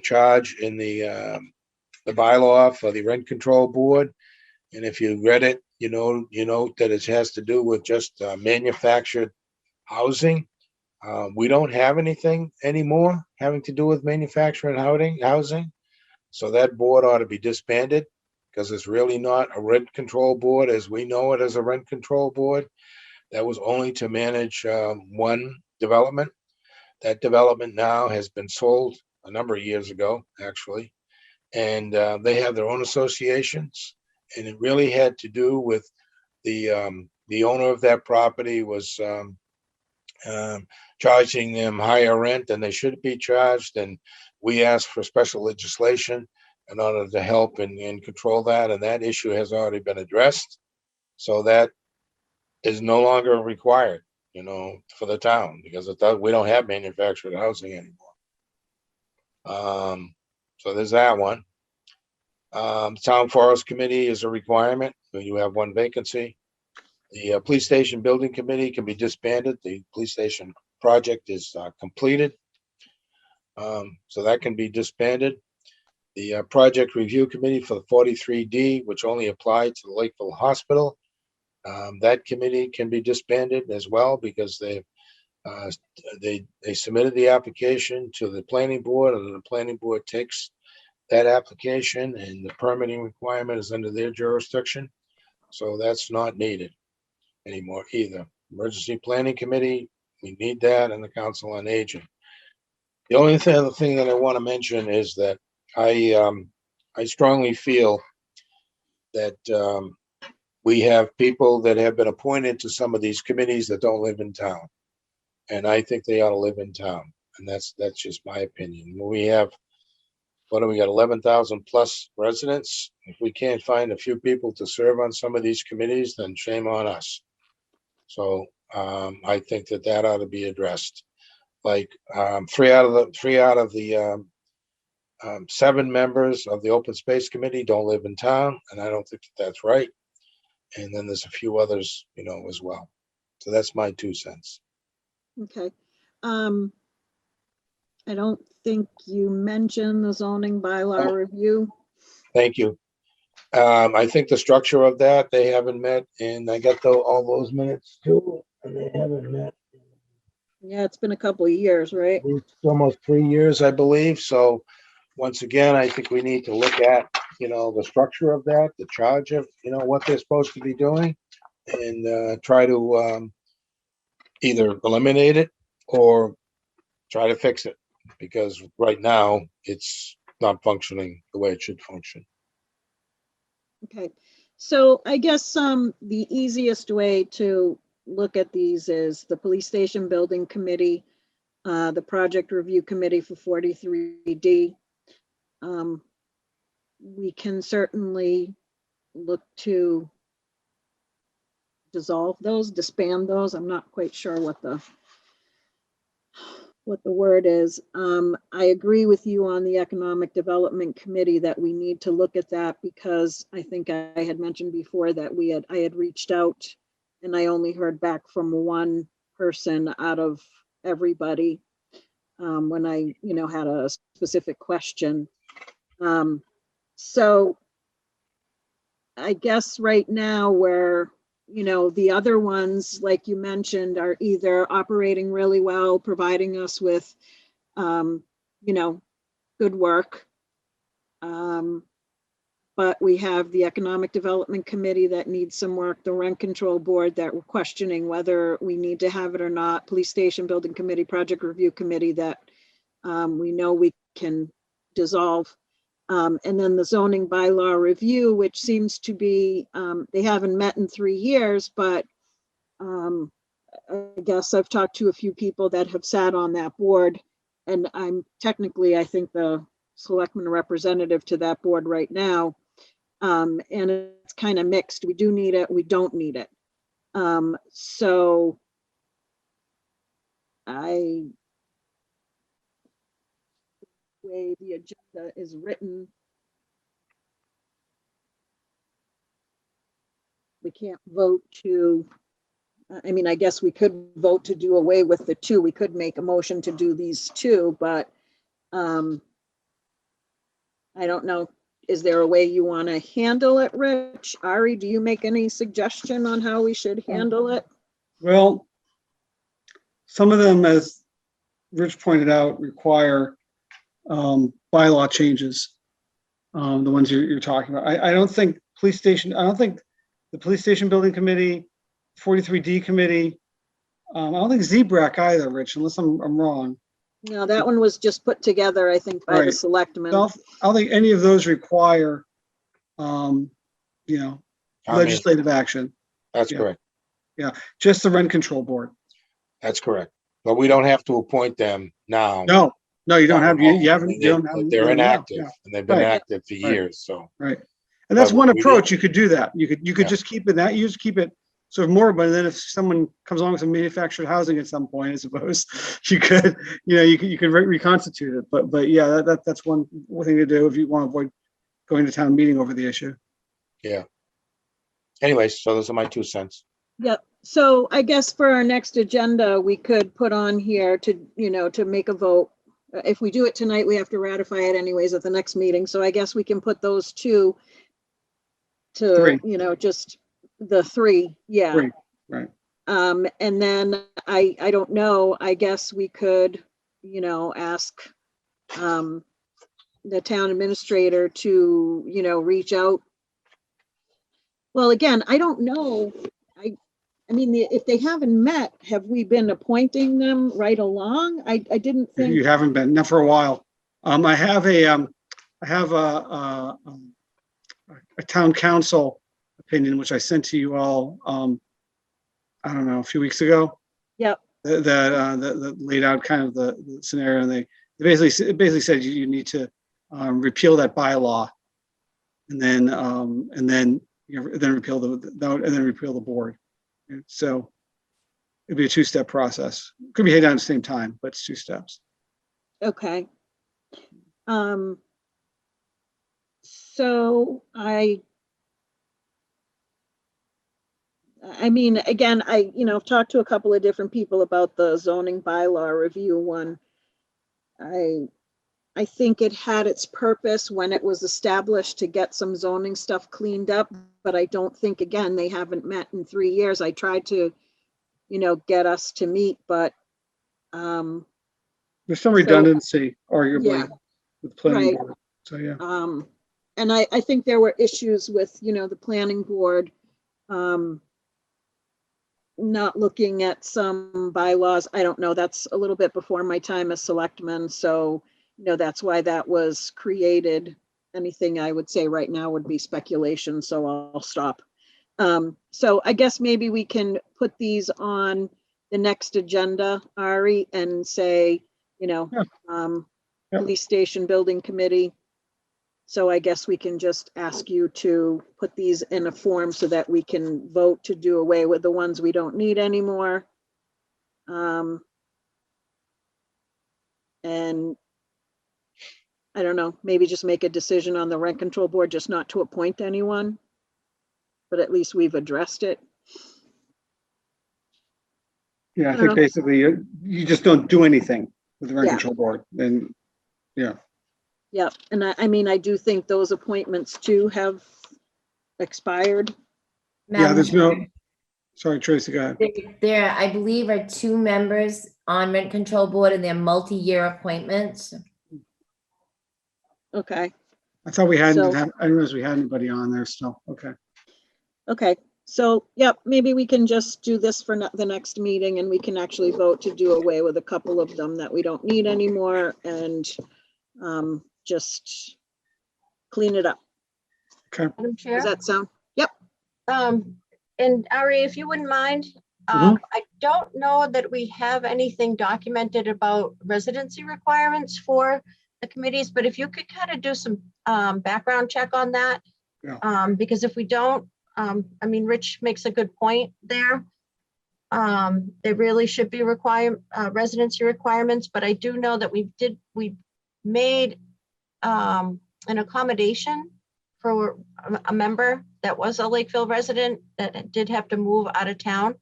charge in the bylaw for the rent control board. And if you read it, you know that it has to do with just manufactured housing. We don't have anything anymore having to do with manufactured housing. So that board ought to be disbanded, because it's really not a rent control board as we know it as a rent control board. That was only to manage one development. That development now has been sold a number of years ago, actually. And they have their own associations. And it really had to do with the owner of that property was charging them higher rent than they should be charged. And we asked for special legislation in order to help and control that. And that issue has already been addressed. So that is no longer required, for the town, because we don't have manufactured housing anymore. So there's that one. Town Forest Committee is a requirement. You have one vacancy. The Police Station Building Committee can be disbanded. The police station project is completed. So that can be disbanded. The Project Review Committee for the 43D, which only applied to the Lakeville Hospital, that committee can be disbanded as well, because they submitted the application to the planning board, and the planning board takes that application, and the permitting requirement is under their jurisdiction. So that's not needed anymore either. Emergency Planning Committee, we need that, and the Council on Aging. The only other thing that I want to mention is that I strongly feel that we have people that have been appointed to some of these committees that don't live in town. And I think they ought to live in town. And that's just my opinion. We have, what do we got, 11,000 plus residents? If we can't find a few people to serve on some of these committees, then shame on us. So I think that ought to be addressed. Like three out of the 7 members of the Open Space Committee don't live in town, and I don't think that's right. And then there's a few others, as well. So that's my 2 cents. Okay. I don't think you mentioned the zoning bylaw review. Thank you. I think the structure of that, they haven't met, and I got all those minutes too, and they haven't met. Yeah, it's been a couple of years, right? It's almost 3 years, I believe. So once again, I think we need to look at, the structure of that, the charge of, what they're supposed to be doing, and try to either eliminate it or try to fix it, because right now it's not functioning the way it should function. Okay, so I guess the easiest way to look at these is the Police Station Building Committee, the Project Review Committee for 43D. We can certainly look to dissolve those, disband those. I'm not quite sure what the word is. I agree with you on the Economic Development Committee that we need to look at that, because I think I had mentioned before that I had reached out and I only heard back from one person out of everybody when I, had a specific question. So I guess right now where, the other ones, like you mentioned, are either operating really well, providing us with, good work. But we have the Economic Development Committee that needs some work, the Rent Control Board that we're questioning whether we need to have it or not, Police Station Building Committee, Project Review Committee that we know we can dissolve. And then the zoning bylaw review, which seems to be, they haven't met in 3 years, but I guess I've talked to a few people that have sat on that board, and I'm technically, I think, the selectman representative to that board right now. And it's kind of mixed. We do need it, we don't need it. So the way the agenda is written, we can't vote to, I guess we could vote to do away with the 2. We could make a motion to do these 2, but I don't know. Is there a way you want to handle it, Rich? Ari, do you make any suggestion on how we should handle it? Well, some of them, as Rich pointed out, require bylaw changes. The ones you're talking about. I don't think the Police Station Building Committee, 43D Committee, I don't think ZBRAC either, Rich, unless I'm wrong. No, that one was just put together, I think, by the Right. selectmen. I don't think any of those require, legislative action. That's Yeah. correct. Yeah, just the Rent Control Board. That's correct. But we don't have to appoint them now. No, you don't have, you haven't. They- you don't have- They're inactive, yeah. and they've been Right. active for years, so. Right. And that's But one we approach. did- You could do that. You could Yeah. just keep it that, you just keep it sort of moribund. And then if someone comes along with some manufactured housing at some point, I suppose you could, you could reconstitute it. But yeah, that's one thing to do if you want to avoid going to town meeting over the issue. Yeah. Anyways, so those are my 2 cents. Yep. So I guess for our next agenda, we could put on here to, to make a vote. If we do it tonight, we have to ratify it anyways at the next meeting. So I guess we can put those 2 to, 3. Just the 3. Yeah. 3, right. And then I don't know, I guess we could, ask the town administrator to, reach out. Well, again, I don't know. If they haven't met, have we been appointing them right along? I didn't think. You haven't been, not for a while. I have a town council opinion, which I sent to you all, I don't know, a few weeks ago. Yep. That laid out kind of the scenario, and they basically said you need to repeal that bylaw, and then repeal the board. And so it'd be a 2-step process. Could be headed down at the same time, but it's 2 steps. Okay. So again, I've talked to a couple of different people about the zoning bylaw review one. I think it had its purpose when it was established to get some zoning stuff cleaned up, but I don't think, again, they haven't met in 3 years. I tried to, get us to meet, but there's some redundancy, arguably, yeah, with planning right. board. So yeah. And I think there were issues with, the planning board not looking at some bylaws. I don't know. That's a little bit before my time as selectman. So, that's why that was created. Anything I would say right now would be speculation. So I'll stop. So I guess maybe we can put these on the next agenda, Ari, and say, Police Station Building Committee, So I guess we can just ask you to put these in a form so that we can vote to do away with the ones we don't need anymore. And I don't know, maybe just make a decision on the rent control board, just not to appoint anyone. But at least we've addressed it. Yeah, I think basically you just don't do anything with the rent Yeah. control board. And yeah, Yeah, and I mean, I do think those appointments too have expired. yeah, Madam there's no, Chair, sorry, Tracy, go ahead. there, I believe, are 2 members on rent control board and they're multi-year appointments. Okay, I thought we hadn't, So- I didn't realize we had anybody on there still. Okay. okay. So, yep, maybe we can just do this for the next meeting and we can actually vote to do away with a couple of them that we don't need anymore and just clean it up. Okay. Madam Chair. Does that sound? And Ari, if you wouldn't mind, Mhm. I don't know that we have anything documented about residency requirements for the committees, but if you could kind of do some background check on that. Yeah. Because if we don't, I mean, Rich makes a good point there. There really should be residency requirements, but I do know that we made an accommodation for a member that was a Lakeville resident that did have to move out of town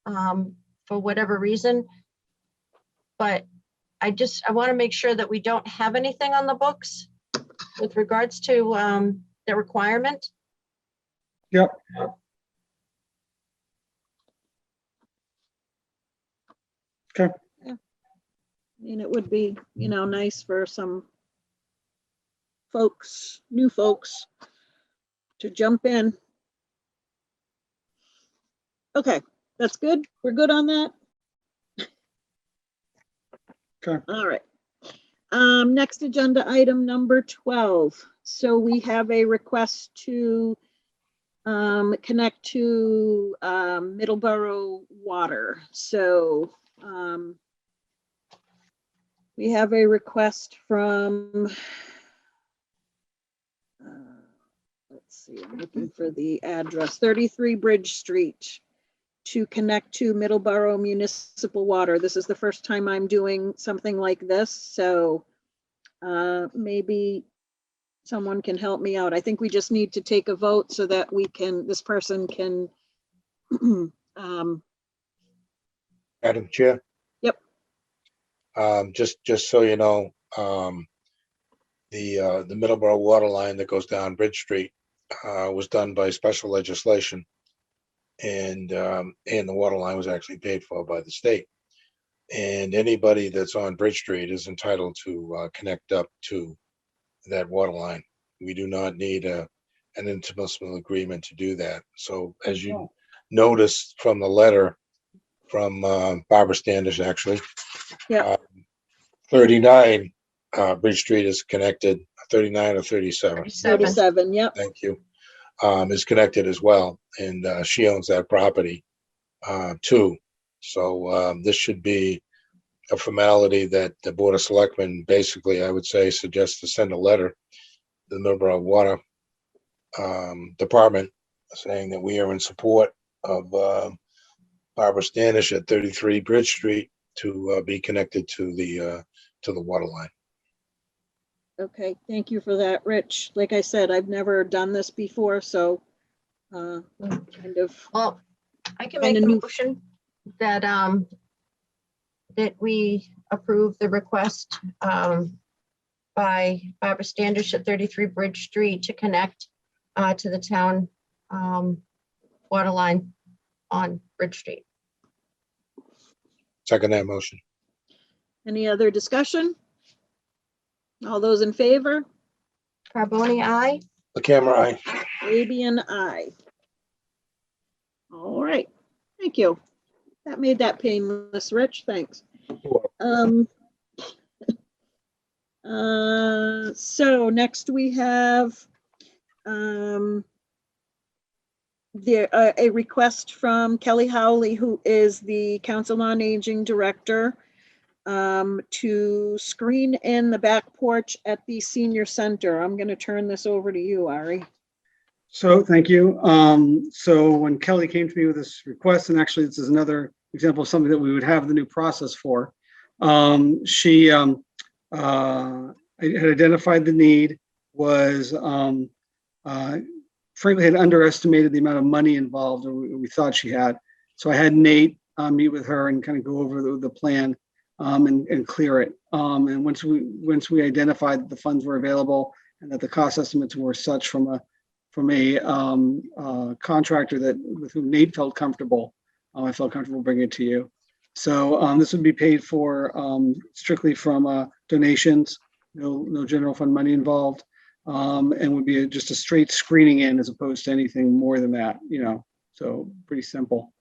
for whatever reason. But I want to make sure that we don't have anything on the books with regards to the requirement. Yep. Okay. I mean, it would be, nice for some folks, new folks to jump in. Okay, that's good. We're good on that? Okay. All right. Next agenda item number 12. So we have a request to connect to Middleborough Water. So we have a request from, let's see, I'm looking for the address, 33 Bridge Street, to connect to Middleborough Municipal Water. This is the first time I'm doing something like this, so maybe someone can help me out. I think we just need to take a vote so that this person can. Madam Chair? Yep. Just so you know, the Middleborough water line that goes down Bridge Street was done by special legislation. And the water line was actually paid for by the state. And anybody that's on Bridge Street is entitled to connect up to that water line. We do not need an intermunicipal agreement to do that. So as you noticed from the letter from Barbara Standish, actually, Yeah. 39 Bridge Street is connected, 39 or 37. 37, yep. Thank you. Is connected as well, and she owns that property too. So this should be a formality that the Board of Selectmen, basically, I would say, suggests to send a letter to the Middleborough Water Department saying that we are in support of Barbara Standish at 33 Bridge Street to be connected to the water line. Okay, thank you for that, Rich. Like I said, I've never done this before, so kind of. Well, I can make a motion that that we approve the request by Barbara Standish at 33 Bridge Street to connect to the town water line on Bridge Street. Second that motion. Any other discussion? All those in favor? Carboni, aye. The camera eye. Fabian, aye. All right, thank you. That made that painless, Rich, thanks. So next we have a request from Kelly Howley, who is the Council on Aging Director, to screen in the back porch at the senior center. I'm going to turn this over to you, Ari. So thank you. So when Kelly came to me with this request, and actually this is another example of something that we would have the new process for, she had identified the need, was frankly had underestimated the amount of money involved that we thought she had. So I had Nate meet with her and kind of go over the plan and clear it. And once we identified that the funds were available and that the cost estimates were such from a contractor with whom Nate felt comfortable, I felt comfortable bringing it to you. So this would be paid for strictly from donations, no general fund money involved, and would be just a straight screening in as opposed to anything more than that, so pretty simple.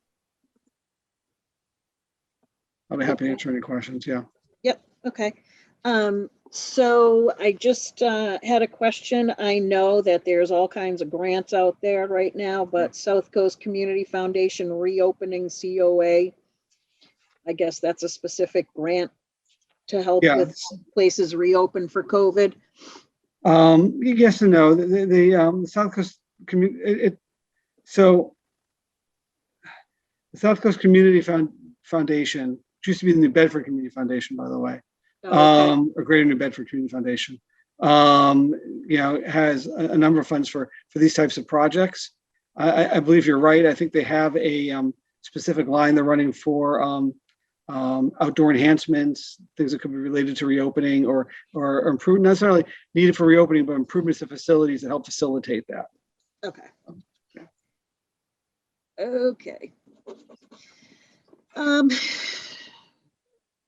I'll be happy to answer any questions. Yeah. Yep. Okay. So I just had a question. I know that there's all kinds of grants out there right now, but South Coast Community Foundation reopening COA, I guess that's a specific grant to help with places reopen for COVID. Yes and no. The South Coast community. So the South Coast Community Foundation, which used to be the New Bedford Community Foundation, by the way. Or Greater New Bedford Community Foundation, has a number of funds for these types of projects. I believe you're right. I think they have a specific line they're running for outdoor enhancements, things that could be related to reopening or improve, not necessarily needed for reopening, but improvements to facilities that help facilitate that. Okay.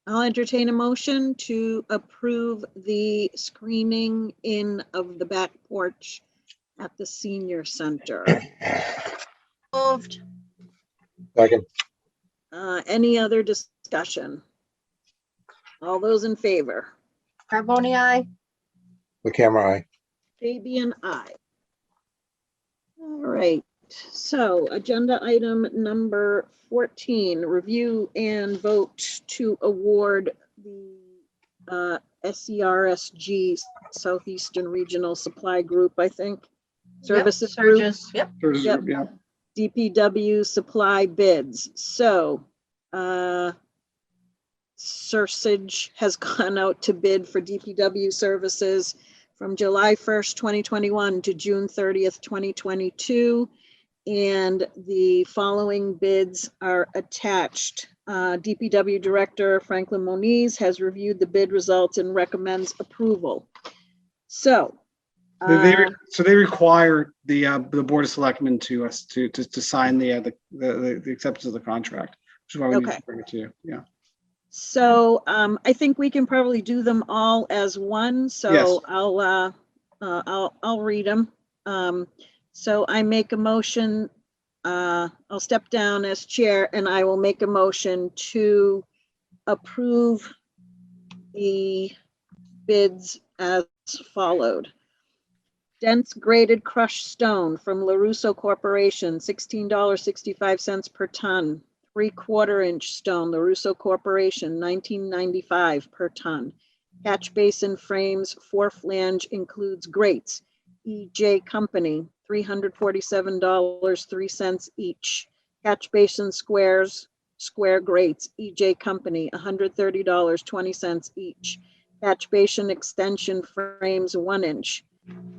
I'll entertain a motion to approve the screening in of the back porch at the senior center. Moved. Second. Any other discussion? All those in favor? Carboni, aye. LakeCAM, aye. Fabian, aye. All right. So agenda item number 14, review and vote to award the SCRSG Southeastern Regional Supply Group, I think. Services group. Yep. Yep. Yeah. DPW supply bids. So Sursage has gone out to bid for DPW services from July 1st, 2021 to June 30th, 2022. And the following bids are attached. DPW Director Franklin Moniz has reviewed the bid results and recommends approval. So they require the Board of Selectmen to sign the acceptance of the contract, which is why we need to bring it to you. Yeah. So I think we can probably do them all as one. So yes. I'll read them. So I make a motion, I'll step down as chair and I will make a motion to approve the bids as followed. Dense graded crushed stone from LaRusso Corporation, $16.65 per ton. 3/4 inch stone, LaRusso Corporation, $19.95 per ton. Catch basin frames, 4 flange includes grates. EJ Company, $347.03 each. Catch basin squares, square grates, EJ Company, $130.20 each. Catch basin extension frames, 1 inch.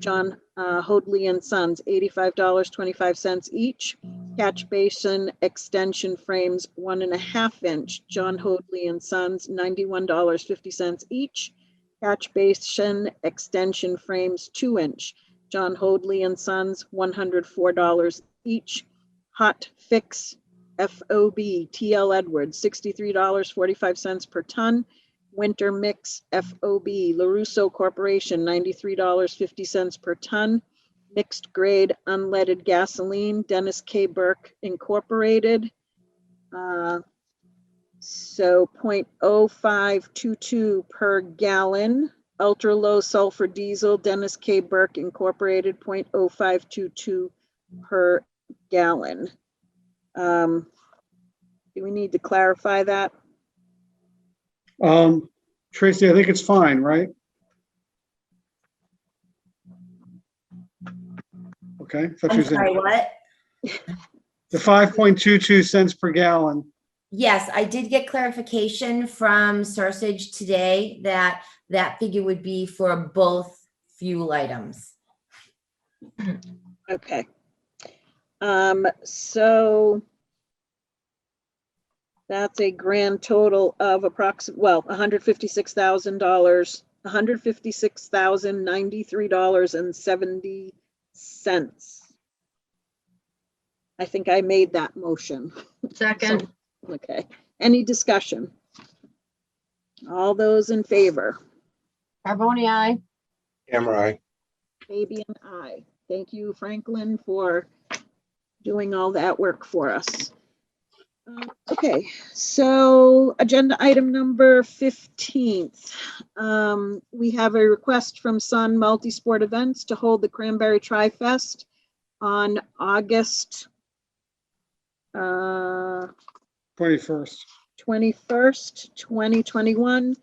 John Hoadley and Sons, $85.25 each. Catch basin extension frames, 1.5 inch. John Hoadley and Sons, $91.50 each. Catch basin extension frames, 2 inch. John Hoadley and Sons, $104 each. Hot Fix FOB TL Edwards, $63.45 per ton. Winter Mix FOB LaRusso Corporation, $93.50 per ton. Mixed grade unleaded gasoline, Dennis K. Burke Incorporated. So 0.0522 per gallon. Ultra low sulfur diesel, Dennis K. Burke Incorporated, 0.0522 per gallon. Do we need to clarify that? Tracy, I think it's fine, right? Okay. I'm sorry, what? The 5.22 cents per gallon. Yes, I did get clarification from Sursage today that that figure would be for both fuel items. Okay. So that's a grand total of approximately, well, $156,000, $156,093.70. I think I made that motion. Second. Okay. Any discussion? All those in favor? Carboni, aye. Camera eye. Fabian, aye. Thank you, Franklin, for doing all that work for us. Okay, so agenda item number 15th. We have a request from Sun Multisport Events to hold the Cranberry Tri-Fest on August 21st. 21st, 2021,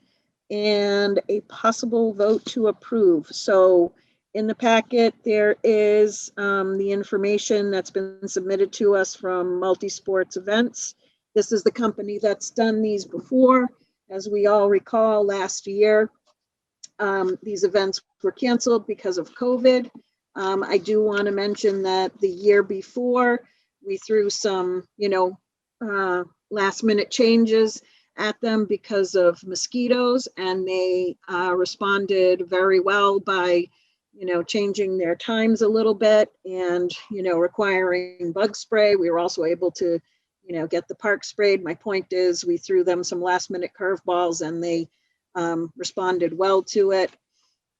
and a possible vote to approve. So in the packet, there is the information that's been submitted to us from Multisports Events. This is the company that's done these before. As we all recall, last year, these events were canceled because of COVID. I do want to mention that the year before, we threw some, last minute changes at them because of mosquitoes, and they responded very well by changing their times a little bit and, requiring bug spray. We were also able to, get the park sprayed. My point is we threw them some last minute curveballs and they responded well to it.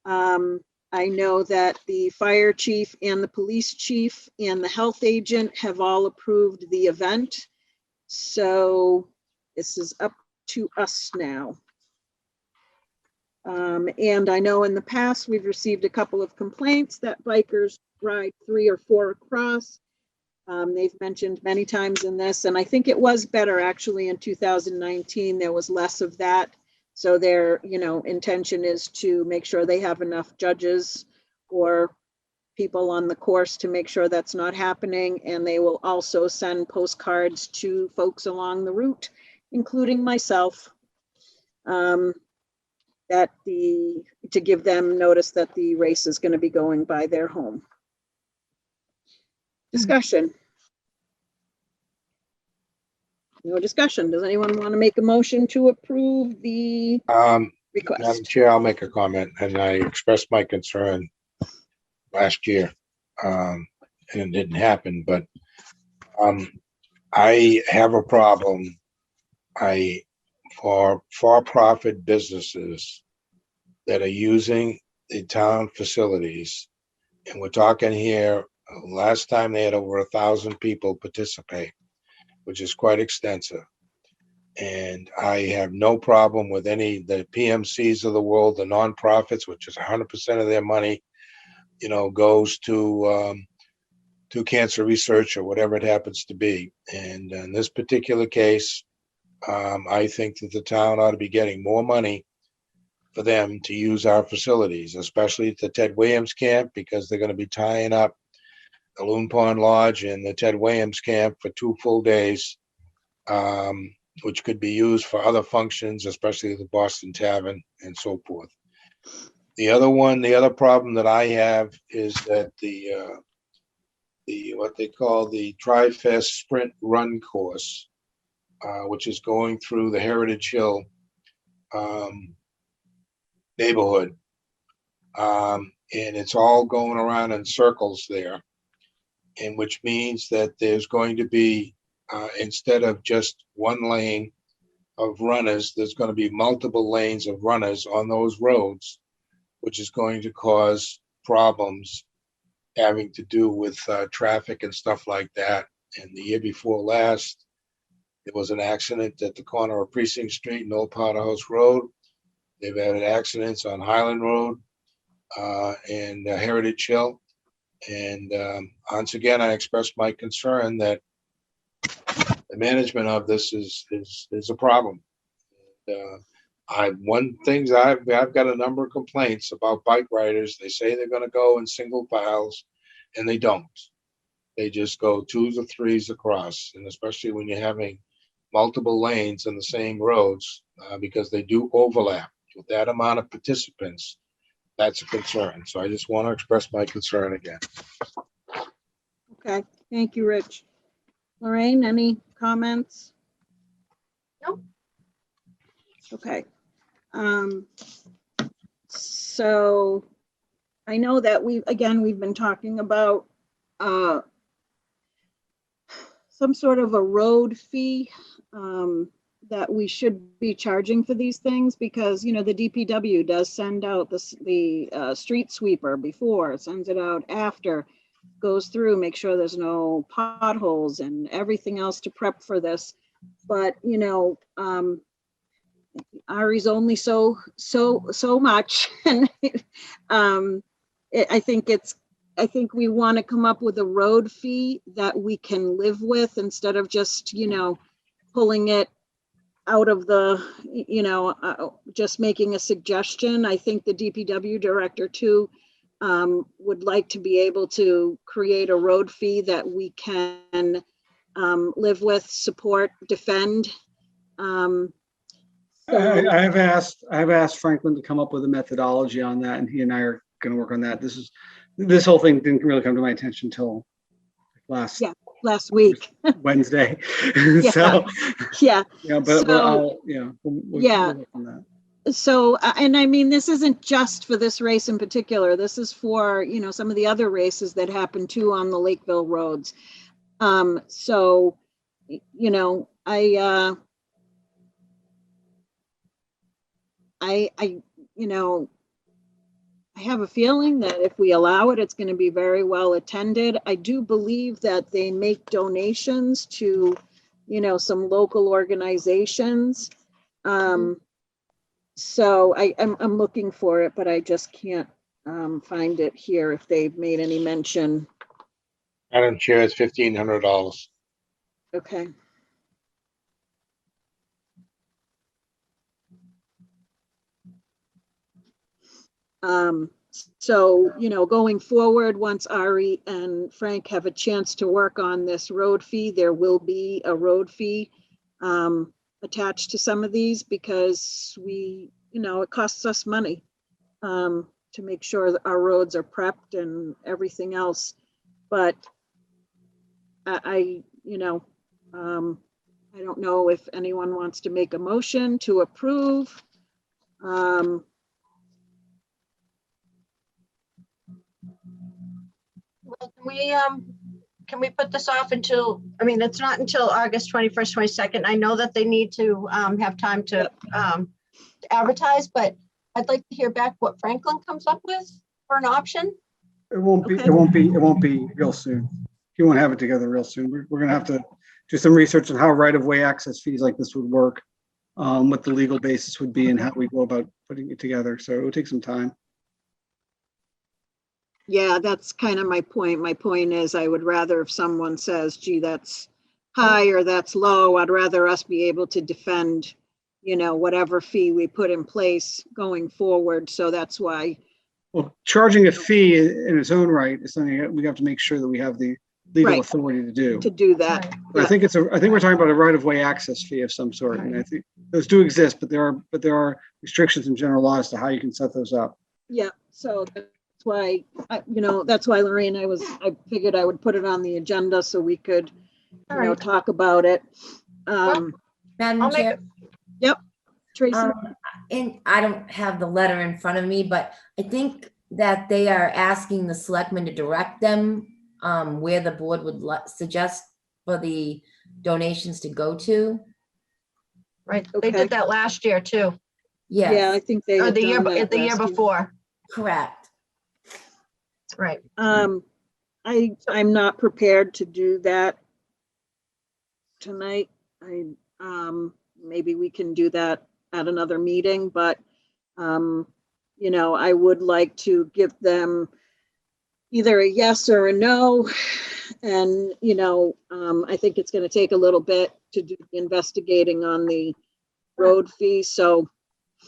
I know that the fire chief and the police chief and the health agent have all approved the event. So this is up to us now. And I know in the past, we've received a couple of complaints that bikers ride 3 or 4 across. They've mentioned many times in this, and I think it was better actually in 2019. There was less of that. So their, intention is to make sure they have enough judges or people on the course to make sure that's not happening. And they will also send postcards to folks along the route, including myself, to give them notice that the race is going to be going by their home. Discussion. No discussion. Does anyone want to make a motion to approve the Madam request? Chair, I'll make a comment, and I expressed my concern last year, and it didn't happen, but I have a problem. For for-profit businesses that are using the town facilities, and we're talking here, last time they had over 1,000 people participate, which is quite extensive. And I have no problem with the PMCs of the world, the nonprofits, which is 100% of their money, goes to cancer research or whatever it happens to be. And in this particular case, I think that the town ought to be getting more money for them to use our facilities, especially the Ted Williams camp, because they're going to be tying up the Loon Pond Lodge and the Ted Williams camp for 2 full days, which could be used for other functions, especially the Boston Tavern and so forth. The other problem that I have is that the what they call the Tri-Fest Sprint Run course, which is going through the Heritage Hill neighborhood, and it's all going around in circles there, and which means that there's going to be, instead of just one lane of runners, there's going to be multiple lanes of runners on those roads, which is going to cause problems having to do with traffic and stuff like that. And the year before last, there was an accident at the corner of Precinct Street and Old Powder House Road. They've had accidents on Highland Road and Heritage Hill. And once again, I expressed my concern that the management of this is a problem. One things I've got a number of complaints about bike riders. They say they're gonna go in single files and they don't. They just go 2s or 3s across, and especially when you're having multiple lanes in the same roads, because they do overlap. With that amount of participants, that's a concern. So I just want to express my concern again. Okay, thank you, Rich. Lorraine, any comments? No. Okay. So I know that we've been talking about some sort of a road fee that we should be charging for these things, because, you know, the DPW does send out the street sweeper before, sends it out after, goes through, make sure there's no potholes and everything else to prep for this. But, you know, Ari's only so much. And I think we want to come up with a road fee that we can live with, instead of just, you know, pulling it out of the, you know, just making a suggestion. I think the DPW director too would like to be able to create a road fee that we can live with, support, defend. I have asked Franklin to come up with a methodology on that, and he and I are going to work on that. This whole thing didn't really come to my attention until last week, Wednesday. Yeah. So yeah, but So- I'll we'll work on that. so and I mean, this isn't just for this race in particular. This is for, you know, some of the other races that happen too on the Lakeville roads. So, you know, I you know, I have a feeling that if we allow it, it's going to be very well attended. I do believe that they make donations to, you know, some local organizations. So I'm looking for it, but I just can't find it here if they've made any mention. Madam Chair, it's $1,500. Okay. So, you know, going forward, once Ari and Frank have a chance to work on this road fee, there will be a road fee attached to some of these, because we, you know, it costs us money to make sure that our roads are prepped and everything else. But I you know, I don't know if anyone wants to make a motion to approve. Well, can we put this off until, I mean, it's not until August 21st, 22nd. I know that they need to have time to advertise, but I'd like to hear back what Franklin comes up with for an option. It won't be. Okay. It won't be real soon. He won't have it together real soon. We're gonna have to do some research on how right-of-way access fees like this would work, what the legal basis would be, and how we go about putting it together. So it will take some time. Yeah, that's kind of my point. My point is, I would rather if someone says, gee, that's high or that's low, I'd rather us be able to defend, you know, whatever fee we put in place going forward. So that's why. Well, charging a fee in its own right is something that we have to make sure that we have the legal Right. authority to do. To do that. But I think I think we're talking about a right-of-way access fee of some sort, and I think those do exist, but there are restrictions in general law as to how you can set those up. Yeah, so that's why, you know, that's why, Lorraine, I figured I would put it on the agenda so we could, you know, talk about it. Madam I'll make Chair. Tracy? And I don't have the letter in front of me, but I think that they are asking the selectmen to direct them where the board would suggest for the donations to go to. Right, they Okay. did that last year too, Yes. Yeah, I think they. or had the year, done that the year last before, Correct. right. I'm not prepared to do that tonight. Maybe we can do that at another meeting, but you know, I would like to give them either a yes or a no. And, you know, I think it's going to take a little bit to do the investigating on the road fee. So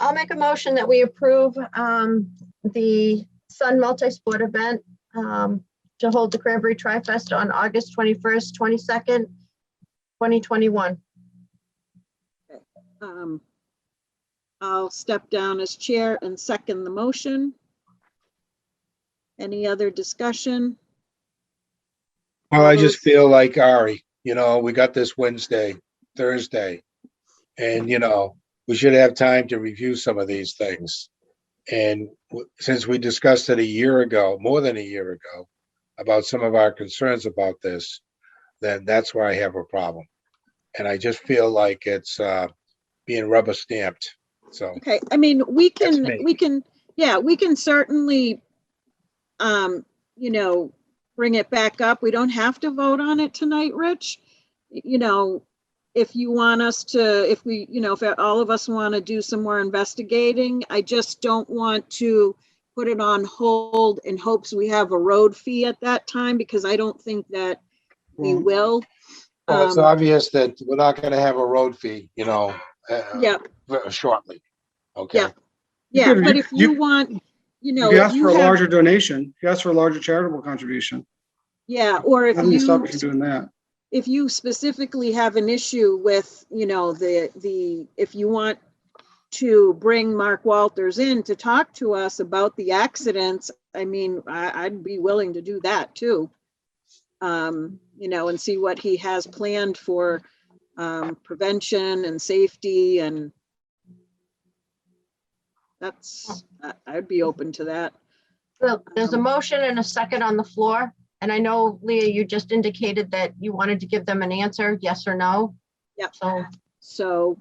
I'll make a motion that we approve the Sun Multi-Sport event to hold the Cranberry Tri-Fest on August 21st, 22nd, 2021. I'll step down as chair and second the motion. Any other discussion? Well, I just feel like Ari, we got this Wednesday, Thursday, and, we should have time to review some of these things. And since we discussed it a year ago, more than a year ago, about some of our concerns about this, then that's where I have a problem. And I just feel like it's being rubber stamped. So, Okay, I mean, we That's can certainly, bring it back up. We don't have to vote on it tonight, Rich. If you want us to, if all of us want to do some more investigating, I just don't want to put it on hold in hopes we have a road fee at that time, because I don't think that we will. well, it's obvious that we're not going to have a road fee, Yeah. shortly. Okay. Yeah. Yeah, but if you want, You ask for a larger donation, you ask for a larger charitable contribution. yeah, or if Nothing to stop you you, from doing that. if you specifically have an issue with, if you want to bring Mark Walters in to talk to us about the accidents, I mean, I'd be willing to do that too. And see what he has planned for prevention and safety, and I'd be open to that. Well, there's a motion and a second on the floor. And I know, Leah, you just indicated that you wanted to give them an answer, yes or no. Yeah. So,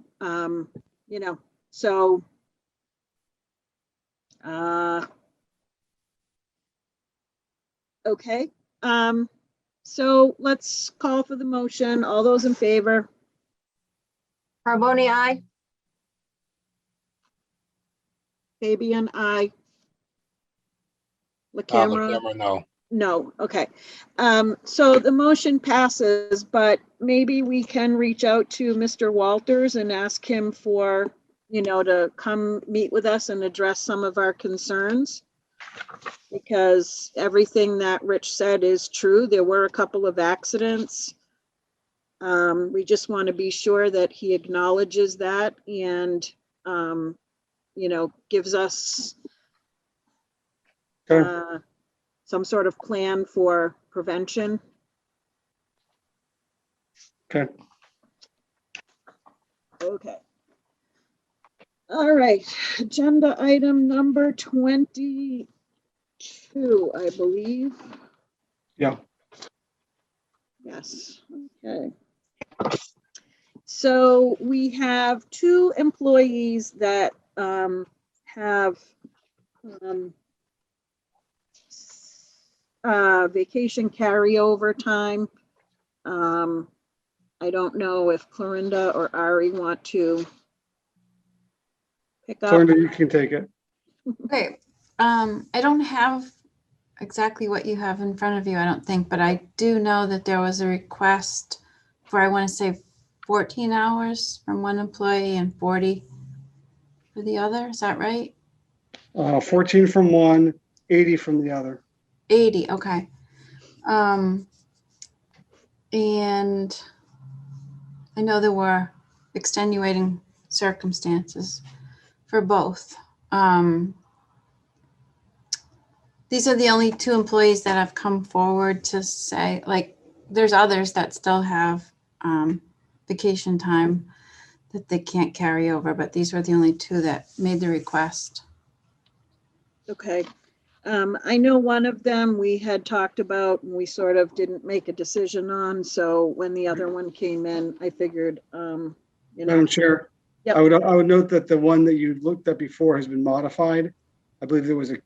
okay. So let's call for the motion. All those in favor? Carboni, aye. Fabian, aye. LaCamera? LaCamera, no. No, okay. So the motion passes, but maybe we can reach out to Mr. Walters and ask him for, to come meet with us and address some of our concerns. Because everything that Rich said is true. There were a couple of accidents. We just want to be sure that he acknowledges that and, gives us some sort of plan for prevention. Okay. Okay. All right, agenda item number 22, I believe. Yeah. Yes, okay. So we have two employees that have vacation carryover time. I don't know if Clorinda or Ari want to pick up. Clorinda, you can take it. Okay, I don't have exactly what you have in front of you, I don't think, but I do know that there was a request for, I want to say 14 hours from one employee and 40 for the other. Is that right? 14 from one, 80 from the other. 80, okay. And I know there were extenuating circumstances for both. These are the only two employees that have come forward to say, like, there's others that still have vacation time that they can't carry over, but these were the only two that made the request. Okay. I know one of them we had talked about and we sort of didn't make a decision on. So when the other one came in, I figured, Madam Chair, Yep. I would note that the one that you looked at before has been modified. I believe there was a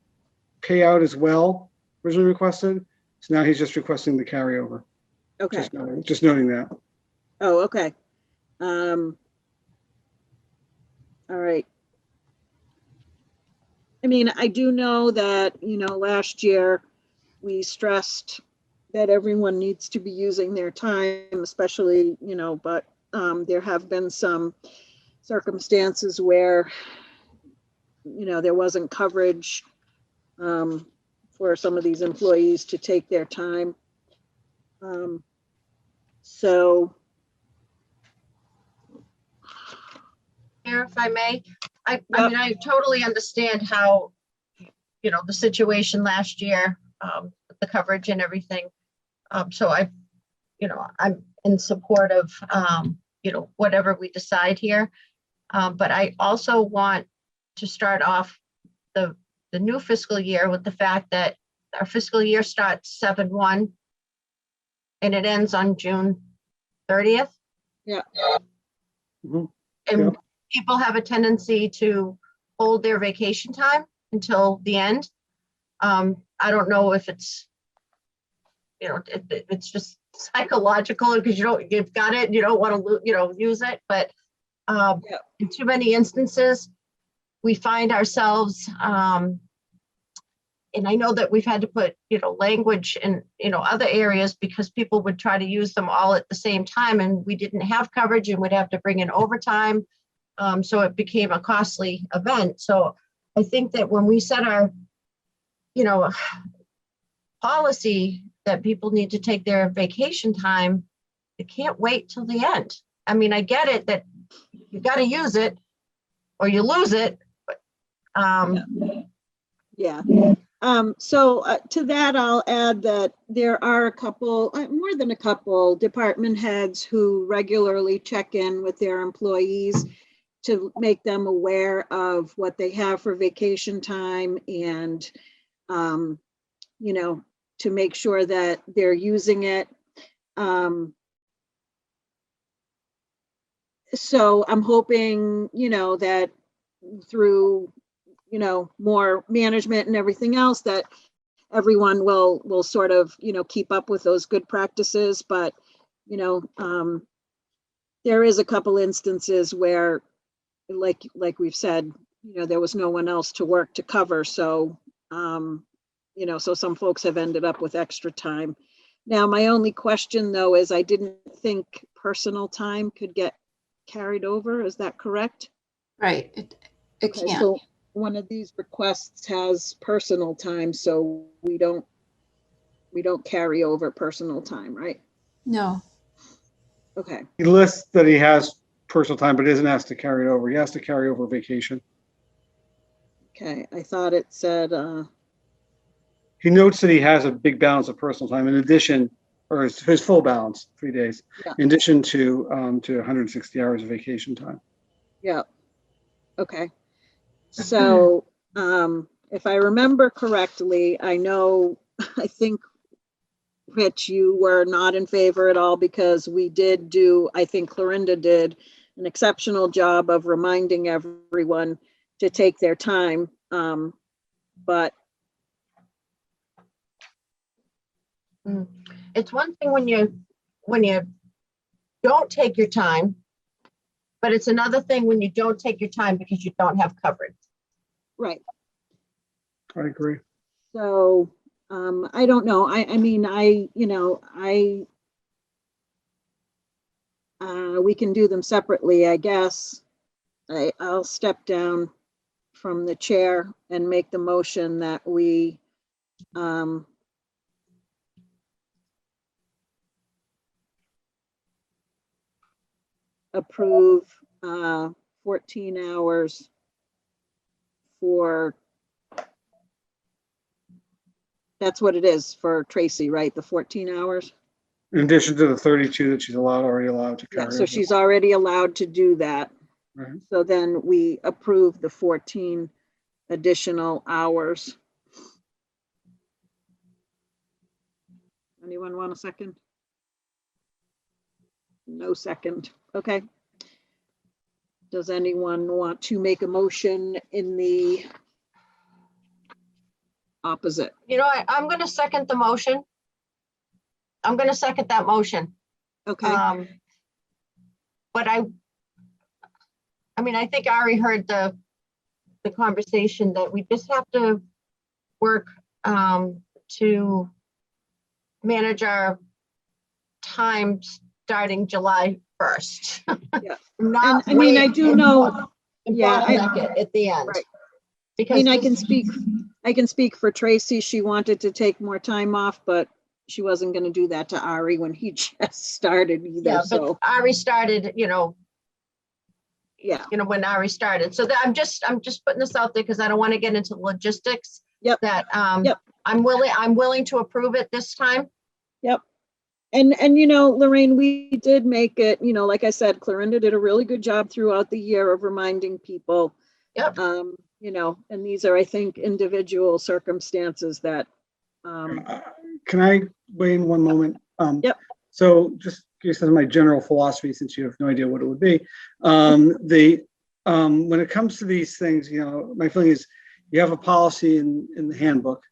payout as well originally requested. So now he's just requesting the carryover. Okay. Just noting that. Oh, okay. All right. I mean, I do know that, last year we stressed that everyone needs to be using their time, especially, but there have been some circumstances where, there wasn't coverage for some of these employees to take their time. So, Mayor, if I may, I mean, I totally understand how, the situation last year, with the coverage and everything. So I'm in support of, whatever we decide here. But I also want to start off the new fiscal year with the fact that our fiscal year starts 7/1 and it ends on June 30th. yeah, Mhm. And Yep. people have a tendency to hold their vacation time until the end. I don't know if it's, it's just psychological because you've got it, you don't want to, use it, but in too many instances, we find ourselves, and I know that we've had to put, language in, other areas because people would try to use them all at the same time and we didn't have coverage and would have to bring in overtime. So it became a costly event. So I think that when we set our, policy that people need to take their vacation time, it can't wait till the end. I mean, I get it that you got to use it or you lose it. But, yeah. So to that, I'll add that there are a couple, more than a couple department heads who regularly check in with their employees to make them aware of what they have for vacation time and, to make sure that they're using it. So I'm hoping, that through, more management and everything else, that everyone will sort of, keep up with those good practices. But, there is a couple instances where, like we've said, there was no one else to work to cover. So, so some folks have ended up with extra time. Now, my only question though, is I didn't think personal time could get carried over. Is that correct? Right. It Okay, can't. so one of these requests has personal time, so we don't carry over personal time, right? No. Okay, He lists that he has personal time, but isn't asked to carry it over. He has to carry over vacation. okay. I thought it said, He notes that he has a big balance of personal time in addition, or his full balance, 3 days, Yeah. in addition to 160 hours of vacation time. yeah, okay. So, if I remember correctly, I think, Rich, you were not in favor at all because we did do, I think Clorinda did an exceptional job of reminding everyone to take their time. But it's one thing when you don't take your time, but it's another thing when you don't take your time because you don't have coverage. right. I agree. So, I don't know. We can do them separately, I guess. I'll step down from the chair and make the motion that we, approve, 14 hours for, that's what it is for Tracy, right? The 14 hours? In addition to the 32 that she's already allowed to Yeah, carry so over. she's already allowed to do that. Right. So then we approve the 14 additional hours. Anyone want a second? No second. Okay. Does anyone want to make a motion in the opposite? I'm going to second the motion. I'm going to second that motion. Okay, But I think I already heard the conversation that we just have to work to manage our time starting July 1st. Yeah. Not And I mean, I wait do and know, and yeah, bottleneck it at the end. Right. Because mean, I this- can speak for Tracy. She wanted to take more time off, but she wasn't gonna do that to Ari when he just started Yeah, either, but so, Ari started, yeah. when Ari started. So that I'm just putting this out there because I don't want to get into logistics. Yep. That, Yep. I'm willing to approve it this time. Yep. And Lorraine, we did make it, like I said, Clarinda did a really good job throughout the year of reminding people. Yep. And these are, I think, individual circumstances that, Can I weigh in one moment? Yep. So just this is my general philosophy, since you have no idea what it would be. When it comes to these things, my feeling is you have a policy in the handbook.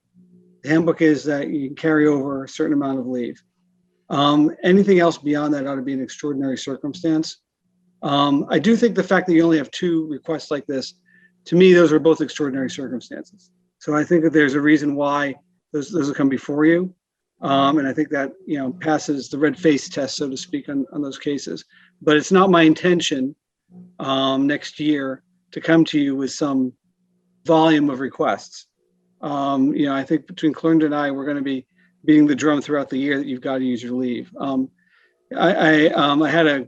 The handbook is that you can carry over a certain amount of leave. Anything else beyond that ought to be an extraordinary circumstance. I do think the fact that you only have 2 requests like this, to me, those are both extraordinary circumstances. So I think that there's a reason why those will come before you. And I think that, passes the red face test, so to speak, on those cases. But it's not my intention next year to come to you with some volume of requests. I think between Clarinda and I, we're going to be beating the drum throughout the year that you've got to use your leave. I had a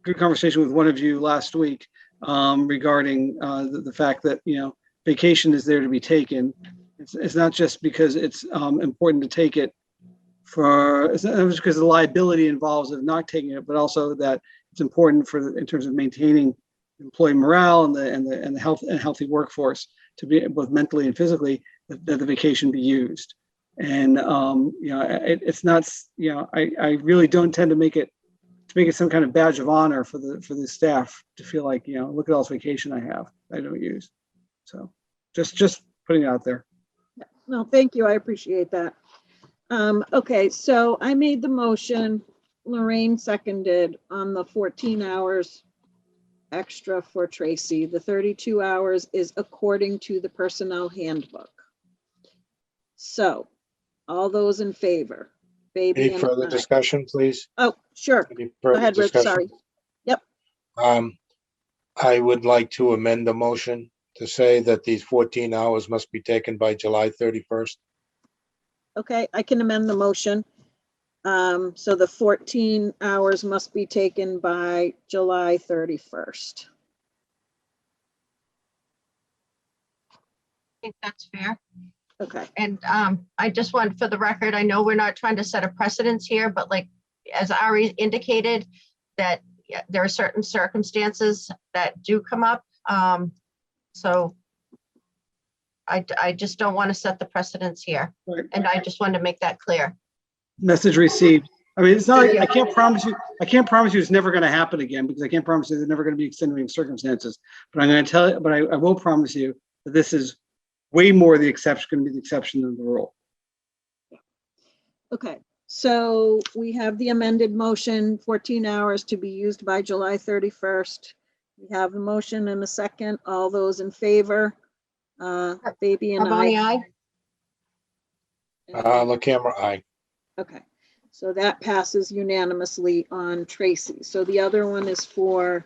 good conversation with one of you last week regarding the fact that, vacation is there to be taken. It's not just because it's important to take it it's not just because the liability involves of not taking it, but also that it's important in terms of maintaining employee morale and the health and healthy workforce to be both mentally and physically, that the vacation be used. And it's not, I really don't tend to make it some kind of badge of honor for the staff to feel like, look at all this vacation I have, I don't use. So just putting it out there. no, thank you. I appreciate that. Okay, so I made the motion, Lorraine seconded on the 14 hours extra for Tracy. The 32 hours is according to the personnel handbook. So all those in favor, Baby Any and further I. discussion, please? Oh, sure. Any Go further ahead, Rich, discussion? sorry. Yep. I would like to amend the motion to say that these 14 hours must be taken by July 31st. Okay, I can amend the motion. So the 14 hours must be taken by July 31st. I think that's fair. Okay, And I just want, for the record, I know we're not trying to set a precedence here, but like, as Ari indicated, that there are certain circumstances that do come up. So I just don't want to set the precedence here. Right. And I just wanted to make that clear. Message received. I mean, it's not like, I can't promise you it's never going to happen again, because I can't promise you there's never going to be extenuating circumstances. But I'm going to tell you, but I will promise you that this is way more the exception, going to be the exception than the rule. okay. So we have the amended motion, 14 hours to be used by July 31st. We have a motion and a second. All those in favor? Baby and Carboni, I. aye. LaCamera, aye. Okay, so that passes unanimously on Tracy. So the other one is for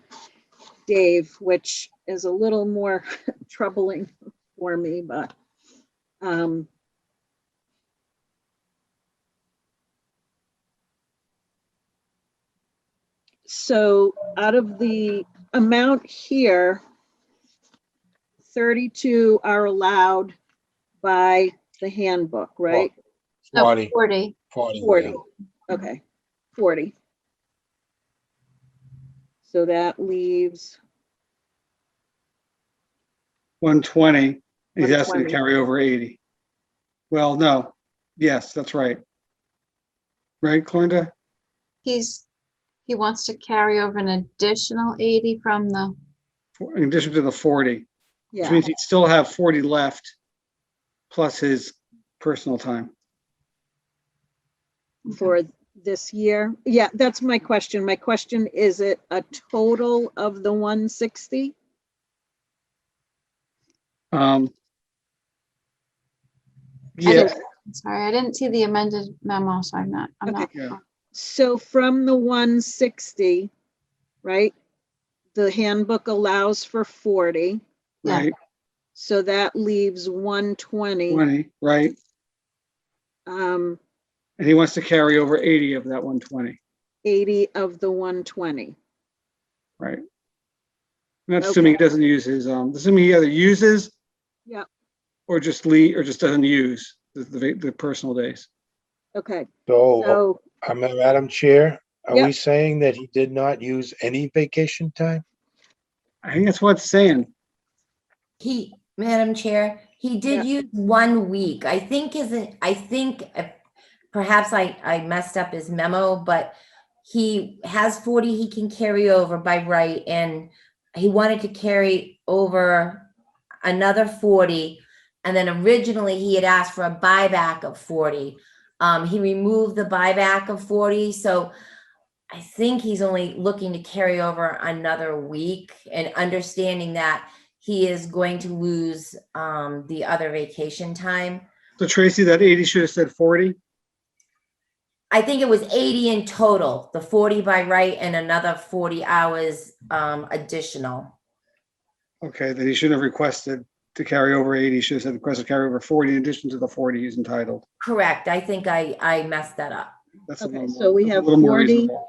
Dave, which is a little more troubling for me, but so out of the amount here, 32 are allowed by the handbook, right? No, 40. 40. 40, okay, 40. So that leaves 120. He's asking to 120. carry over 80. Well, no. Yes, that's right. Right, Clarinda? He wants to carry over an additional 80 from the, In addition to the 40, which yeah, means he'd still have 40 left plus his personal time. for this year. Yeah, that's my question. My question, is it a total of the 160? Yeah, sorry, I didn't see the amended memo, so I'm not. yeah. So from the 160, right? The handbook allows for 40. Yeah. Right. So that leaves 120. 20, right? Um, And he wants to carry over 80 of that 120, 80 of the 120. right? And that's assuming he Okay. doesn't use his, assuming he either uses Yeah. or just doesn't use the personal days. Okay. So, So, Madam Chair, are Yep. we saying that he did not use any vacation time? I think that's what it's saying. Madam Chair, he did use 1 week. I think perhaps I messed up his memo, but he has 40 he can carry over by right, and he wanted to carry over another 40. And then originally he had asked for a buyback of 40. He removed the buyback of 40. So I think he's only looking to carry over another week, and understanding that he is going to lose the other vacation time. So Tracy, that 80 should have said 40. I think it was 80 in total, the 40 by right and another 40 hours additional. Okay, then he shouldn't have requested to carry over 80. He should have said requested to carry over 40 in addition to the 40 he's entitled. Correct. I think I messed that up. That's okay, a little so more, we that's a have little more 40, reasonable.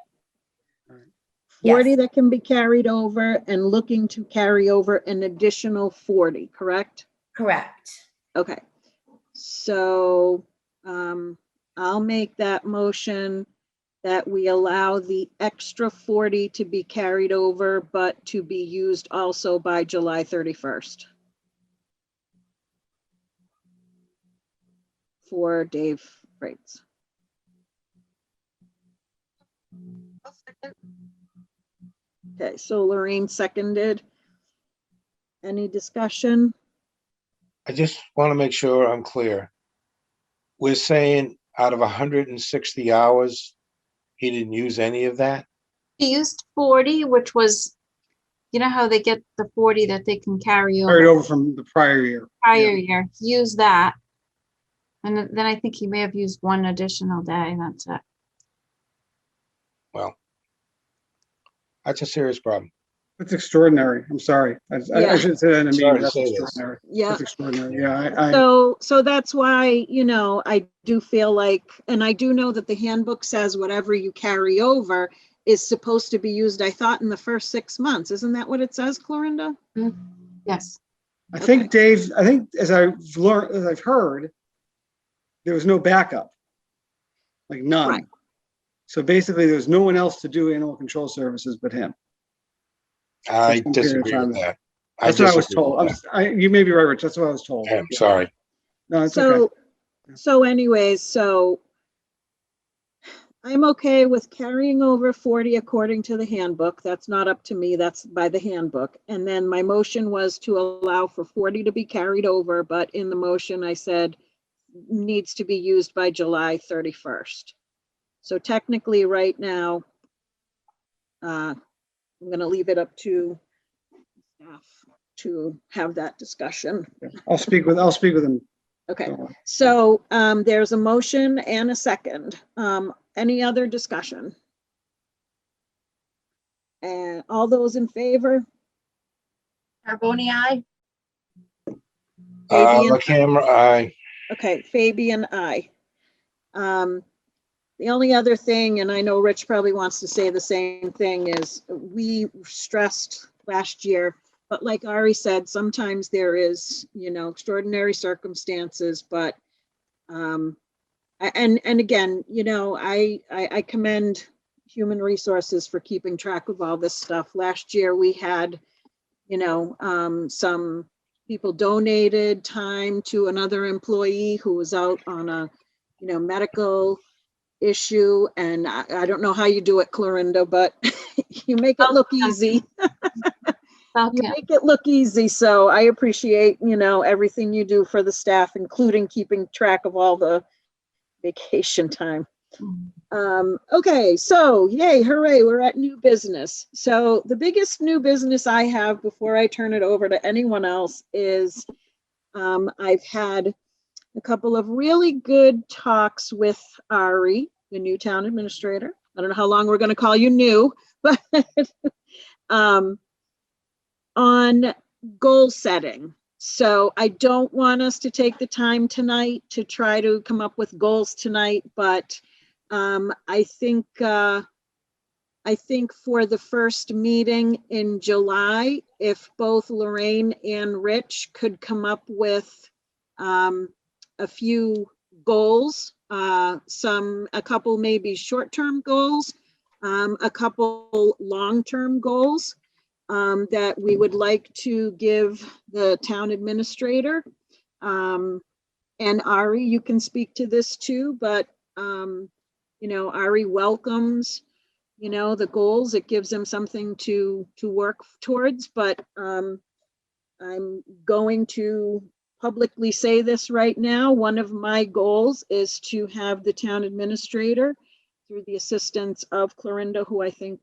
40 Yes. that can be carried over and looking to carry over an additional 40, correct? Correct. Okay. So I'll make that motion that we allow the extra 40 to be carried over, but to be used also by July 31st. For Dave Freites. Okay, so Lorraine seconded. Any discussion? I just want to make sure I'm clear. We're saying out of 160 hours, he didn't use any of that? He used 40, which was, you know how they get the 40 that they can carry Carried over over from the prior year. prior year. He used that. And then I think he may have used one additional day. That's it. Well, that's a serious problem. That's extraordinary. I'm sorry. I Yeah. shouldn't say that in a meeting. Sorry to That's say this. extraordinary. Yeah. That's extraordinary. Yeah, So that's why, I do feel like, and I do know that the handbook says whatever you carry over is supposed to be used, I thought, in the first 6 months. Isn't that what it says, Clorinda? Yes. I think Dave, as I've learned, as I've heard, there was no backup, like none. Right. So basically there was no one else to do animal control services but him. I some period of disagree time. with that. That's what I was disagree with told. You may be right, Rich. That's what I was told. that. I'm sorry. No, it's okay. So anyways, so I'm okay with carrying over 40 according to the handbook. That's not up to me. That's by the handbook. And then my motion was to allow for 40 to be carried over, but in the motion I said needs to be used by July 31st. So technically right now, I'm going to leave it up to staff to have that discussion. I'll speak with him. Okay, Don't worry. so there's a motion and a second. Any other discussion? And all those in favor? Carboni, aye. Fabian? LaCAM, aye. Okay, Fabian, aye. The only other thing, and I know Rich probably wants to say the same thing, is we stressed last year, but like Ari said, sometimes there is, extraordinary circumstances, but, and again, I commend Human Resources for keeping track of all this stuff. Last year we had, some people donated time to another employee who was out on a, medical issue, and I don't know how you do it, Clorinda, but you make it look easy. You make it look easy, so I appreciate, everything you do for the staff, including keeping track of all the vacation time. Okay, so yay, hooray, we're at new business. So the biggest new business I have before I turn it over to anyone else is I've had a couple of really good talks with Ari, the new town administrator. I don't know how long we're going to call you new, but on goal setting. So I don't want us to take the time tonight to try to come up with goals tonight, but I think for the first meeting in July, if both Lorraine and Rich could come up with a few goals, a couple maybe short-term goals, a couple long-term goals that we would like to give the town administrator. And Ari, you can speak to this too, but Ari welcomes the goals. It gives them something to work towards, but I'm going to publicly say this right now. One of my goals is to have the town administrator, through the assistance of Clorinda, who I think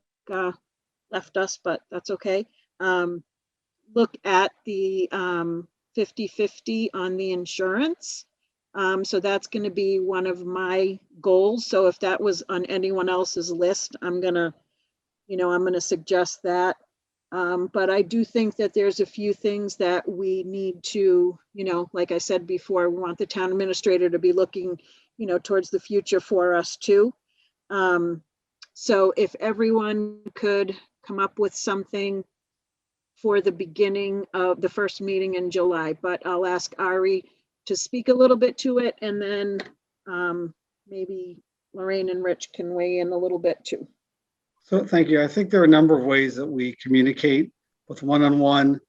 left us, but that's okay, look at the 50/50 on the insurance. So that's going to be one of my goals. So if that was on anyone else's list, I'm gonna suggest that. But I do think that there's a few things that we need to, like I said before, we want the town administrator to be looking, towards the future for us too. So if everyone could come up with something for the beginning of the first meeting in July, but I'll ask Ari to speak a little bit to it, and then maybe Lorraine and Rich can weigh in a little bit too. So thank you. I think there are a number of ways that we communicate with one-on-one,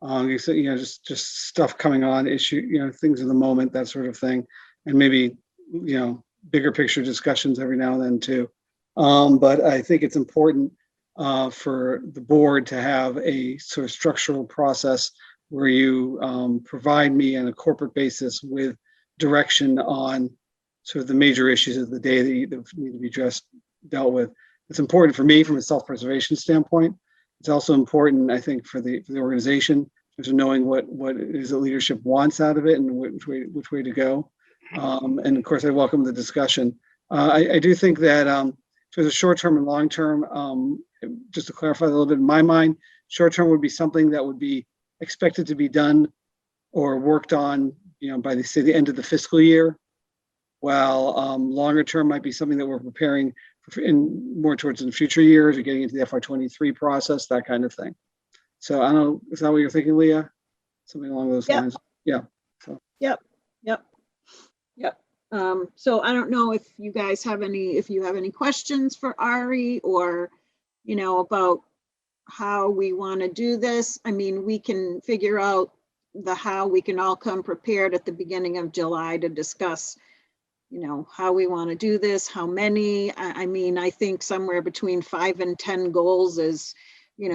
just stuff coming on, things in the moment, that sort of thing, and maybe, bigger picture discussions every now and then too. But I think it's important for the board to have a sort of structural process where you provide me on a corporate basis with direction on sort of the major issues of the day that need to be dealt with. It's important for me from a self-preservation standpoint. It's also important, I think, for the organization, in terms of knowing what it is that leadership wants out of it and which way to go. And of course, I welcome the discussion. I do think that for the short-term and long-term, just to clarify a little bit in my mind, short-term would be something that would be expected to be done or worked on, by the end of the fiscal year, while longer term might be something that we're preparing more towards in future years or getting into the FY23 process, that kind of thing. So I don't know, is that what you're thinking, Leah? Something along those lines? Yeah. So. Yep. So I don't know if you guys have any questions for Ari, or, about how we want to do this. I mean, we can figure out how we can all come prepared at the beginning of July to discuss, how we want to do this, how many. I mean, I think somewhere between 5 and 10 goals is,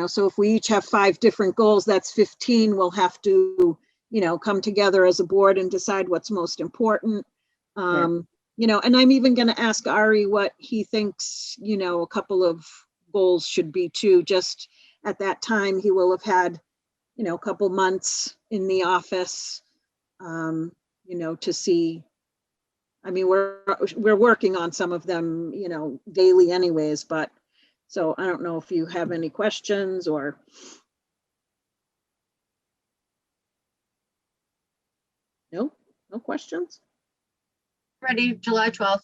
so if we each have 5 different goals, that's 15. We'll have to, come together as a board and decide what's most important. And I'm even going to ask Ari what he thinks, a couple of goals should be too. Just at that time, he will have had, a couple months in the office, to see. I mean, we're working on some of them, daily anyways, but so I don't know if you have any questions or. No questions? Ready, July 12th.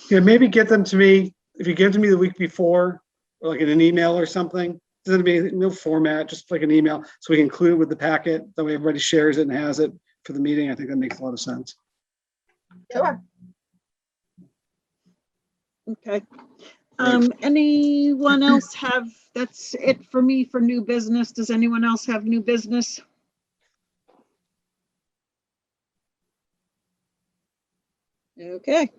Yeah, maybe get them to me. If you give them to me the week before, or like in an email or something, doesn't be no format, just like an email, so we can include it with the packet. That way everybody shares it and has it for the meeting. I think that makes a lot of sense. Sure. Okay. Anyone else have, that's it for me for new business. Does anyone else have new business? Okay.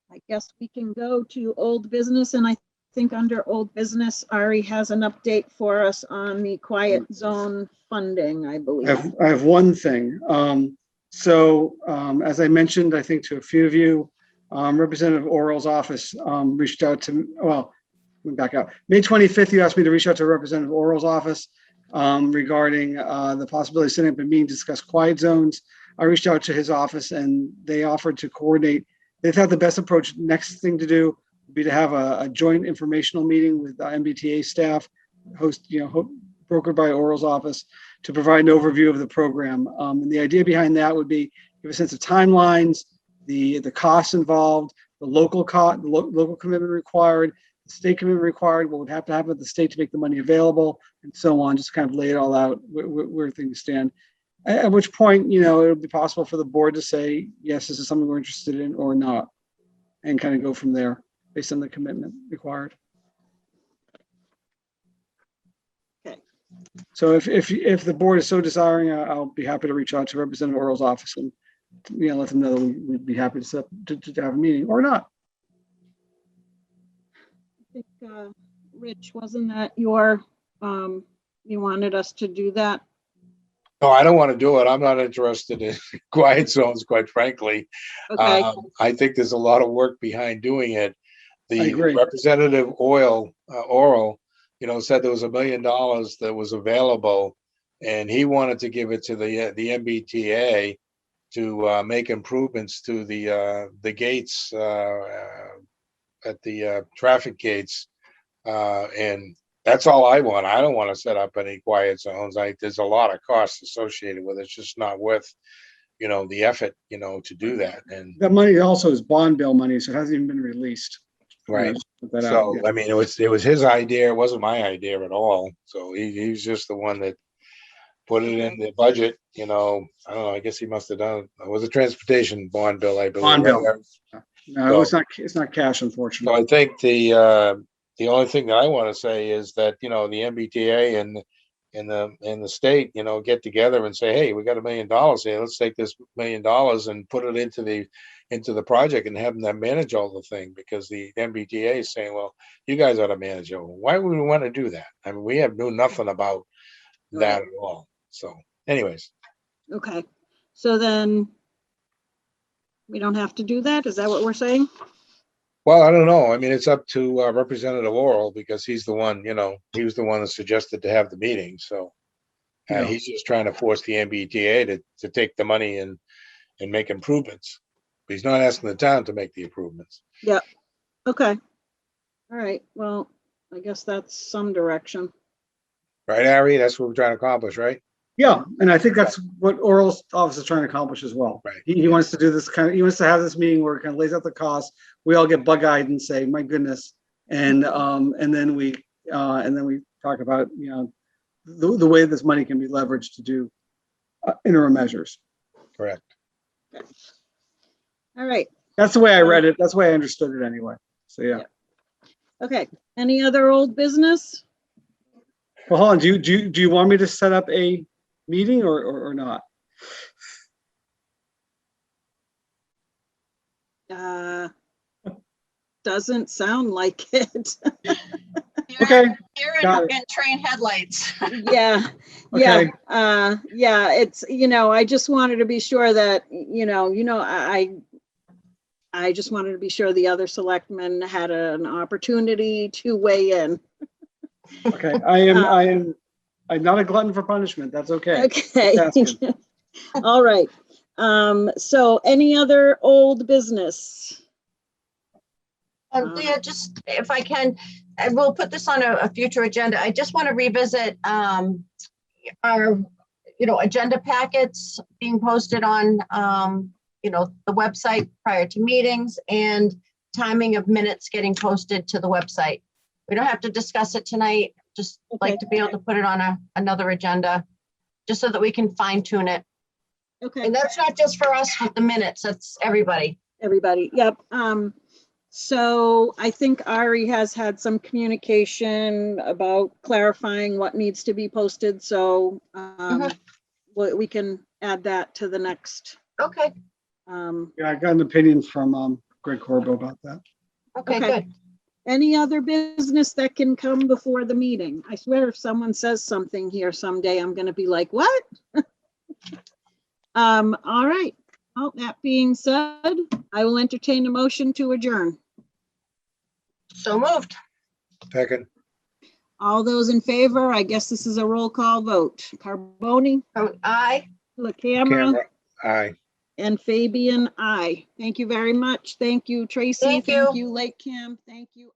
I guess we can go to old business, and I think under old business, Ari has an update for us on the quiet zone funding, I believe. I have one thing. As I mentioned, I think to a few of you, Representative Orrell's office reached out to, well, let me back out. May 25th, you asked me to reach out to Representative Orrell's office regarding the possibility of setting up a meeting to discuss quiet zones. I reached out to his office and they offered to coordinate. They thought the best approach, next thing to do would be to have a joint informational meeting with MBTA staff, brokered by Orrell's office, to provide an overview of the program. And the idea behind that would be give a sense of timelines, the costs involved, the local commitment required, the state commitment required, what would have to happen with the state to make the money available, and so on. Just kind of lay it all out where things stand. At which point, it'll be possible for the board to say, yes, this is something we're interested in or not, and kind of go from there based on the commitment required. Okay. So if the board is so desiring, I'll be happy to reach out to Representative Orrell's office and let them know that we'd be happy to set up to have a meeting or not. I think, Rich, wasn't that your, you wanted us to do that? No, I don't want to do it. I'm not interested in quiet zones, quite frankly. Okay. I think there's a lot of work behind doing it. I The agree. Representative Orrell, said there was $1 million that was available, and he wanted to give it to the MBTA to make improvements to the gates at the traffic gates, and that's all I want. I don't want to set up any quiet zones. There's a lot of costs associated with it. It's just not worth, the effort, to do that. And That money also is bond bill money, so it hasn't even been released. right. Put that out, So yeah. I mean, it was his idea. It wasn't my idea at all. So he was just the one that put it in the budget. I don't know. I guess he must have done it. It was a transportation bond bill, I believe. Bond bill. Right? No, it's not cash, So unfortunately. I think the only thing that I want to say is that, the MBTA and the state, get together and say, hey, we got $1 million here. Let's take this $1 million and put it into the project and have them manage all the thing, because the MBTA is saying, well, you guys ought to manage it. Why would we want to do that? I mean, we knew nothing about that at all. So anyways. Okay. So then we don't have to do that? Is that what we're saying? Well, I don't know. I mean, it's up to Representative Orrell, because he's the one, he was the one that suggested to have the meeting. So Yeah. he's just trying to force the MBTA to take the money and make improvements. But he's not asking the town to make the improvements. Yeah. Okay. All right. Well, I guess that's some direction. Right, Ari? That's what we're trying to accomplish, right? Yeah, and I think that's what Orrell's office is trying to accomplish as well. Right. He wants to do this he wants to have this meeting where it kind of lays out the costs. We all get bug-eyed and say, my goodness. And then we talk about, the way this money can be leveraged to do interim measures. Correct. All right. That's the way I read it. That's the way I understood it anyway. So, yeah. Okay. Any other old business? Well, hold on. Do you want me to set up a meeting or not? Doesn't sound like it. Okay. You're Got it. in train headlights. Yeah. Okay. Yeah. It's, I just wanted to be sure that, I just wanted to be sure the other selectmen had an opportunity to weigh in. Okay. I'm not a glutton for punishment. That's okay. Okay. Just asking. All right. So any other old business? Leah, just if I can, and we'll put this on a future agenda. I just want to revisit our, agenda packets being posted on, the website prior to meetings, and timing of minutes getting posted to the website. We don't have to discuss it tonight. Just like to be able to put it on another agenda, just so that we can fine tune it. Okay. And that's not just for us with the minutes, that's everybody. Everybody. Yep. So I think Ari has had some communication about clarifying what needs to be posted. So we can add that to the next. Okay. Yeah, I got an opinion from Greg Corbo about that. Okay, good. Any other business that can come before the meeting? I swear if someone says something here someday, I'm going to be like, what? All right. Well, that being said, I will entertain a motion to adjourn. So moved. Second. All those in favor, I guess this is a roll call vote. Carboni? Oh, aye. LaCamera? Aye. And Fabian, aye. Thank you very much. Thank you, Tracy. Thank you. Thank you, LakeCAM. Thank you.